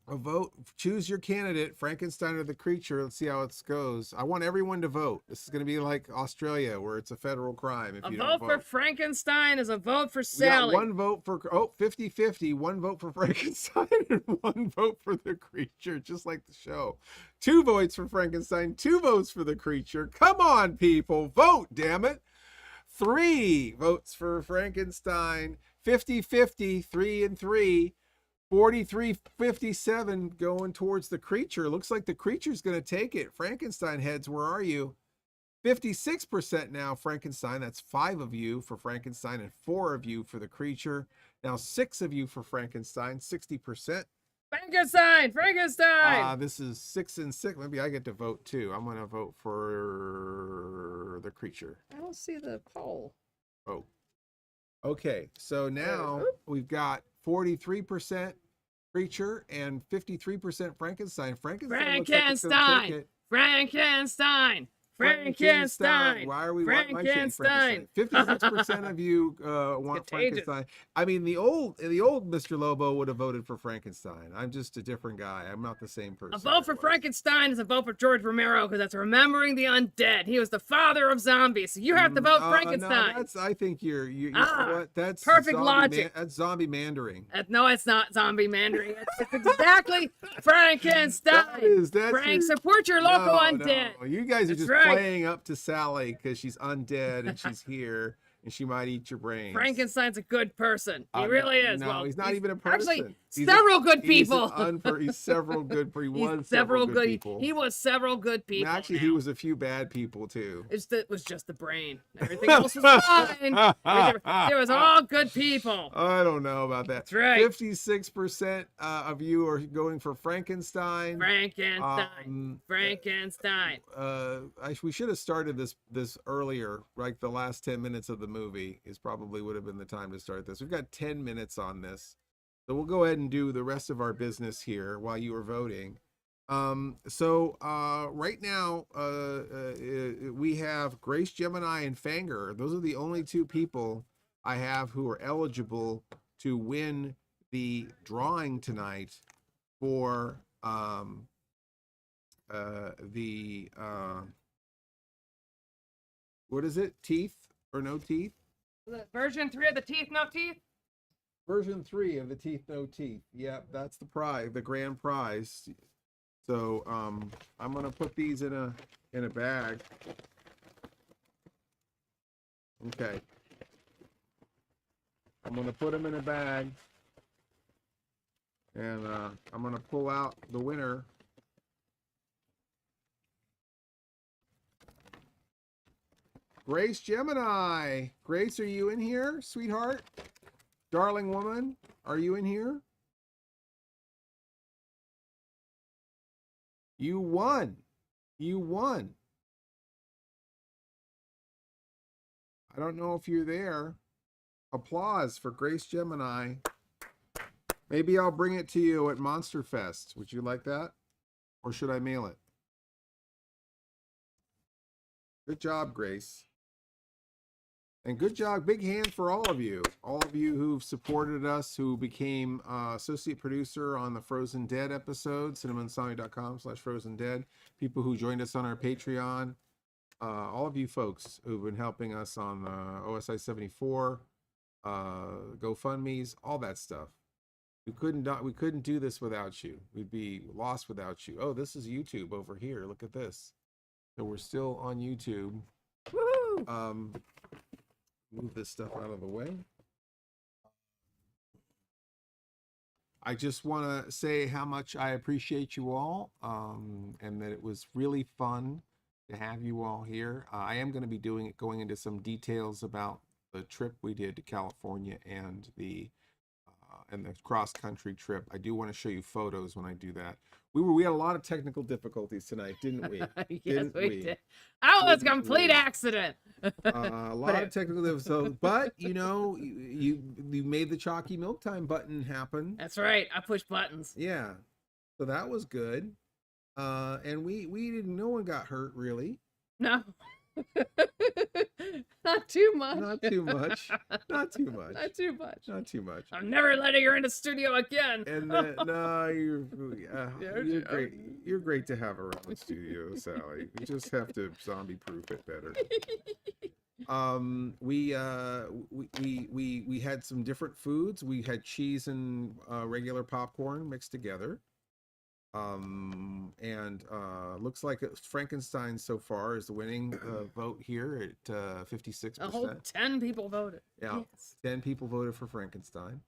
a vote. Choose your candidate, Frankenstein or the creature. Let's see how it goes. I want everyone to vote. This is going to be like Australia, where it's a federal crime if you don't vote. A vote for Frankenstein is a vote for We got Sally. one vote for 50-50, one vote for Frankenstein and one vote for the creature, just like the show. 2 votes for Frankenstein, 2 votes for the creature. Come on, people, vote, damn it. 3 votes for Frankenstein, 50-50, 3 and 3. 43-57 going towards the creature. Looks like the creature's going to take it. Frankenstein heads, where are you? 56% now, Frankenstein. That's 5 of you for Frankenstein and 4 of you for the creature. Now 6 of you for Frankenstein, 60%. Frankenstein! This is 6 and 6. Maybe I get to vote too. I'm going to vote for the creature. I don't see the poll. Oh. Okay, so now we've got 43% creature and 53% Frankenstein. Frankenstein. Why are we Frankenstein? 56% of you want Frankenstein. I mean, the old Mr. Lobo would have voted for Frankenstein. I'm just a different guy. I'm not the same person. A vote for Frankenstein is a vote for George Romero, because that's remembering the undead. He was the father of zombies. So you have to vote Frankenstein. No, I think you know what? That's perfect logic. That's zombie mandering. No, it's not zombie mandering. It's exactly Frankenstein. Frank, support your local undead. No. You guys are just playing up to Sally because she's undead and she's here and she might eat your brains. Frankenstein's a good person. He really is. No, well, he's not even a person. Actually, several good people. He's several good people. He was several good people. He was several good people. Actually, he was a few bad people too. It was just the brain. Everything else was fine. It was all good people. I don't know about that. That's right. 56% of you are going for Frankenstein. Frankenstein. We should have started this earlier, like the last 10 minutes of the movie probably would have been the time to start this. We've got 10 minutes on this. So we'll go ahead and do the rest of our business here while you are voting. Right now, we have Grace, Gemini, and Fanger. Those are the only 2 people I have who are eligible to win the drawing tonight for what is it? Teeth or no teeth? Version 3 of the teeth, no teeth? Version 3 of the Teeth No Teeth. Yep, that's the prize, the grand prize. So I'm gonna put these in a bag. Okay. I'm gonna put them in a bag, and I'm gonna pull out the winner. Grace Gemini. Grace, are you in here, sweetheart? Darling woman, are you in here? You won. You won. I don't know if you're there. Applause for Grace Gemini. Maybe I'll bring it to you at Monster Fest. Would you like that? Or should I mail it? Good job, Grace. And good job, big hand for all of you who've supported us, who became associate producer on the Frozen Dead episode, cinemainsomnia.com/FrozenDead, people who joined us on our Patreon, all of you folks who've been helping us on OSI 74, GoFundMe's, all that stuff. We couldn't do this without you. We'd be lost without you. Oh, this is YouTube over here. Look at this. So we're still on YouTube. Woo! Move this stuff out of the way. I just want to say how much I appreciate you all, and that it was really fun to have you all here. I am going to be going into some details about the trip we did to California and the cross-country trip. I do want to show you photos when I do that. We had a lot of technical difficulties tonight, didn't we? Yes, we did. Oh, it was a complete accident. A lot of technical difficulties, but you know, you made the Chalky Milk Time button happen. That's right. I push buttons. Yeah, so that was good. And we didn't. No one got hurt really. No. Not too much. Not too much. Not too much. Not too much. Not too much. I'm never letting her in the studio again. And no, you're great. You're great to have around the studio, Sally. You just have to zombie-proof it better. We had some different foods. We had cheese and regular popcorn mixed together. Looks like Frankenstein so far is the winning vote here at 56%. A whole 10 people voted. Yeah, yes. 10 people voted for Frankenstein.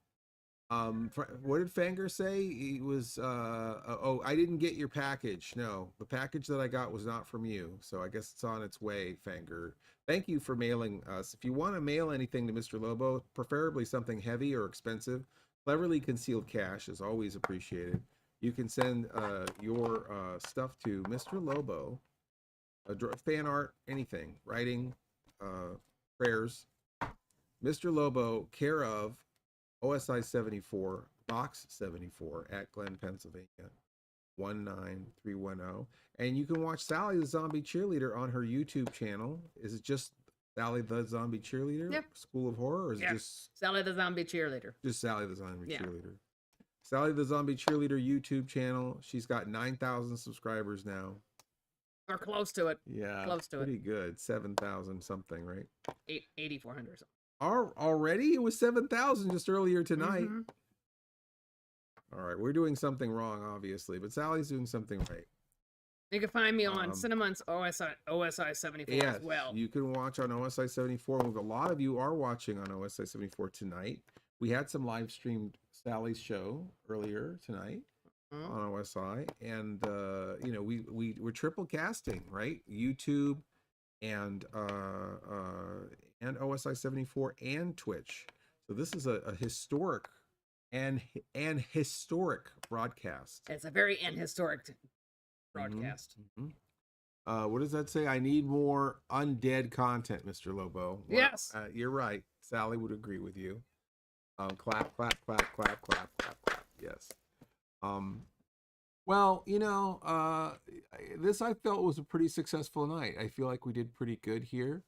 What did Fanger say? He was, oh, I didn't get your package. No, the package that I got was not from you. So I guess it's on its way, Fanger. Thank you for mailing us. If you want to mail anything to Mr. Lobo, preferably something heavy or expensive, cleverly concealed cash is always appreciated. You can send your stuff to Mr. Lobo, fan art, anything, writing, prayers. Mr. Lobo, care of OSI 74, Box 74 at Glen, Pennsylvania, 19310. And you can watch Sally the Zombie Cheerleader on her YouTube channel. Is it just Sally the Zombie Cheerleader? Yep. School of Horror? Or is it just Sally the Zombie Cheerleader? Just Sally the Zombie Cheerleader. Sally the Zombie Cheerleader YouTube channel. She's got 9,000 subscribers now. Or close to it. Yeah, close to pretty good. 7,000 something, right? 8,400 something. Already? It was 7,000 just earlier tonight. Mm-hmm. All right, we're doing something wrong, obviously, but Sally's doing something right. You can find me on Cinemon's OSI 74 as well. You can watch on OSI 74. A lot of you are watching on OSI 74 tonight. We had some live streamed Sally's show earlier tonight on OSI, and you know, we're triple casting, right? YouTube and OSI 74 and Twitch. So this is a historic and historic broadcast. It's a very historic broadcast. Mm-hmm. What does that say? I need more undead content, Mr. Lobo. Well, yes. You're right. Sally would agree with you. Clap, clap, clap, clap, clap, clap, clap. Yes. Well, you know, this I felt was a pretty successful night. I feel like we did pretty good here.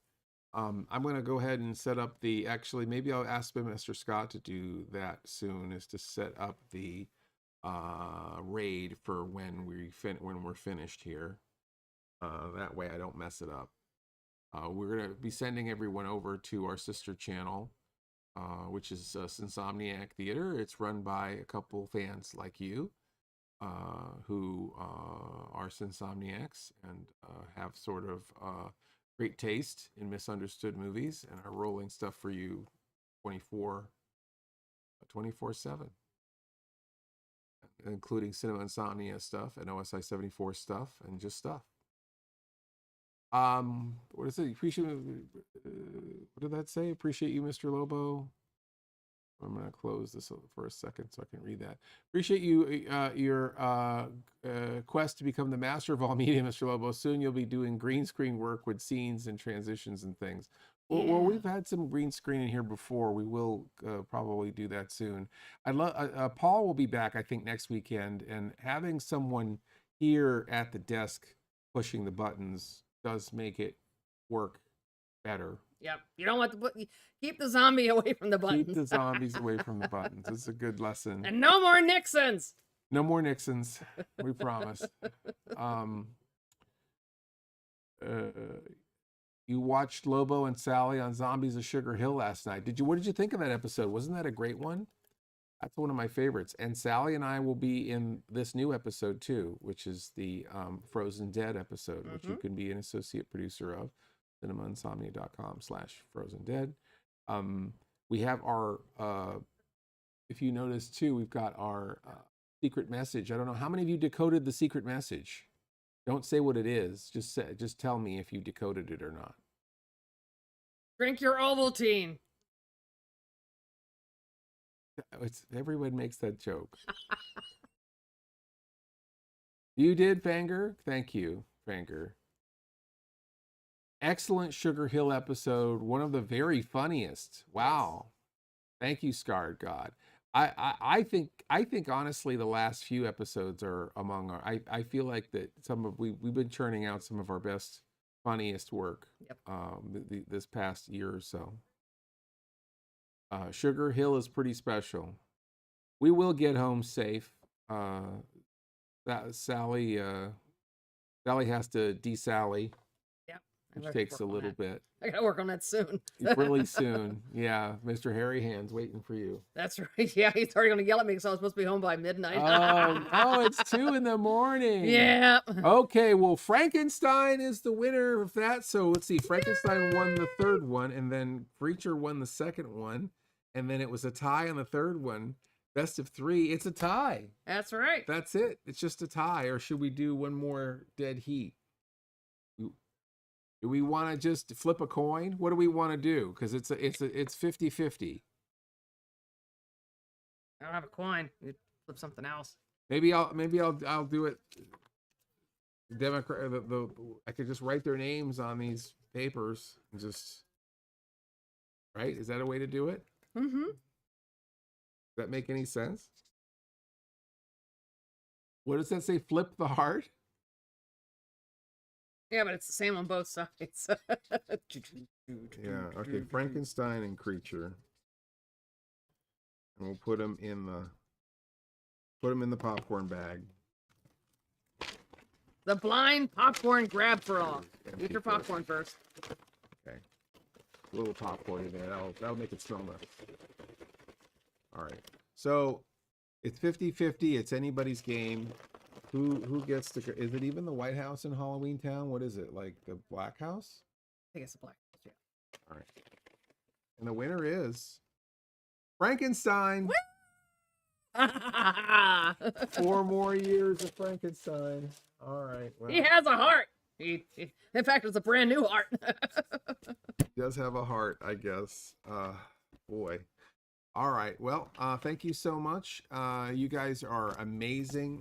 I'm going to go ahead and set up the, actually, maybe I'll ask Mr. Scott to do that soon, is to set up the raid for when we're finished here. That way I don't mess it up. We're going to be sending everyone over to our sister channel, which is Insomniac Theater. It's run by a couple fans like you who are Insomniacs and have sort of great taste in misunderstood movies and are rolling stuff for you 24/7, including Cinema Insomnia stuff and OSI 74 stuff and just stuff. What is it? Appreciate. What did that say? Appreciate you, Mr. Lobo. I'm gonna close this for a second so I can read that. Appreciate you, your quest to become the master of all media, Mr. Lobo. Soon you'll be doing green screen work with scenes and transitions and things. Well, we've had some green screen in here before. We will probably do that soon. I love. Paul will be back, I think, next weekend, and having someone here at the desk pushing the buttons does make it work better. Yep. You don't want to keep the zombie away from the buttons. Keep the zombies away from the buttons. It's a good lesson. And no more Nixons. No more Nixons. We promise. You watched Lobo and Sally on Zombies of Sugar Hill last night. What did you think of that episode? Wasn't that a great one? That's one of my favorites. And Sally and I will be in this new episode too, which is the Frozen Dead episode, which you can be an associate producer of, cinemainsomnia.com/FrozenDead. We have our, if you notice too, we've got our secret message. I don't know, how many of you decoded the secret message? Don't say what it is. Just tell me if you decoded it or not. Drink your Ovaltine. Everyone makes that joke. You did, Fanger? Thank you, Fanger. Excellent Sugar Hill episode. One of the very funniest. Wow. Thank you, Scarred God. I think honestly the last few episodes are among our. I feel like that we've been churning out some of our best, funniest work. Yep. This past year or so. Sugar Hill is pretty special. We will get home safe. Sally has to de-Sally. Yep. Which takes a little bit. I gotta work on that soon. Really soon. Yeah. Mr. Hairy Hands waiting for you. That's right. Yeah, he's already gonna yell at me because I was supposed to be home by midnight. It's 2 a.m. Yeah. Okay, well, Frankenstein is the winner of that. So let's see. Frankenstein won the third one, and then Preacher won the second one, and then it was a tie on the third one. Best of 3. It's a tie. That's right. That's it. It's just a tie. Or should we do one more dead heat? Do we want to just flip a coin? What do we want to do? Because it's 50-50. I don't have a coin. You flip something else. Maybe I'll do it. Democrat. I could just write their names on these papers and just. Right? Is that a way to do it? Mm-hmm. Does that make any sense? What does that say? Flip the heart? Yeah, but it's the same on both sides. Yeah. Okay. Frankenstein and Creature, and we'll put them in the popcorn bag. The blind popcorn grab for all. Get your popcorn first. Okay. A little popcorn in there. That'll make it smell nice. All right. So it's 50-50. It's anybody's game. Who gets to? Is it even the White House in Halloween Town? What is it, like the Black House? I think it's the Black House. Yeah. All right. And the winner is Frankenstein. 4 more years of Frankenstein. All right. Well, he has a heart. In fact, it's a brand new heart. He does have a heart, I guess. Boy. All right. Well, thank you so much. You guys are amazing.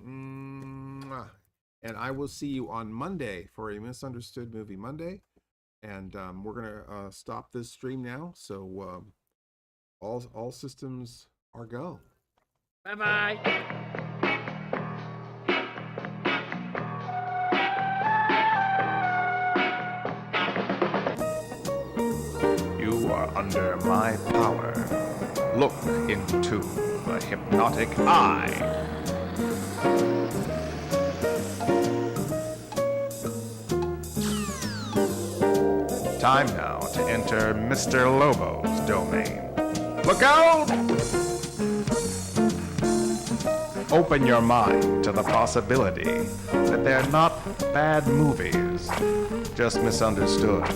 And I will see you on Monday for a Misunderstood Movie Monday. And we're going to stop this stream now. So all systems are go. Bye-bye. You are under my power. Look into the hypnotic eye. Time now to enter Mr. Lobo's domain. Look out! Open your mind to the possibility that they're not bad movies, just misunderstood.